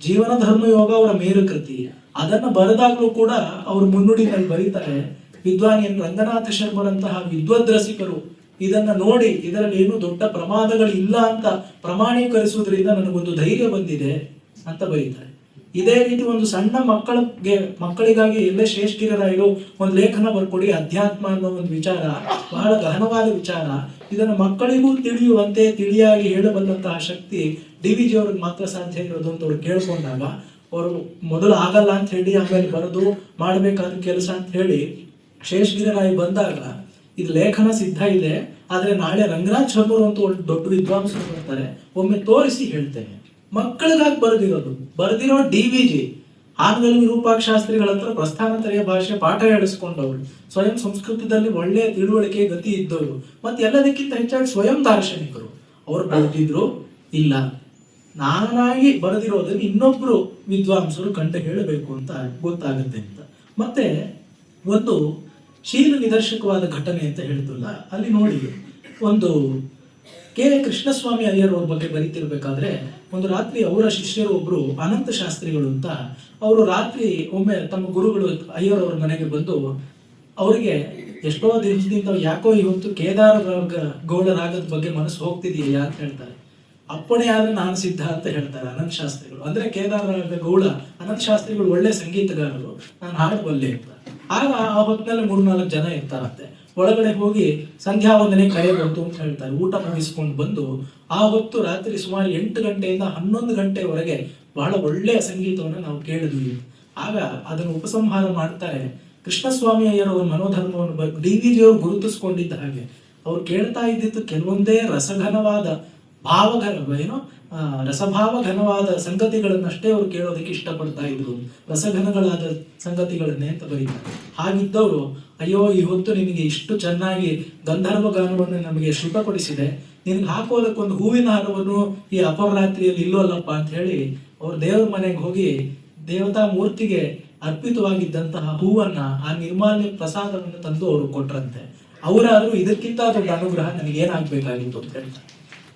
ಜೀವನ ಧರ್ಮ ಯೋಗ ಅವರ ಮೇರು ಕೃತಿ. ಅದನ್ನ ಬರೆದಾಗ್ಲೂ ಕೂಡ ಅವರು ಮುನ್ನುಡಿನಲ್ಲಿ ಬರೀತಾರೆ, ವಿದ್ವಾನ್ ಎನ್ ರಂಗನಾಥ ಶರ್ಮರಂತಹ ವಿದ್ವದ್ರಸಿಕರು ಇದನ್ನ ನೋಡಿ ಇದರಲ್ಲಿ ಏನು ದೊಡ್ಡ ಪ್ರಮಾದಗಳು ಇಲ್ಲ ಅಂತ ಪ್ರಮಾಣೀಕರಿಸುವುದರಿಂದ ನನಗೊಂದು ಧೈರ್ಯ ಬಂದಿದೆ ಅಂತ ಬರೀತಾರೆ. ಇದೇ ರೀತಿ ಒಂದು ಸಣ್ಣ ಮಕ್ಕಳಿಗಾಗಿ ಎಲ್ಲೇ ಶ್ರೇಷ್ಠಿಗರಾಯರು ಒಂದು ಲೇಖನ ಬರ್ಕೊಡಿ, ಅಧ್ಯಾತ್ಮ ಅನ್ನೋ ಒಂದು ವಿಚಾರ ಬಹಳ ಗಹನವಾದ ವಿಚಾರ. ಇದನ್ನು ಮಕ್ಕಳಿಗೂ ತಿಳಿಯುವಂತೆ ತಿಳಿಯಾಗಿ ಹೇಳಬಲ್ಲಂತಹ ಶಕ್ತಿ DVG ಅವ್ರಿಗೆ ಮಾತ್ರ ಸಾಧ್ಯ ಇರೋದು ಅಂತ ಅವ್ರು ಕೇಳ್ಕೊಂಡಾಗ ಅವರು ಮೊದಲು ಆಗಲ್ಲ ಅಂತ ಹೇಳಿ ಆಮೇಲೆ ಬರೆದು ಮಾಡಬೇಕಾದ ಕೆಲಸ ಅಂತ ಹೇಳಿ ಶೇಷಗಿರಿರಾಯ್ ಬಂದಾಗ ಇದು ಲೇಖನ ಸಿದ್ಧ ಇದೆ, ಆದ್ರೆ ನಾಳೆ ರಂಗನಾಥ್ ಶರ್ಮರು ಅಂತ ಒಂದು ದೊಡ್ಡ ವಿದ್ವಾಂಸರು ಬರ್ತಾರೆ, ಒಮ್ಮೆ ತೋರಿಸಿ ಹೇಳ್ತೇನೆ. ಮಕ್ಕಳಿಗಾಗಿ ಬರೆದಿರೋ DVG ಆನಗಲ್ ವಿರೂಪಾಕ್ಷ ಶಾಸ್ತ್ರಿಗಳ ಹತ್ರ ಪ್ರಸ್ಥಾನತ್ರಯ ಭಾಷೆ ಪಾಠ ಹೇಳಿಸ್ಕೊಂಡವರು, ಸ್ವಯಂ ಸಂಸ್ಕೃತದಲ್ಲಿ ಒಳ್ಳೆಯ ತಿಳುವಳಿಕೆ ಗತಿ ಇದ್ದವರು, ಮತ್ತೆ ಎಲ್ಲದಕ್ಕಿಂತ ಹೆಚ್ಚಾಗಿ ಸ್ವಯಂ ದಾರ್ಶನಿಕರು. ಅವರು ಬರೆದಿದ್ರು ಇಲ್ಲ, ನಾನಾಗಿ ಬರೆದಿರೋದನ್ನು ಇನ್ನೊಬ್ರು ವಿದ್ವಾಂಸರು ಕಂಡು ಹೇಳಬೇಕು ಅಂತ ಗೊತ್ತಾಗುತ್ತೆ ಅಂತ. ಮತ್ತೆ ಒಂದು ಶೀಲ ನಿದರ್ಶಕವಾದ ಘಟನೆ ಅಂತ ಹೇಳಿದ್ರಲ್ಲ, ಅಲ್ಲಿ ನೋಡಿ ಒಂದು ಕೆ ಕೃಷ್ಣಸ್ವಾಮಿ ಅಯ್ಯರ್ ಅವ್ರ ಬಗ್ಗೆ ಬರೀತಿರ್ಬೇಕಾದ್ರೆ ಒಂದು ರಾತ್ರಿ ಅವರ ಶಿಷ್ಯರು ಒಬ್ರು ಅನಂತ ಶಾಸ್ತ್ರಿಗಳು ಅಂತ, ಅವರು ರಾತ್ರಿ ಒಮ್ಮೆ ತಮ್ಮ ಗುರುಗಳು ಅಯ್ಯರ್ ಅವ್ರ ಮನೆಗೆ ಬಂದು ಅವರಿಗೆ ಎಷ್ಟೋ ದಿವಸದಿಂದ ಯಾಕೋ ಇವತ್ತು ಕೇದಾರ ಗೌಡ ರಾಗದ ಬಗ್ಗೆ ಮನಸ್ಸು ಹೋಗ್ತಿದೆಯಾ ಅಂತ ಹೇಳ್ತಾರೆ. ಅಪ್ಪಣೆ ಆದ್ರೆ ನಾನು ಸಿದ್ಧ ಅಂತ ಹೇಳ್ತಾರೆ ಅನಂತ ಶಾಸ್ತ್ರಿಗಳು. ಅಂದ್ರೆ ಕೇದಾರ ಗೌಡ ಅನಂತ ಶಾಸ್ತ್ರಿಗಳು ಒಳ್ಳೆ ಸಂಗೀತಗಾರರು, ನಾನು ಹಾಡಬಲ್ಲೆ ಅಂತ. ಆಗ ಆ ಹೊತ್ತಿನಲ್ಲಿ 3-4 ಜನ ಇರ್ತಾರಂತೆ. ಒಳಗಡೆ ಹೋಗಿ ಸಂಧ್ಯಾ ವಂದನೆ ಕರೆ ಬಂತು ಅಂತ ಹೇಳ್ತಾರೆ. ಊಟ ಮುಗಿಸ್ಕೊಂಡು ಬಂದು ಆ ಹೊತ್ತು ರಾತ್ರಿ ಸುಮಾರು 8 ಗಂಟೆಯಿಂದ 11 ಗಂಟೆವರೆಗೆ ಬಹಳ ಒಳ್ಳೆಯ ಸಂಗೀತವನ್ನು ನಾವು ಕೇಳಿದ್ವಿ. ಆಗ ಅದನ್ನು ಉಪಸಂಹಾರ ಮಾಡ್ತಾರೆ. ಕೃಷ್ಣಸ್ವಾಮಿ ಅಯ್ಯರವರ ಮನೋಧರ್ಮವನ್ನು DVG ಅವರು ಗುರುತಿಸ್ಕೊಂಡಿದ್ದ ಹಾಗೆ ಅವ್ರು ಕೇಳ್ತಾ ಇದ್ದಿದ್ದು ಕೆಲವೊಂದೇ ರಸಘನವಾದ ರಸಭಾವ ಘನವಾದ ಸಂಗತಿಗಳನ್ನಷ್ಟೇ ಅವರು ಕೇಳೋದಕ್ಕೆ ಇಷ್ಟಪಡ್ತಾ ಇದ್ರು, ರಸಘನಗಳಾದ ಸಂಗತಿಗಳನ್ನೇ ಅಂತ ಬರೀತಾರೆ. ಹಾಗಿದ್ದವರು ಅಯ್ಯೋ ಈ ಹೊತ್ತು ನಿನಗೆ ಇಷ್ಟು ಚೆನ್ನಾಗಿ ಗಂಧರ್ವ ಗಾನವನ್ನು ನಮಗೆ ಶ್ರುತಪಡಿಸಿದೆ, ನಿನಗೆ ಹಾಕೋದಕ್ಕೊಂದು ಹೂವಿನ ಹಾರವನ್ನು ಈ ಅಪರಾತ್ರಿಯಲ್ಲಿ ಇಲ್ಲೋಲ್ಲಪ್ಪ ಅಂತ ಹೇಳಿ ಅವ್ರ ದೇವರ ಮನೆಗೆ ಹೋಗಿ ದೇವತಾ ಮೂರ್ತಿಗೆ ಅರ್ಪಿತವಾಗಿದ್ದಂತಹ ಹೂವನ್ನ, ಆ ನಿರ್ಮಾಲ್ಯ ಪ್ರಸಾದವನ್ನು ತಂದು ಅವರು ಕೊಟ್ರಂತೆ. ಅವರಾದ್ರೂ ಇದಕ್ಕಿಂತ ದೊಡ್ಡ ಅನುಗ್ರಹ ನನಗೆ ಏನಾಗ್ಬೇಕಾಗಿತ್ತು ಅಂತ ಹೇಳ್ತಾರೆ.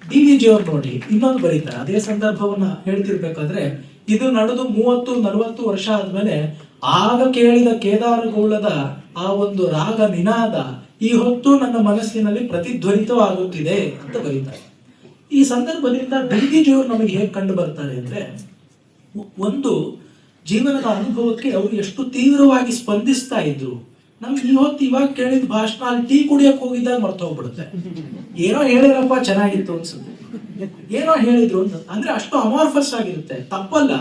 DVG ಅವ್ರು ನೋಡಿ ಇನ್ನೊಂದು ಬರೀತಾರೆ. ಅದೇ ಸಂದರ್ಭವನ್ನ ಹೇಳ್ತಿರ್ಬೇಕಾದ್ರೆ ಇದು ನಡೆದು 30-40 ವರ್ಷ ಆದ್ಮೇಲೆ ಆಗ ಕೇಳಿದ ಕೇದಾರಗೌಳದ ಆ ಒಂದು ರಾಗ ನಿನಾದ ಈ ಹೊತ್ತು ನನ್ನ ಮನಸ್ಸಿನಲ್ಲಿ ಪ್ರತಿಧ್ವನಿತವಾಗುತ್ತಿದೆ ಅಂತ ಬರೀತಾರೆ. ಈ ಸಂದರ್ಭದಿಂದ DVG ಅವರು ನಮಗೆ ಹೇಗೆ ಕಂಡು ಬರ್ತಾರೆ ಅಂದ್ರೆ, ಒಂದು ಜೀವನದ ಅನುಭವಕ್ಕೆ ಅವರು ಎಷ್ಟು ತೀವ್ರವಾಗಿ ಸ್ಪಂದಿಸ್ತಾ ಇದ್ರು. ನಮ್ಗೆ ಈ ಹೊತ್ತು ಇವಾಗ ಕೇಳಿದ ಭಾಷಣ ಅಲ್ಲಿ ಟೀ ಕುಡಿಯಕ್ಕೆ ಹೋಗಿದ್ದಾಗ ಮರ್ತೋಗ್ಬಿಡುತ್ತೆ. ಏನೋ ಹೇಳಿದ್ರಪ್ಪ ಚೆನ್ನಾಗಿತ್ತು ಅನ್ಸುತ್ತೆ, ಏನೋ ಹೇಳಿದ್ರು ಅಂತ. ಅಂದ್ರೆ ಅಷ್ಟು ಅಮಾರ್ಫಸ್ ಆಗಿರುತ್ತೆ. ತಪ್ಪಲ್ಲ,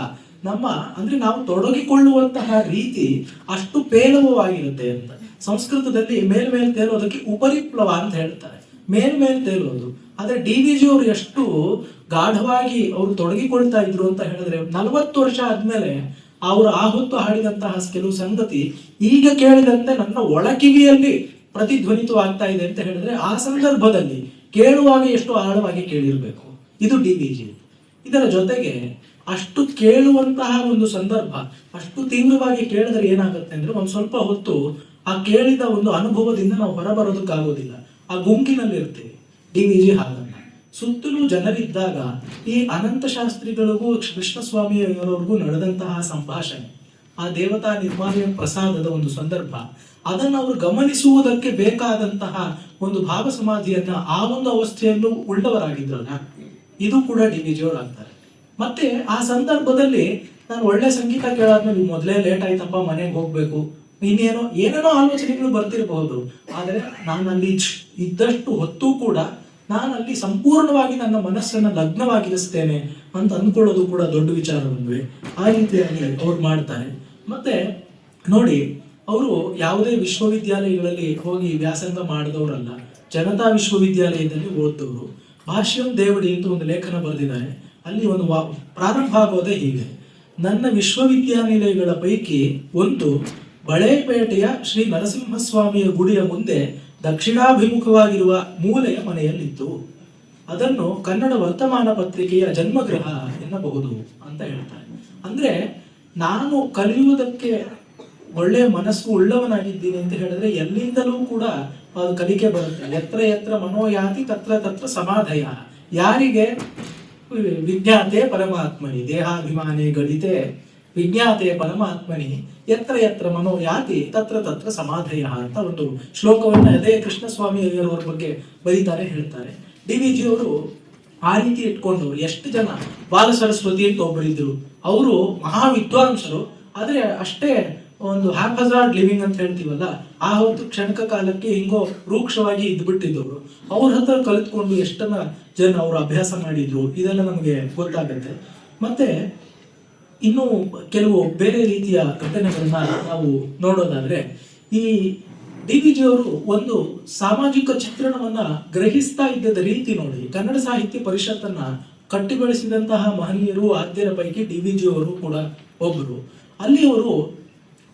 ಅಂದ್ರೆ ನಾವು ತೊಡಗಿಕೊಳ್ಳುವಂತಹ ರೀತಿ ಅಷ್ಟು ಪೇಲವವಾಗಿರುತ್ತೆ ಅಂತ. ಸಂಸ್ಕೃತದಲ್ಲಿ ಮೇಲ್ಮೇಲ್ ತೇಲೋದಕ್ಕೆ ಉಪರಿಪ್ಲವ ಅಂತ ಹೇಳ್ತಾರೆ, ಮೇಲ್ಮೇಲ್ ತೇಲೋದು. ಆದ್ರೆ DVG ಅವರು ಎಷ್ಟು ಗಾಢವಾಗಿ ಅವರು ತೊಡಗಿಕೊಳ್ತಾ ಇದ್ರು ಅಂತ ಹೇಳಿದ್ರೆ 40 ವರ್ಷ ಆದ್ಮೇಲೆ ಅವರು ಆ ಹೊತ್ತು ಹಾಡಿದಂತಹ ಕೆಲವು ಸಂಗತಿ ಈಗ ಕೇಳಿದಂತೆ ನನ್ನ ಒಳಕಿವಿಯಲ್ಲಿ ಪ್ರತಿಧ್ವನಿತವಾಗ್ತಾ ಇದೆ ಅಂತ ಹೇಳಿದ್ರೆ ಆ ಸಂದರ್ಭದಲ್ಲಿ ಕೇಳುವಾಗ ಎಷ್ಟು ಆಳವಾಗಿ ಕೇಳಿರ್ಬೇಕು. ಇದು DVG. ಇದರ ಜೊತೆಗೆ ಅಷ್ಟು ಕೇಳುವಂತಹ ಒಂದು ಸಂದರ್ಭ ಅಷ್ಟು ತೀವ್ರವಾಗಿ ಕೇಳಿದ್ರೆ ಏನಾಗುತ್ತೆ ಅಂದ್ರೆ ಒಂದ್ ಸ್ವಲ್ಪ ಹೊತ್ತು ಆ ಕೇಳಿದ ಒಂದು ಅನುಭವದಿಂದ ನಾವು ಹೊರಬರೋದಕ್ಕಾಗೋದಿಲ್ಲ, ಆ ಗುಂಪಿನಲ್ಲಿ ಇರ್ತೀವಿ. DVG ಹಾಗಲ್ಲ. ಸುತ್ತಲೂ ಜನರಿದ್ದಾಗ ಈ ಅನಂತ ಶಾಸ್ತ್ರಿಗಳಿಗೂ ಕೃಷ್ಣಸ್ವಾಮಿ ಅವರವರಿಗೂ ನಡೆದಂತಹ ಸಂಭಾಷಣೆ, ಆ ದೇವತಾ ನಿರ್ಮಾಲ್ಯ ಪ್ರಸಾದದ ಒಂದು ಸಂದರ್ಭ, ಅದನ್ನು ಅವರು ಗಮನಿಸುವುದಕ್ಕೆ ಬೇಕಾದಂತಹ ಒಂದು ಭಾವ ಸಮಾಧಿಯನ್ನ ಆ ಒಂದು ಅವಸ್ಥೆಯಲ್ಲೂ ಉಳ್ಳವರಾಗಿದ್ರಲ್ಲ, ಇದು ಕೂಡ DVG ಅವರು ಆಗ್ತಾರೆ. ಮತ್ತೆ ಆ ಸಂದರ್ಭದಲ್ಲಿ ನಾನು ಒಳ್ಳೆ ಸಂಗೀತ ಕೇಳಾದ್ಮೇಲೆ ಮೊದಲೇ ಲೇಟ್ ಆಯ್ತಪ್ಪ ಮನೆಗೆ ಹೋಗ್ಬೇಕು, ಏನೇನೋ ಆಲೋಚನೆಗಳು ಬರ್ತಿರಬಹುದು. ಆದರೆ ನಾನು ಅಲ್ಲಿ ಇದ್ದಷ್ಟು ಹೊತ್ತು ಕೂಡ ನಾನು ಅಲ್ಲಿ ಸಂಪೂರ್ಣವಾಗಿ ನನ್ನ ಮನಸ್ಸನ್ನ ಲಗ್ನವಾಗಿರಿಸ್ತೇನೆ ಅಂತ ಅಂದ್ಕೊಳ್ಳೋದು ಕೂಡ ದೊಡ್ಡ ವಿಚಾರವಲ್ವೇ. ಆ ರೀತಿಯಾಗಿ ಅವ್ರು ಮಾಡ್ತಾರೆ. ಮತ್ತೆ ನೋಡಿ, ಅವರು ಯಾವುದೇ ವಿಶ್ವವಿದ್ಯಾಲಯಗಳಲ್ಲಿ ಹೋಗಿ ವ್ಯಾಸಂಗ ಮಾಡಿದವರಲ್ಲ, ಜನತಾ ವಿಶ್ವವಿದ್ಯಾಲಯದಲ್ಲಿ ಓದ್ದವರು. ಭಾಷ್ಯಂ ದೇವಡಿ ಅಂತ ಒಂದು ಲೇಖನ ಬರೆದಿದ್ದಾರೆ. ಅಲ್ಲಿ ಒಂದು ಪ್ರಾರಂಭ ಆಗೋದೇ ಹೀಗೆ: ನನ್ನ ವಿಶ್ವವಿದ್ಯಾನಿಲಯಗಳ ಪೈಕಿ ಒಂದು ಬಳೆಪೇಟೆಯ ಶ್ರೀ ನರಸಿಂಹಸ್ವಾಮಿಯ ಗುಡಿಯ ಮುಂದೆ ದಕ್ಷಿಣಾಭಿಮುಖವಾಗಿರುವ ಮೂಲೆಯ ಮನೆಯಲ್ಲಿತ್ತು. ಅದನ್ನು ಕನ್ನಡ ವರ್ತಮಾನ ಪತ್ರಿಕೆಯ ಜನ್ಮಗೃಹ ಎನ್ನಬಹುದು ಅಂತ ಹೇಳ್ತಾರೆ. ಅಂದ್ರೆ ನಾನು ಕಲಿಯುವುದಕ್ಕೆ ಒಳ್ಳೆಯ ಮನಸ್ಸು ಉಳ್ಳವನಾಗಿದ್ದೀನಿ ಅಂತ ಹೇಳಿದ್ರೆ ಎಲ್ಲಿಂದಲೂ ಕೂಡ ಅದು ಕಲಿಕೆ ಬರುತ್ತೆ. ಎತ್ರ ಎತ್ರ ಮನೋಯಾತಿ ತತ್ರ ತತ್ರ ಸಮಾಧಯ. ಯಾರಿಗೆ ವಿಜ್ಞಾತೆ ಪರಮಾತ್ಮನಿ ದೇಹಾಭಿಮಾನಿ ಗಣಿತೆ ವಿಜ್ಞಾತೆ ಪರಮಾತ್ಮನಿ ಎತ್ರ ಎತ್ರ ಮನೋಯಾತಿ ತತ್ರ ತತ್ರ ಸಮಾಧಯ ಅಂತ ಒಂದು ಶ್ಲೋಕವನ್ನ ಅದೇ ಕೃಷ್ಣಸ್ವಾಮಿ ಅಯ್ಯರವರ ಬಗ್ಗೆ ಬರೀತಾರೆ, ಹೇಳ್ತಾರೆ. ಡಿ ವಿ ಜಿ ಅವರು ಆ ರೀತಿ ಇಟ್ಕೊಂಡು ಎಷ್ಟು ಜನ, ಬಾಲ ಸರಸ್ವತಿ ಅಂತ ಒಬ್ಬರಿದ್ರು, ಅವರು ಮಹಾ ವಿದ್ವಾಂಸರು, ಆದ್ರೆ ಅಷ್ಟೇ ಒಂದು ಹ್ಯಾಪಜಾರ್ಡ್ ಲಿವಿಂಗ್ ಅಂತ ಹೇಳ್ತೀವಲ್ಲ, ಆ ಹೊತ್ತು ಕ್ಷಣಿಕ ಕಾಲಕ್ಕೆ ಹಿಂಗೋ ರೂಕ್ಷವಾಗಿ ಇದ್ಬಿಟ್ಟಿದ್ದವರು. ಅವ್ರ ಹತ್ರ ಕಲಿತ್ಕೊಂಡು ಎಷ್ಟನ್ನ ಜನ ಅವರು ಅಭ್ಯಾಸ ಮಾಡಿದ್ರು, ಇದೆಲ್ಲ ನಮಗೆ ಗೊತ್ತಾಗುತ್ತೆ. ಮತ್ತೆ ಇನ್ನು ಕೆಲವು ಬೇರೆ ರೀತಿಯ ಘಟನೆಗಳನ್ನ ನಾವು ನೋಡೋದಾದ್ರೆ, ಈ ಡಿ ವಿ ಜಿ ಅವರು ಒಂದು ಸಾಮಾಜಿಕ ಚಿತ್ರಣವನ್ನ ಗ್ರಹಿಸ್ತಾ ಇದ್ದದ ರೀತಿ ನೋಡಿ, ಕನ್ನಡ ಸಾಹಿತ್ಯ ಪರಿಷತ್ತನ್ನ ಕಟ್ಟಿ ಬೆಳೆಸಿದಂತಹ ಮಹನೀಯರು ಆದ್ಯರ ಪೈಕಿ ಡಿ ವಿ ಜಿ ಅವರು ಕೂಡ ಒಬ್ಬರು. ಅಲ್ಲಿ ಅವರು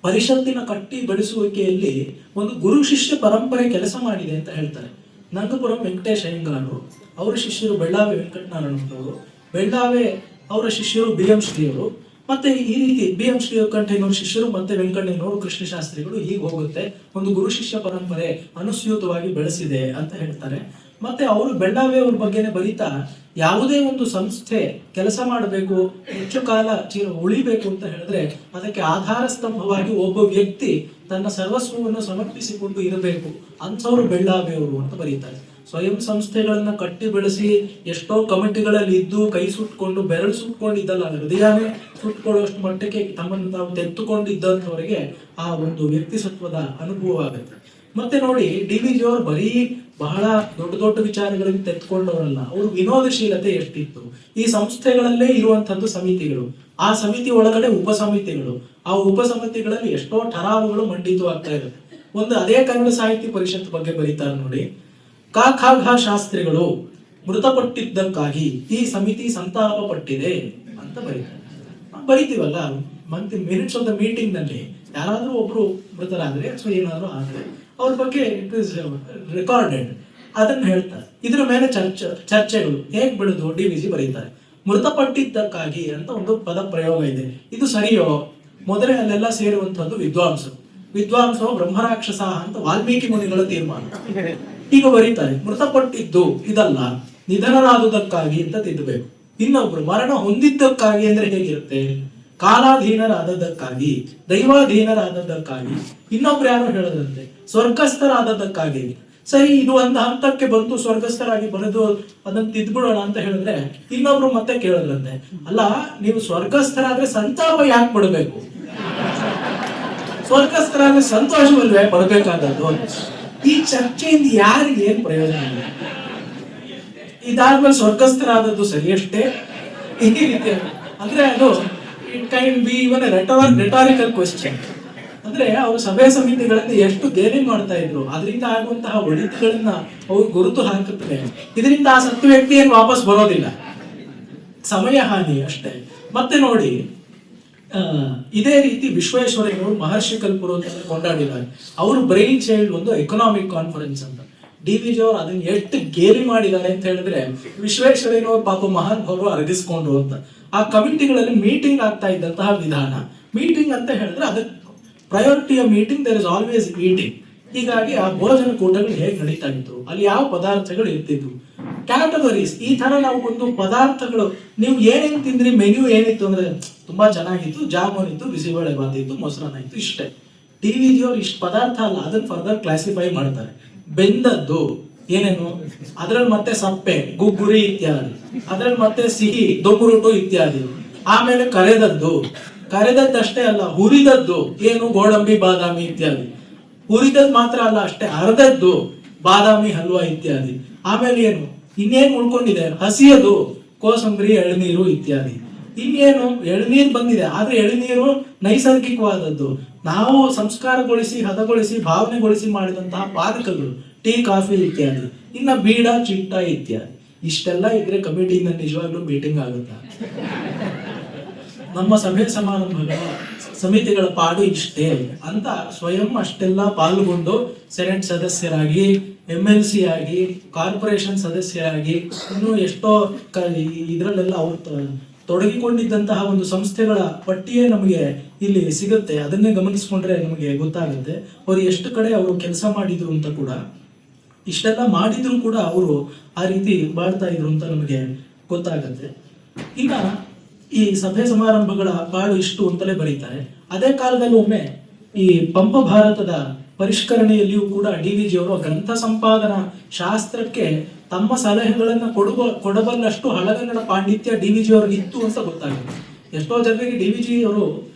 ಪರಿಷತ್ತಿನ ಕಟ್ಟಿ ಬೆಳೆಸುವಿಕೆಯಲ್ಲಿ ಒಂದು ಗುರು ಶಿಷ್ಯ ಪರಂಪರೆ ಕೆಲಸ ಮಾಡಿದೆ ಅಂತ ಹೇಳ್ತಾರೆ. ನಂಗಪುರಂ ವೆಂಕಟೇಶ್ ಅಯ್ಯಂಗಾರು, ಅವರ ಶಿಷ್ಯರು ಬೆಳ್ಳಾವೆ ವೆಂಕಟನಾರಾಯಣನವರು, ಬೆಳ್ಳಾವೆ ಅವರ ಶಿಷ್ಯರು ಬಿ ಎಂ ಶ್ರೀಯವರು, ಮತ್ತೆ ಈ ರೀತಿ ಬಿ ಎಂ ಶ್ರೀಕಂಠಯ್ಯನವ್ರ ಶಿಷ್ಯರು ಮತ್ತೆ ವೆಂಕಣ್ಣಯ್ಯನವರು, ಕೃಷ್ಣಶಾಸ್ತ್ರಿಗಳು, ಹೀಗೆ ಹೋಗುತ್ತೆ. ಒಂದು ಗುರು ಶಿಷ್ಯ ಪರಂಪರೆ ಅನುಸ್ಯೂತವಾಗಿ ಬೆಳೆಸಿದೆ ಅಂತ ಹೇಳ್ತಾರೆ. ಮತ್ತೆ ಅವರು ಬೆಳ್ಳಾವೆ ಅವ್ರ ಬಗ್ಗೆನೆ ಬರೀತಾ, ಯಾವುದೇ ಒಂದು ಸಂಸ್ಥೆ ಕೆಲಸ ಮಾಡಬೇಕು, ಹೆಚ್ಚು ಕಾಲ ಉಳಿಬೇಕು ಅಂತ ಹೇಳಿದ್ರೆ ಅದಕ್ಕೆ ಆಧಾರ ಸ್ತಂಭವಾಗಿ ಒಬ್ಬ ವ್ಯಕ್ತಿ ತನ್ನ ಸರ್ವಸ್ವವನ್ನು ಸಮರ್ಪಿಸಿಕೊಂಡು ಇರಬೇಕು, ಅಂಥವ್ರು ಬೆಳ್ಳಾವೆ ಅವರು ಅಂತ ಬರೀತಾರೆ. ಸ್ವಯಂ ಸಂಸ್ಥೆಗಳನ್ನ ಕಟ್ಟಿ ಬೆಳೆಸಿ ಎಷ್ಟೋ ಕಮಿಟಿಗಳಲ್ಲಿ ಇದ್ದು ಕೈ ಸುಟ್ಕೊಂಡು ಬೆರಳು ಸುಟ್ಕೊಂಡಿದ್ದಲ್ಲ, ಹೃದಯನೇ ಸುಟ್ಕೊಳ್ಳುವಷ್ಟು ಮಟ್ಟಕ್ಕೆ ತಮ್ಮನ್ನು ತಾವು ತೆತ್ತುಕೊಂಡಿದ್ದಂಥವರಿಗೆ ಆ ಒಂದು ವ್ಯಕ್ತಿಸತ್ವದ ಅನುಭವ ಆಗುತ್ತೆ. ಮತ್ತೆ ನೋಡಿ, ಡಿ ವಿ ಜಿ ಅವರು ಬರೀ ಬಹಳ ದೊಡ್ಡ ದೊಡ್ಡ ವಿಚಾರಗಳಿಗೆ ತೆತ್ಕೊಂಡವರಲ್ಲ, ಅವರು ವಿನೋದಶೀಲತೆ ಎಷ್ಟಿತ್ತು. ಈ ಸಂಸ್ಥೆಗಳಲ್ಲೇ ಇರುವಂತದ್ದು ಸಮಿತಿಗಳು, ಆ ಸಮಿತಿ ಒಳಗಡೆ ಉಪಸಮಿತಿಗಳು, ಆ ಉಪಸಮಿತಿಗಳಲ್ಲಿ ಎಷ್ಟೋ ಠರಾವುಗಳು ಮಂಡಿತವಾಗ್ತಾ ಇರುತ್ತೆ. ಒಂದು ಅದೇ ಕನ್ನಡ ಸಾಹಿತ್ಯ ಪರಿಷತ್ ಬಗ್ಗೆ ಬರೀತಾರೆ ನೋಡಿ, ಕಾಖಾಘ ಶಾಸ್ತ್ರಿಗಳು ಮೃತಪಟ್ಟಿದ್ದಕ್ಕಾಗಿ ಈ ಸಮಿತಿ ಸಂತಾಪ ಪಟ್ಟಿದೆ ಅಂತ ಬರೀತಾರೆ. ಬರಿತೀವಲ್ಲ ಮಿನಿಟ್ಸ್ ಆಫ್ ದ ಮೀಟಿಂಗ್ ನಲ್ಲಿ ಯಾರಾದ್ರೂ ಒಬ್ರು ಮೃತರಾದ್ರೆ ಅಥವಾ ಏನಾದ್ರು ಆದ್ರೆ ಅವ್ರ ಬಗ್ಗೆ ಇಟ್ ಇಸ್ ರೆಕಾರ್ಡೆಡ್, ಅದನ್ನ ಹೇಳ್ತಾರೆ. ಇದ್ರ ಮೇಲೆ ಚರ್ಚೆಗಳು ಹೇಗ್ ಬೆಳೆದು ಡಿ ವಿ ಜಿ ಬರೀತಾರೆ. ಮೃತಪಟ್ಟಿದ್ದಕ್ಕಾಗಿ ಅಂತ ಒಂದು ಪದ ಪ್ರಯೋಗ ಇದೆ, ಇದು ಸರಿಯೋ? ಮೊದಲೇ ಅಲ್ಲೆಲ್ಲ ಸೇರುವಂತದ್ದು ವಿದ್ವಾಂಸೋ ಬ್ರಹ್ಮರಾಕ್ಷಸ ಅಂತ ವಾಲ್ಮೀಕಿ ಮುನಿಗಳ ತೀರ್ಮಾನ. ಈಗ ಬರೀತಾರೆ ಮೃತಪಟ್ಟಿದ್ದು ಇದಲ್ಲ, ನಿಧನರಾದುದಕ್ಕಾಗಿ ಅಂತ ತಿದ್ದಬೇಕು. ಇನ್ನೊಬ್ರು ಮರಣ ಹೊಂದಿದ್ದಕ್ಕಾಗಿ ಅಂದ್ರೆ ಹೇಗಿರುತ್ತೆ? ಕಾಲಾಧೀನರಾದದ್ದಕ್ಕಾಗಿ, ದೈವಾಧೀನರಾದದ್ದಕ್ಕಾಗಿ, ಇನ್ನೊಬ್ರು ಯಾರು ಹೇಳದಂತೆ ಸ್ವರ್ಗಸ್ಥರಾದದ್ದಕ್ಕಾಗಿ. ಸರಿ, ಇದು ಒಂದು ಹಂತಕ್ಕೆ ಬಂತು, ಸ್ವರ್ಗಸ್ಥರಾಗಿ ಬರೆದು ಅದನ್ನ ತಿದ್ಬಿಡೋಣ ಅಂತ ಹೇಳಿದ್ರೆ ಇನ್ನೊಬ್ರು ಮತ್ತೆ ಕೇಳದ್ರಂತೆ, ಅಲ್ಲ ನೀವು ಸ್ವರ್ಗಸ್ಥರಾದ್ರೆ ಸಂತಾಪ ಯಾಕೆ ಪಡಬೇಕು? ಸ್ವರ್ಗಸ್ಥರಾದ್ರೆ ಸಂತೋಷವಲ್ವೇ ಪಡಬೇಕಾದದ್ದು? ಈ ಚರ್ಚೆಯಿಂದ ಯಾರಿಗೆ ಏನ್ ಪ್ರಯೋಜನ ಇಲ್ಲ? ಇದಾದ್ಮೇಲೆ ಸ್ವರ್ಗಸ್ಥರಾದದ್ದು ಸರಿಯಷ್ಟೇ? ಈ ರೀತಿ ಅಂದ್ರೆ ಅದು it can be even rhetorical question. ಅಂದ್ರೆ ಅವರು ಸಭೆ ಸಮಿತಿಗಳಲ್ಲಿ ಎಷ್ಟು ಗೇಲಿ ಮಾಡ್ತಾ ಇದ್ರು, ಅದರಿಂದ ಆಗುವಂತಹ ಒಳಿತುಗಳನ್ನ ಅವ್ರು ಗುರುತು ಹಾಕುತ್ತವೆ. ಇದರಿಂದ ಆ ಸತ್ತು ವ್ಯಕ್ತಿ ಏನು ವಾಪಸ್ ಬರೋದಿಲ್ಲ, ಸಮಯ ಹಾನಿ ಅಷ್ಟೇ. ಮತ್ತೆ ನೋಡಿ, ಇದೇ ರೀತಿ ವಿಶ್ವೇಶ್ವರಯ್ಯನವರು ಮಹರ್ಷಿ ಕಲ್ಪರು ಅಂತ ಕೊಂಡಾಡಿದ್ದಾರೆ. ಅವರು ಬ್ರೈನ್ ಚೈಲ್ಡ್ ಒಂದು ಎಕನಾಮಿಕ್ ಕಾನ್ಫರೆನ್ಸ್ ಅಂತ. ಡಿ ವಿ ಜಿ ಅವರು ಅದನ್ನ ಎಷ್ಟು ಗೇಲಿ ಮಾಡಿದ್ದಾರೆ ಅಂತ ಹೇಳಿದ್ರೆ, ವಿಶ್ವೇಶ್ವರಯ್ಯನವರು ಪಾಪ ಮಹಾನ್ ಅವರು ಅರಗಿಸ್ಕೊಂಡ್ರು ಅಂತ. ಆ ಕಮಿಟಿಗಳಲ್ಲಿ ಮೀಟಿಂಗ್ ಆಗ್ತಾ ಇದ್ದಂತಹ ವಿಧಾನ, ಮೀಟಿಂಗ್ ಅಂತ ಹೇಳಿದ್ರೆ ಅದಕ್ಕೆ ಪ್ರಯಾರಿಟಿಯ meeting, there is always eating. ಹೀಗಾಗಿ ಆ ಭೋಜನ ಕೂಟಗಳು ಹೇಗೆ ನಡೀತಾ ಇತ್ತು, ಅಲ್ಲಿ ಯಾವ ಪದಾರ್ಥಗಳು ಇರ್ತಿದ್ವು, ಕ್ಯಾಟಗರೀಸ್, ಈ ತರ ನಾವು ಒಂದು ಪದಾರ್ಥಗಳು ನೀವು ಏನೇನು ತಿಂದ್ರಿ, ಮೆನ್ಯೂ ಏನಿತ್ತು ಅಂದ್ರೆ ತುಂಬಾ ಚೆನ್ನಾಗಿತ್ತು, ಜಾಮೂನ್ ಇತ್ತು, ಬಿಸಿಬೇಳೆ ಬಾತ್ ಇತ್ತು, ಮೊಸರನ್ನ ಇತ್ತು, ಇಷ್ಟೇ. ಡಿ ವಿ ಜಿ ಅವ್ರು ಇಷ್ಟು ಪದಾರ್ಥ ಅಲ್ಲ, ಅದನ್ನ ಫರ್ದರ್ ಕ್ಲಾಸಿಫೈ ಮಾಡ್ತಾರೆ. ಬೆಂದದ್ದು ಏನೇನು, ಅದ್ರಲ್ಲಿ ಮತ್ತೆ ಸಪ್ಪೆ, ಗುಗ್ಗುರಿ ಇತ್ಯಾದಿ, ಅದ್ರಲ್ಲಿ ಮತ್ತೆ ಸಿಹಿ, ದೊಬ್ಬುರುಟು ಇತ್ಯಾದಿ. ಆಮೇಲೆ ಕರೆದದ್ದಷ್ಟೇ ಅಲ್ಲ, ಹುರಿದದ್ದು ಏನು, ಗೋಡಂಬಿ, ಬಾದಾಮಿ ಇತ್ಯಾದಿ. ಹುರಿದದ್ದು ಮಾತ್ರ ಅಲ್ಲ ಅಷ್ಟೇ, ಅರ್ಧದ್ದು ಬಾದಾಮಿ ಹಲ್ವಾ ಇತ್ಯಾದಿ. ಆಮೇಲೆ ಏನು, ಇನ್ನೇನು ಉಳ್ಕೊಂಡಿದೆ, ಹಸಿಯದು ಕೋಸಂಬರಿ, ಎಳನೀರು ಇತ್ಯಾದಿ. ಇನ್ನೇನು, ಎಳನೀರು ಬಂದಿದೆ, ಆದ್ರೆ ಎಳನೀರು ನೈಸರ್ಗಿಕವಾದದ್ದು, ನಾವು ಸಂಸ್ಕಾರಗೊಳಿಸಿ, ಹದಗೊಳಿಸಿ, ಭಾವನೆಗೊಳಿಸಿ ಮಾಡಿದಂತಹ ಪಾನಕಗಳು, ಟೀ, ಕಾಫಿ ಇತ್ಯಾದಿ. ಇನ್ನ ಬೀಡ, ಚಿಟ್ಟ ಇತ್ಯಾದಿ. ಇಷ್ಟೆಲ್ಲ ಇದ್ರೆ ಕಮಿಟಿಯಿಂದ ನಿಜವಾಗ್ಲೂ ಮೀಟಿಂಗ್ ಆಗುತ್ತಾ? ನಮ್ಮ ಸಭೆ ಸಮಾರಂಭಗಳ ಸಮಿತಿಗಳ ಪಾಡು ಇಷ್ಟೇ ಅಂತ ಸ್ವಯಂ ಅಷ್ಟೆಲ್ಲ ಪಾಲ್ಗೊಂಡು ಸೆನೆಟ್ ಸದಸ್ಯರಾಗಿ, MLC ಆಗಿ, ಕಾರ್ಪೊರೇಷನ್ ಸದಸ್ಯರಾಗಿ, ಇನ್ನು ಎಷ್ಟೋ ಇದರಲ್ಲೆಲ್ಲ ಅವರು ತೊಡಗಿಕೊಂಡಿದ್ದಂತಹ ಒಂದು ಸಂಸ್ಥೆಗಳ ಪಟ್ಟಿಯೇ ನಮಗೆ ಇಲ್ಲಿ ಸಿಗುತ್ತೆ. ಅದನ್ನೇ ಗಮನಿಸ್ಕೊಂಡ್ರೆ ನಮಗೆ ಗೊತ್ತಾಗುತ್ತೆ ಅವ್ರು ಎಷ್ಟು ಕಡೆ ಅವರು ಕೆಲಸ ಮಾಡಿದ್ರು ಅಂತ ಕೂಡ. ಇಷ್ಟೆಲ್ಲ ಮಾಡಿದ್ರು ಕೂಡ ಅವರು ಆ ರೀತಿ ಬಾಳ್ತಾ ಇದ್ರು ಅಂತ ನಮಗೆ ಗೊತ್ತಾಗತ್ತೆ. ಈಗ ಈ ಸಭೆ ಸಮಾರಂಭಗಳ ಪಾಡು ಇಷ್ಟು ಅಂತಲೇ ಬರೀತಾರೆ. ಅದೇ ಕಾಲದಲ್ಲಿ ಒಮ್ಮೆ ಈ ಪಂಪ ಭಾರತದ ಪರಿಷ್ಕರಣೆಯಲ್ಲಿಯೂ ಕೂಡ DVಜಿ ಅವರು ಗ್ರಂಥ ಸಂಪಾದನಾ ಶಾಸ್ತ್ರಕ್ಕೆ ತಮ್ಮ ಸಲಹೆಗಳನ್ನು ಕೊಡಬಲ್ಲಷ್ಟು ಹಳಗನ್ನಡ ಪಾಂಡಿತ್ಯ DVಜಿ ಅವ್ರಿಗೆ ಇತ್ತು ಅಂತ ಗೊತ್ತಾಗುತ್ತೆ. ಎಷ್ಟೋ ಜನರಿಗೆ DVಜಿ ಅವರು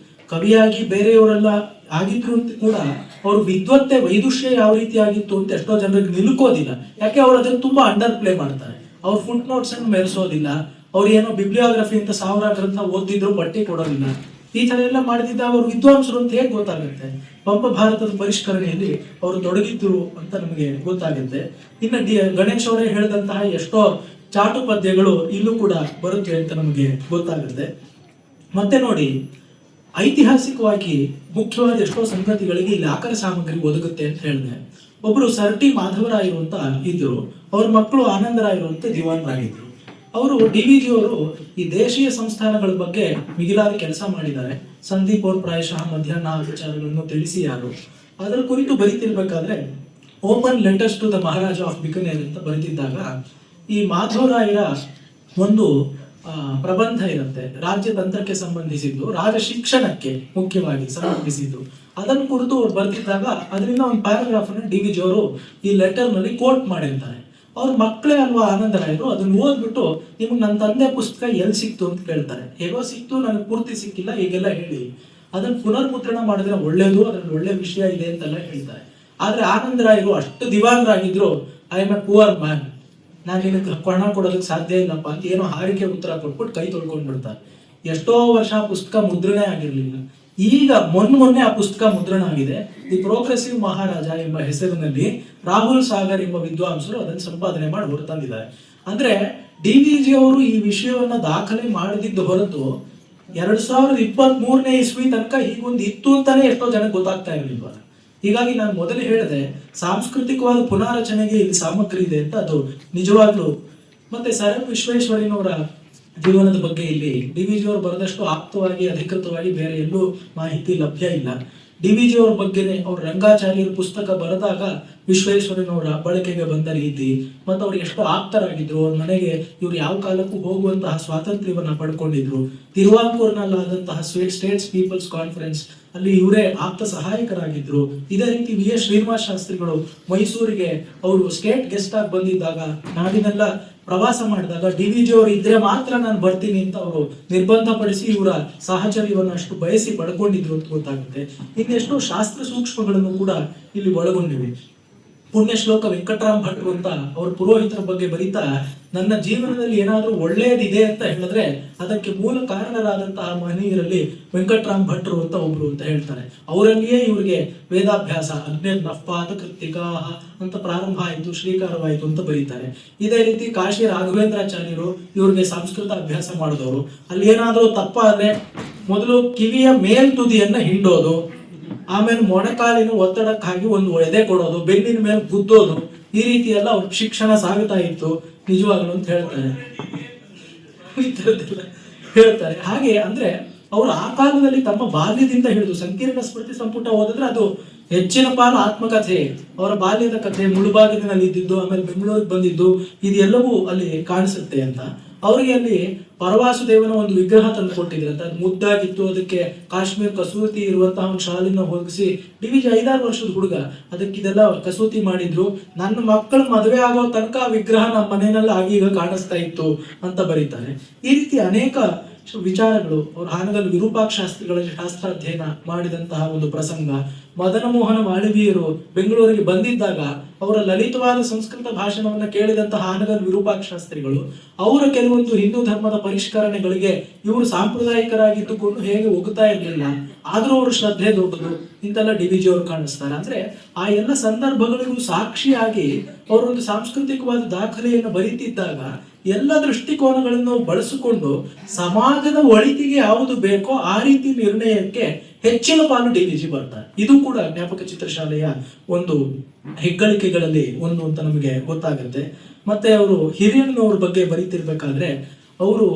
ಕವಿಯಾಗಿ ಬೇರೆಯವರೆಲ್ಲ ಆಗಿದ್ರು ಅಂತ ಕೂಡ ಅವ್ರ ವಿದ್ವತ್ತೆ ವೈದುಷ್ಯ ಯಾವ ರೀತಿ ಆಗಿತ್ತು ಅಂತ ಎಷ್ಟೋ ಜನರಿಗೆ ನಿಲುಕೋದಿಲ್ಲ. ಯಾಕೆ ಅವ್ರು ಅದನ್ನು ತುಂಬಾ ಅಂಡರ್ ಪ್ಲೇ ಮಾಡ್ತಾರೆ. ಅವ್ರ ಫುಟ್ ನೋಟ್ಸ್ ಅನ್ನು ಮೆರೆಸೋದಿಲ್ಲ. ಅವ್ರು ಏನೋ ಬಿಬ್ಲಿಯೋಗ್ರಫಿ ಅಂತ 1000 ಗ್ರಂಥ ಓದಿದ್ರು ಬಟ್ಟೆ ಕೊಡೋದಿಲ್ಲ. ಈ ತರ ಎಲ್ಲ ಮಾಡಿದ್ದ ಅವರು ವಿದ್ವಾಂಸರು ಅಂತ ಹೇಗೆ ಗೊತ್ತಾಗುತ್ತೆ? ಪಂಪ ಭಾರತದ ಪರಿಷ್ಕರಣೆಯಲ್ಲಿ ಅವರು ತೊಡಗಿದ್ರು ಅಂತ ನಮಗೆ ಗೊತ್ತಾಗುತ್ತೆ. ಇನ್ನು ಗಣೇಶ್ ಅವರೇ ಹೇಳಿದಂತಹ ಎಷ್ಟೋ ಚಾಟು ಪದ್ಯಗಳು ಇಲ್ಲೂ ಕೂಡ ಬರುತ್ತೆ ಅಂತ ನಮಗೆ ಗೊತ್ತಾಗುತ್ತೆ. ಮತ್ತೆ ನೋಡಿ, ಐತಿಹಾಸಿಕವಾಗಿ ಮುಖ್ಯವಾದ ಎಷ್ಟೋ ಸಂಗತಿಗಳಿಗೆ ಇಲ್ಲಿ ಆಕರ ಸಾಮಗ್ರಿ ಒದಗುತ್ತೆ ಅಂತ ಹೇಳಿದೆ. ಒಬ್ರು ಸರ್ಟಿ ಮಾಧವರಾಯರು ಅಂತ ಇದ್ರು. ಅವ್ರ ಮಕ್ಕಳು ಆನಂದರಾಯರು ಅಂತ ದಿವಾನರಾಗಿದ್ರು. ಅವರು DVಜಿ ಅವರು ಈ ದೇಶೀಯ ಸಂಸ್ಥಾನಗಳ ಬಗ್ಗೆ ಮಿಗಿಲಾದ ಕೆಲಸ ಮಾಡಿದ್ದಾರೆ. ಸಂದೀಪ್ ಅವರು ಪ್ರಾಯಶಃ ಮಧ್ಯಾಹ್ನ ವಿಚಾರಗಳನ್ನು ತಿಳಿಸಿ ಯಾರು ಅದರ ಕುರಿತು ಬರೀತಿರ್ಬೇಕಾದ್ರೆ open letters to the Maharaja of Bikaner ಅಂತ ಬರೆದಿದ್ದಾಗ ಈ ಮಾಧವರಾಯರ ಒಂದು ಪ್ರಬಂಧ ಇರುತ್ತೆ, ರಾಜ್ಯತಂತ್ರಕ್ಕೆ ಸಂಬಂಧಿಸಿದ್ದು, ರಾಜ ಶಿಕ್ಷಣಕ್ಕೆ ಮುಖ್ಯವಾಗಿ ಸಂಬಂಧಿಸಿದ್ದು. ಅದನ್ನು ಕುರಿತು ಅವ್ರು ಬರೆದಿದ್ದಾಗ ಅದರಿಂದ ಒಂದು ಪ್ಯಾರಾಗ್ರಾಫ್ ಅನ್ನು DVಜಿ ಅವರು ಈ ಲೆಟರ್ ನಲ್ಲಿ ಕೋಟ್ ಮಾಡಿರ್ತಾರೆ. ಅವ್ರ ಮಕ್ಕಳೇ ಅಲ್ವಾ ಆನಂದರಾಯರು, ಅದನ್ನ ಓದ್ಬಿಟ್ಟು ನಿಮ್ಗೆ ನನ್ನ ತಂದೆ ಪುಸ್ತಕ ಎಲ್ಲಿ ಸಿಕ್ತು ಅಂತ ಕೇಳ್ತಾರೆ. ಹೇಗೋ ಸಿಕ್ತು, ನನಗೆ ಪೂರ್ತಿ ಸಿಕ್ಕಿಲ್ಲ, ಹೀಗೆಲ್ಲ ಹೇಳಿ ಅದನ್ನ ಪುನರ್ಮುದ್ರಣ ಮಾಡಿದ್ರೆ ಒಳ್ಳೇದು, ಅದ್ರಲ್ಲಿ ಒಳ್ಳೆ ವಿಷಯ ಇದೆ ಅಂತೆಲ್ಲ ಹೇಳ್ತಾರೆ. ಆದ್ರೆ ಆನಂದರಾಯರು ಅಷ್ಟು ದಿವಾನರಾಗಿದ್ರು, I am a poor man, ನಾನು ನಿನಗೆ ಹಣ ಕೊಡೋದಕ್ಕೆ ಸಾಧ್ಯ ಇಲ್ಲಪ್ಪ ಅಂತ ಏನೋ ಹಾರಿಕೆ ಉತ್ತರ ಕೊಟ್ಬಿಟ್ಟು ಕೈ ತೊಳ್ಕೊಂಡ್ಬಿಡ್ತಾರೆ. ಎಷ್ಟೋ ವರ್ಷ ಆ ಪುಸ್ತಕ ಮುದ್ರಣೆ ಆಗಿರ್ಲಿಲ್ಲ. ಈಗ ಮೊನ್ನೆ ಆ ಪುಸ್ತಕ ಮುದ್ರಣ ಆಗಿದೆ. ದಿ ಪ್ರೋಗ್ರೆಸಿವ್ ಮಹಾರಾಜ ಎಂಬ ಹೆಸರಿನಲ್ಲಿ ರಾಹುಲ್ ಸಾಗರ್ ಎಂಬ ವಿದ್ವಾಂಸರು ಅದನ್ನು ಸಂಪಾದನೆ ಮಾಡಿ ಹೊರತಂದಿದ್ದಾರೆ. ಅಂದ್ರೆ DVಜಿ ಅವರು ಈ ವಿಷಯವನ್ನ ದಾಖಲೆ ಮಾಡದಿದ್ದು ಹೊರತು 2023ನೇ ಇಸ್ವಿ ತನಕ ಹೀಗೊಂದು ಇತ್ತು ಅಂತಾನೆ ಎಷ್ಟೋ ಜನಕ್ಕೆ ಗೊತ್ತಾಗ್ತಾ ಇರಲಿಲ್ವ. ಹೀಗಾಗಿ ನಾನು ಮೊದಲೇ ಹೇಳಿದೆ, ಸಾಂಸ್ಕೃತಿಕವಾದ ಪುನಾರಚನೆಗೆ ಇಲ್ಲಿ ಸಾಮಗ್ರಿ ಇದೆ ಅಂತ. ಅದು ನಿಜವಾಗ್ಲೂ. ಮತ್ತೆ ಸರ್ ವಿಶ್ವೇಶ್ವರಯ್ಯನವರ ಜೀವನದ ಬಗ್ಗೆ ಇಲ್ಲಿ DVಜಿ ಅವರು ಬರೆದಷ್ಟು ಆಪ್ತವಾಗಿ ಅಧಿಕೃತವಾಗಿ ಬೇರೆ ಎಲ್ಲೂ ಮಾಹಿತಿ ಲಭ್ಯ ಇಲ್ಲ. DVಜಿ ಅವ್ರ ಬಗ್ಗೆನೆ ಅವ್ರ ರಂಗಾಚಾರ್ಯರ ಪುಸ್ತಕ ಬರೆದಾಗ ವಿಶ್ವೇಶ್ವರಯ್ಯನವರ ಬಳಕೆಗೆ ಬಂದ ರೀತಿ ಮತ್ತು ಅವ್ರು ಎಷ್ಟು ಆಪ್ತರಾಗಿದ್ರು, ಅವ್ರ ಮನೆಗೆ ಇವ್ರು ಯಾವ ಕಾಲಕ್ಕೂ ಹೋಗುವಂತಹ ಸ್ವಾತಂತ್ರ್ಯವನ್ನ ಪಡ್ಕೊಂಡಿದ್ರು. ತಿರುವಾಂಕೂರ್ನಲ್ಲಾದಂತಹ ಸ್ಟೇಟ್ಸ್ ಪೀಪಲ್ಸ್ ಕಾನ್ಫರೆನ್ಸ್ ಅಲ್ಲಿ ಇವರೇ ಆಪ್ತ ಸಹಾಯಕರಾಗಿದ್ರು. ಇದೇ ರೀತಿ VS ಶ್ರೀನಿವಾಸ ಶಾಸ್ತ್ರಿಗಳು ಮೈಸೂರಿಗೆ ಅವರು ಸ್ಟೇಟ್ ಗೆಸ್ಟ್ ಆಗಿ ಬಂದಿದ್ದಾಗ, ನಾಡಿನೆಲ್ಲ ಪ್ರವಾಸ ಮಾಡಿದಾಗ DVಜಿ ಅವರು ಇದ್ರೆ ಮಾತ್ರ ನಾನು ಬರ್ತೀನಿ ಅಂತ ಅವರು ನಿರ್ಬಂಧ ಪಡಿಸಿ ಇವರ ಸಾಹಚರ್ಯವನ್ನು ಅಷ್ಟು ಬಯಸಿ ಪಡ್ಕೊಂಡಿದ್ರು ಅಂತ ಗೊತ್ತಾಗುತ್ತೆ. ಇನ್ನೆಷ್ಟೋ ಶಾಸ್ತ್ರ ಸೂಕ್ಷ್ಮಗಳನ್ನು ಕೂಡ ಇಲ್ಲಿ ಒಳಗೊಂಡಿವೆ. ಪುಣ್ಯ ಶ್ಲೋಕ ವೆಂಕಟರಾಮ್ ಭಟ್ರು ಅಂತ ಅವ್ರ ಪುರೋಹಿತರ ಬಗ್ಗೆ ಬರೀತಾ, ನನ್ನ ಜೀವನದಲ್ಲಿ ಏನಾದ್ರೂ ಒಳ್ಳೇದಿದೆ ಅಂತ ಹೇಳಿದ್ರೆ ಅದಕ್ಕೆ ಮೂಲ ಕಾರಣರಾದಂತಹ ಮಹನೀಯರಲ್ಲಿ ವೆಂಕಟರಾಮ್ ಭಟ್ರು ಅಂತ ಒಬ್ರು ಅಂತ ಹೇಳ್ತಾರೆ. ಅವರಲ್ಲಿಯೇ ಇವ್ರಿಗೆ ವೇದಾಭ್ಯಾಸ ಅಗ್ನೇರ್ನಫ್ಪಾತ ಕೃತಿಕಾ ಅಂತ ಪ್ರಾರಂಭ ಆಯಿತು, ಶ್ರೀಕಾರವಾಯಿತು ಅಂತ ಬರೀತಾರೆ. ಇದೇ ರೀತಿ ಕಾಶಿ ರಾಘವೇಂದ್ರಾಚಾರ್ಯರು ಇವ್ರಿಗೆ ಸಂಸ್ಕೃತ ಅಭ್ಯಾಸ ಮಾಡಿದವರು. ಅಲ್ಲಿ ಏನಾದ್ರೂ ತಪ್ಪಾದ್ರೆ ಮೊದಲು ಕಿವಿಯ ಮೇಲ್ತುದಿಯನ್ನ ಹಿಂಡೋದು, ಆಮೇಲೆ ಮೊಣಕಾಲಿನ ಒತ್ತಡಕ್ಕಾಗಿ ಒಂದು ಎದೆ ಕೊಡೋದು, ಬೆನ್ನಿನ ಮೇಲೆ ಗುದ್ದೋದು, ಈ ರೀತಿ ಎಲ್ಲ ಅವ್ರ ಶಿಕ್ಷಣ ಸಾಗುತ್ತಾ ಇತ್ತು ನಿಜವಾಗ್ಲು ಅಂತ ಹೇಳ್ತಾರೆ. ಈ ತರದ್ದೆಲ್ಲ ಹೇಳ್ತಾರೆ. ಹಾಗೆ ಅಂದ್ರೆ ಅವರು ಆ ಕಾಲದಲ್ಲಿ ತಮ್ಮ ಬಾಲ್ಯದಿಂದ ಹಿಡಿದು ಸಂಕೀರ್ಣ ಸ್ಮೃತಿ ಸಂಪುಟ ಓದಿದ್ರೆ ಅದು ಹೆಚ್ಚಿನ ಪಾಲು ಆತ್ಮಕಥೆ, ಅವರ ಬಾಲ್ಯದ ಕಥೆ, ಮುಳುಬಾಗಿಲಿನಲ್ಲಿ ಇದ್ದಿದ್ದು, ಆಮೇಲೆ ಬೆಂಗಳೂರಿಗೆ ಬಂದಿದ್ದು, ಇದೆಲ್ಲವೂ ಅಲ್ಲಿ ಕಾಣಿಸುತ್ತೆ ಅಂತ. ಅವರಿಗೆ ಅಲ್ಲಿ ಪರವಾಸುದೇವನ ಒಂದು ವಿಗ್ರಹ ತಂದು ಕೊಟ್ಟಿದ್ರಂತೆ. ಅದು ಮುದ್ದಾಗಿತ್ತು. ಅದಕ್ಕೆ ಕಾಶ್ಮೀರ್ ಕಸೂತಿ ಇರುವಂತಹ ಒಂದು ಶಾಲಿನ ಹೋಗಿಸಿ DVಜಿ 5-6 ವರ್ಷದ ಹುಡುಗ ಅದಕ್ಕಿದೆಲ್ಲ ಕಸೂತಿ ಮಾಡಿದ್ರು. ನನ್ನ ಮಕ್ಕಳ ಮದುವೆ ಆಗೋ ತನಕ ಆ ವಿಗ್ರಹ ನಮ್ಮ ಮನೆಯಲ್ಲಿ ಆಗೀಗ ಕಾಣಿಸ್ತಾ ಇತ್ತು ಅಂತ ಬರೀತಾರೆ. ಈ ರೀತಿ ಅನೇಕ ವಿಚಾರಗಳು. ಅವರು ಹಾನಗಲ್ ವಿರೂಪಾಕ್ಷಾಸ್ತ್ರಿಗಳ ಶಾಸ್ತ್ರಾಧ್ಯಯನ ಮಾಡಿದಂತಹ ಒಂದು ಪ್ರಸಂಗ. ಮದನ ಮೋಹನ ಮಾಳವೀಯರು ಬೆಂಗಳೂರಿಗೆ ಬಂದಿದ್ದಾಗ ಅವರ ಲಲಿತವಾದ ಸಂಸ್ಕೃತ ಭಾಷಣವನ್ನ ಕೇಳಿದಂತಹ ಹಾನಗಲ್ ವಿರೂಪಾಕ್ಷಾಸ್ತ್ರಿಗಳು ಅವರ ಕೆಲವೊಂದು ಹಿಂದೂ ಧರ್ಮದ ಪರಿಷ್ಕರಣೆಗಳಿಗೆ ಇವರು ಸಾಂಪ್ರದಾಯಿಕರಾಗಿದ್ದುಕೊಂಡು ಹೇಗೆ ಒಗ್ತಾ ಇರಲಿಲ್ಲ, ಆದ್ರೂ ಅವರು ಶ್ರದ್ಧೆ ದೊಡ್ಡದು ಇಂತೆಲ್ಲ DVಜಿ ಅವರು ಕಾಣಿಸ್ತಾರೆ. ಅಂದ್ರೆ ಆ ಎಲ್ಲ ಸಂದರ್ಭಗಳಿಗೂ ಸಾಕ್ಷಿಯಾಗಿ ಅವರೊಂದು ಸಾಂಸ್ಕೃತಿಕವಾದ ದಾಖಲೆಯನ್ನು ಬರೀತಿದ್ದಾಗ ಎಲ್ಲ ದೃಷ್ಟಿಕೋನಗಳನ್ನು ಬಳಸಿಕೊಂಡು ಸಮಾಜದ ಒಳಿತಿಗೆ ಯಾವುದು ಬೇಕೋ ಆ ರೀತಿ ನಿರ್ಣಯಕ್ಕೆ ಹೆಚ್ಚಿನ ಪಾಲು ಡಿ.ವಿ.ಜಿ ಬರ್ತಾರೆ. ಇದು ಕೂಡ ಜ್ಞಾಪಕ ಚಿತ್ರಶಾಲೆಯ ಒಂದು ಹೆಗ್ಗಳಿಕೆಗಳಲ್ಲಿ ಒಂದು ಅಂತ ನಮಗೆ ಗೊತ್ತಾಗುತ್ತೆ. ಮತ್ತೆ ಅವರು ಹಿರಿಯಣ್ಣನವ್ರ ಬಗ್ಗೆ ಬರೀತಿರ್ಬೇಕಾದ್ರೆ ಅವರು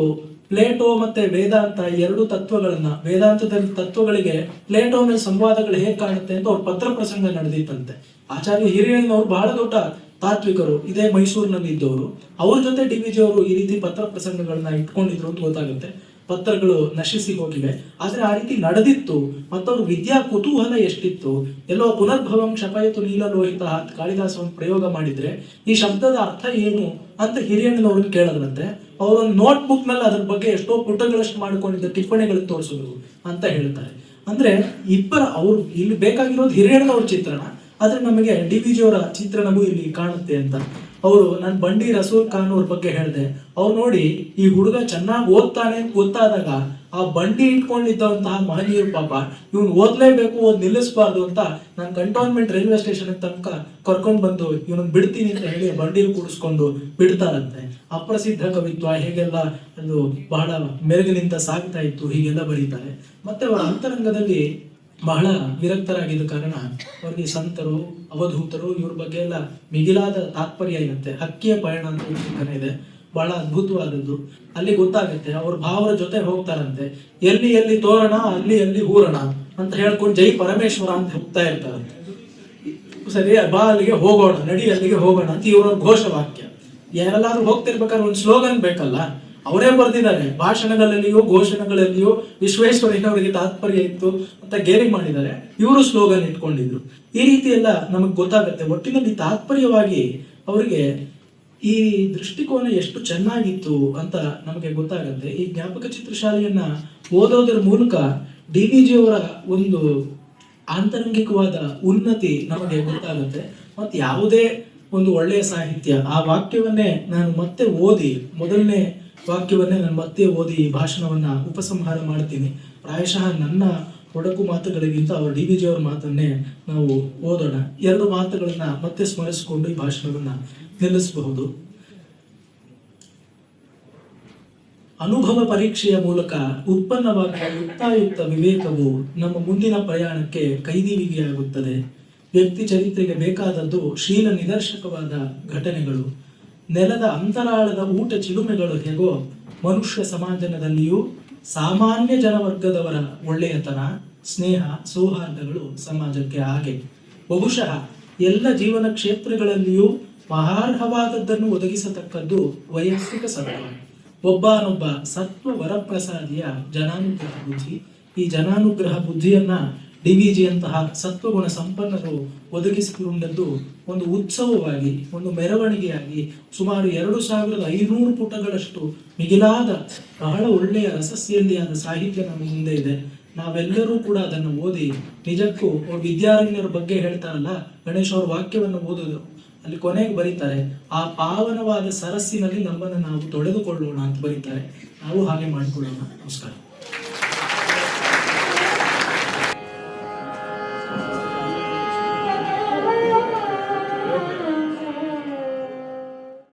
ಪ್ಲೇಟೋ ಮತ್ತೆ ವೇದಾಂತ ಎರಡು ತತ್ವಗಳನ್ನ, ವೇದಾಂತದಲ್ಲಿ ತತ್ವಗಳಿಗೆ ಪ್ಲೇಟೋ ಮೇಲೆ ಸಂವಾದಗಳು ಹೇಗೆ ಕಾಣುತ್ತೆ ಅಂತ ಅವ್ರ ಪತ್ರ ಪ್ರಸಂಗ ನಡೆದಿತ್ತಂತೆ. ಆಚಾರ್ಯ ಹಿರಿಯಣ್ಣನವರು ಬಹಳ ದೊಡ್ಡ ತಾತ್ವಿಕರು, ಇದೇ ಮೈಸೂರಿನಲ್ಲಿ ಇದ್ದವರು. ಅವ್ರ ಜೊತೆ ಡಿ.ವಿ.ಜಿ ಅವರು ಈ ರೀತಿ ಪತ್ರ ಪ್ರಸಂಗಗಳನ್ನ ಇಟ್ಕೊಂಡಿದ್ರು ಅಂತ ಗೊತ್ತಾಗುತ್ತೆ. ಪತ್ರಗಳು ನಶಿಸಿ ಹೋಗಿವೆ, ಆದ್ರೆ ಆ ರೀತಿ ನಡೆದಿತ್ತು. ಮತ್ತವ್ರ ವಿದ್ಯಾ ಕುತೂಹಲ ಎಷ್ಟಿತ್ತು. ಎಲ್ಲೋ ಪುನರ್ಭವಂ ಕ್ಷಪಯತು ನೀಲಲೋಹಿತ ಕಾಳಿದಾಸ ಒಂದು ಪ್ರಯೋಗ ಮಾಡಿದ್ರೆ ಈ ಶಬ್ದದ ಅರ್ಥ ಏನು ಅಂತ ಹಿರಿಯಣ್ಣನವ್ರನ್ನ ಕೇಳದ್ರಂತೆ. ಅವರೊಂದು ನೋಟ್ ಬುಕ್ ನಲ್ಲಿ ಅದ್ರ ಬಗ್ಗೆ ಎಷ್ಟೋ ಪುಟಗಳಷ್ಟು ಮಾಡ್ಕೊಂಡಿದ್ದ ಟಿಪ್ಪಣಿಗಳನ್ನು ತೋರಿಸಿದ್ರು ಅಂತ ಹೇಳ್ತಾರೆ. ಅಂದ್ರೆ ಅವ್ರು ಇಲ್ಲಿ ಬೇಕಾಗಿರೋದು ಹಿರಿಯಣ್ಣನವ್ರ ಚಿತ್ರಣ, ಆದ್ರೆ ನಮಗೆ ಡಿ.ವಿ.ಜಿ ಅವರ ಚಿತ್ರಣವೂ ಇಲ್ಲಿ ಕಾಣುತ್ತೆ ಅಂತ. ಅವರು ನಾನು ಬಂಡಿ ರಸೂಲ್ ಖಾನ್ ಅವ್ರ ಬಗ್ಗೆ ಹೇಳಿದೆ. ಅವ್ರು ನೋಡಿ ಈ ಹುಡುಗ ಚೆನ್ನಾಗಿ ಓದ್ತಾನೆ ಅಂತ ಗೊತ್ತಾದಾಗ ಆ ಬಂಡಿ ಇಟ್ಕೊಂಡಿದ್ದಂತಹ ಮಹನೀಯರು ಪಾಪ ಇವ್ನು ಓದ್ಲೇಬೇಕು, ನಿಲ್ಲಿಸಬಾರ್ದು ಅಂತ ನಾನು ಕಂಟೋನ್ಮೆಂಟ್ ರೈಲ್ವೆ ಸ್ಟೇಷನ್ ತನಕ ಕರ್ಕೊಂಡು ಬಂದು ಇವನನ್ನ ಬಿಡ್ತೀನಿ ಅಂತ ಹೇಳಿ ಬಂಡಿಲ್ ಕೂಡಿಸ್ಕೊಂಡು ಬಿಡ್ತಾರಂತೆ. ಅಪ್ರಸಿದ್ಧ ಕವಿತ್ವ ಹೇಗೆಲ್ಲ ಅದು ಬಹಳ ಮೆರುಗಿನಿಂದ ಸಾಗ್ತಾ ಇತ್ತು, ಹೀಗೆಲ್ಲ ಬರೀತಾರೆ. ಮತ್ತೆ ಅವರ ಅಂತರಂಗದಲ್ಲಿ ಬಹಳ ವಿರಕ್ತರಾಗಿದ್ದ ಕಾರಣ ಅವ್ರಿಗೆ ಸಂತರು, ಅವಧೂತರು ಇವ್ರ ಬಗ್ಗೆ ಎಲ್ಲ ಮಿಗಿಲಾದ ತಾತ್ಪರ್ಯ ಇರುತ್ತೆ. ಹಕ್ಕಿಯ ಪಯಣ ಅಂತ ಪುಸ್ತಕನೇ ಇದೆ, ಬಹಳ ಅದ್ಭುತವಾದದ್ದು. ಅಲ್ಲಿ ಗೊತ್ತಾಗುತ್ತೆ ಅವ್ರ ಭಾವರ ಜೊತೆ ಹೋಗ್ತಾರಂತೆ. ಎಲ್ಲಿ ಎಲ್ಲಿ ತೋರಣ ಅಲ್ಲಿ ಎಲ್ಲಿ ಹೂರಣ ಅಂತ ಹೇಳ್ಕೊಂಡು ಜೈ ಪರಮೇಶ್ವರ ಅಂತ ಹೋಗ್ತಾ ಇರ್ತಾರಂತೆ. ಸರಿ, ಬಾ ಅಲ್ಲಿಗೆ ಹೋಗೋಣ, ನಡಿ ಅಲ್ಲಿಗೆ ಹೋಗೋಣ ಅಂತ ಇವ್ರ ಘೋಷವಾಕ್ಯ. ಯಾರೆಲ್ಲಾದ್ರೂ ಹೋಗ್ತಿರ್ಬೇಕಾದ್ರೆ ಒಂದು ಸ್ಲೋಗನ್ ಬೇಕಲ್ಲ, ಅವರೇ ಬರ್ದಿದ್ದಾರೆ. ಭಾಷಣಗಳಲ್ಲಿಯೂ ಘೋಷಣೆಗಳಲ್ಲಿಯೂ ವಿಶ್ವೇಶ್ವರಯ್ಯನವರಿಗೆ ತಾತ್ಪರ್ಯ ಇತ್ತು ಅಂತ ಗೇರಿ ಮಾಡಿದ್ದಾರೆ, ಇವರು ಸ್ಲೋಗನ್ ಇಟ್ಕೊಂಡಿದ್ರು. ಈ ರೀತಿ ಎಲ್ಲ ನಮಗ್ ಗೊತ್ತಾಗುತ್ತೆ. ಒಟ್ಟಿನಲ್ಲಿ ತಾತ್ಪರ್ಯವಾಗಿ ಅವರಿಗೆ ಈ ದೃಷ್ಟಿಕೋನ ಎಷ್ಟು ಚೆನ್ನಾಗಿತ್ತು ಅಂತ ನಮಗೆ ಗೊತ್ತಾಗುತ್ತೆ. ಈ ಜ್ಞಾಪಕ ಚಿತ್ರಶಾಲೆಯನ್ನ ಓದೋದರ ಮೂಲಕ ಡಿ.ವಿ.ಜಿ ಅವರ ಒಂದು ಆಂತರಂಗಿಕವಾದ ಉನ್ನತಿ ನಮಗೆ ಗೊತ್ತಾಗುತ್ತೆ. ಮತ್ತೆ ಯಾವುದೇ ಒಂದು ಒಳ್ಳೆಯ ಸಾಹಿತ್ಯ, ಆ ವಾಕ್ಯವನ್ನೇ ನಾನು ಮತ್ತೆ ಓದಿ, ಮೊದಲನೇ ವಾಕ್ಯವನ್ನೇ ನಾನು ಮತ್ತೆ ಓದಿ ಈ ಭಾಷಣವನ್ನ ಉಪಸಂಹಾರ ಮಾಡ್ತೀನಿ. ಪ್ರಾಯಶಃ ನನ್ನ ಒಡಕು ಮಾತುಗಳಿಗಿಂತ ಅವರು ಡಿ.ವಿ.ಜಿ ಅವರ ಮಾತನ್ನೇ ನಾವು ಓದೋಣ. ಎರಡು ಮಾತುಗಳನ್ನ ಮತ್ತೆ ಸ್ಮರಿಸಿಕೊಂಡು ಈ ಭಾಷಣವನ್ನ ನಿಲ್ಲಿಸಬಹುದು. ಅನುಭವ ಪರೀಕ್ಷೆಯ ಮೂಲಕ ಉತ್ಪನ್ನವಾಗುವ ಯುಕ್ತಾಯುಕ್ತ ವಿವೇಕವು ನಮ್ಮ ಮುಂದಿನ ಪ್ರಯಾಣಕ್ಕೆ ಕೈದೀವಿಗೆಯಾಗುತ್ತದೆ. ವ್ಯಕ್ತಿ ಚರಿತ್ರೆಗೆ ಬೇಕಾದದ್ದು ಶೀಲ ನಿದರ್ಶಕವಾದ ಘಟನೆಗಳು. ನೆಲದ ಅಂತರಾಳದ ಊಟ ಚಿಲುಮೆಗಳು ಹೇಗೋ ಮನುಷ್ಯ ಸಮಾಜದಲ್ಲಿಯೂ ಸಾಮಾನ್ಯ ಜನವರ್ಗದವರ ಒಳ್ಳೆಯತನ, ಸ್ನೇಹ, ಸೌಹಾರ್ದಗಳು ಸಮಾಜಕ್ಕೆ ಹಾಗೆ. ಬಹುಶಃ ಎಲ್ಲ ಜೀವನ ಕ್ಷೇತ್ರಗಳಲ್ಲಿಯೂ ಮಹಾರ್ಹವಾದದ್ದನ್ನು ಒದಗಿಸತಕ್ಕದ್ದು ವೈಯಕ್ತಿಕ ಸತ್ವ. ಒಬ್ಬನೊಬ್ಬ ಸತ್ವ ವರಪ್ರಸಾದಿಯ ಜನಾನುಗ್ರಹ ಬುದ್ಧಿ. ಈ ಜನಾನುಗ್ರಹ ಬುದ್ಧಿಯನ್ನ ಡಿ.ವಿ.ಜಿ ಅಂತಹ ಸತ್ವಗುಣ ಸಂಪನ್ನರು ಒದಗಿಸಿಕೊಂಡದ್ದು ಒಂದು ಉತ್ಸವವಾಗಿ, ಒಂದು ಮೆರವಣಿಗೆಯಾಗಿ ಸುಮಾರು 2500 ಪುಟಗಳಷ್ಟು ಮಿಗಿಲಾದ ಬಹಳ ಒಳ್ಳೆಯ ರಸಸ್ಯಂದಿಯಾದ ಸಾಹಿತ್ಯ ನಮ್ಮ ಮುಂದೆ ಇದೆ. ನಾವೆಲ್ಲರೂ ಕೂಡ ಅದನ್ನು ಓದಿ ನಿಜಕ್ಕೂ ವಿದ್ಯಾರಣ್ಯರ ಬಗ್ಗೆ ಹೇಳ್ತಾರಲ್ಲ, ಗಣೇಶ್ ಅವ್ರ ವಾಕ್ಯವನ್ನು ಓದೋದು ಅಲ್ಲಿ ಕೊನೆಗೆ ಬರೀತಾರೆ, ಆ ಪಾವನವಾದ ಸರಸ್ಸಿನಲ್ಲಿ ನಮ್ಮನ್ನು ನಾವು ತೊಳೆದುಕೊಳ್ಳೋಣ ಅಂತ ಬರೀತಾರೆ. ನಾವು ಹಾಗೆ ಮಾಡಿಕೊಳ್ಳೋಣ. ನಮಸ್ಕಾರ.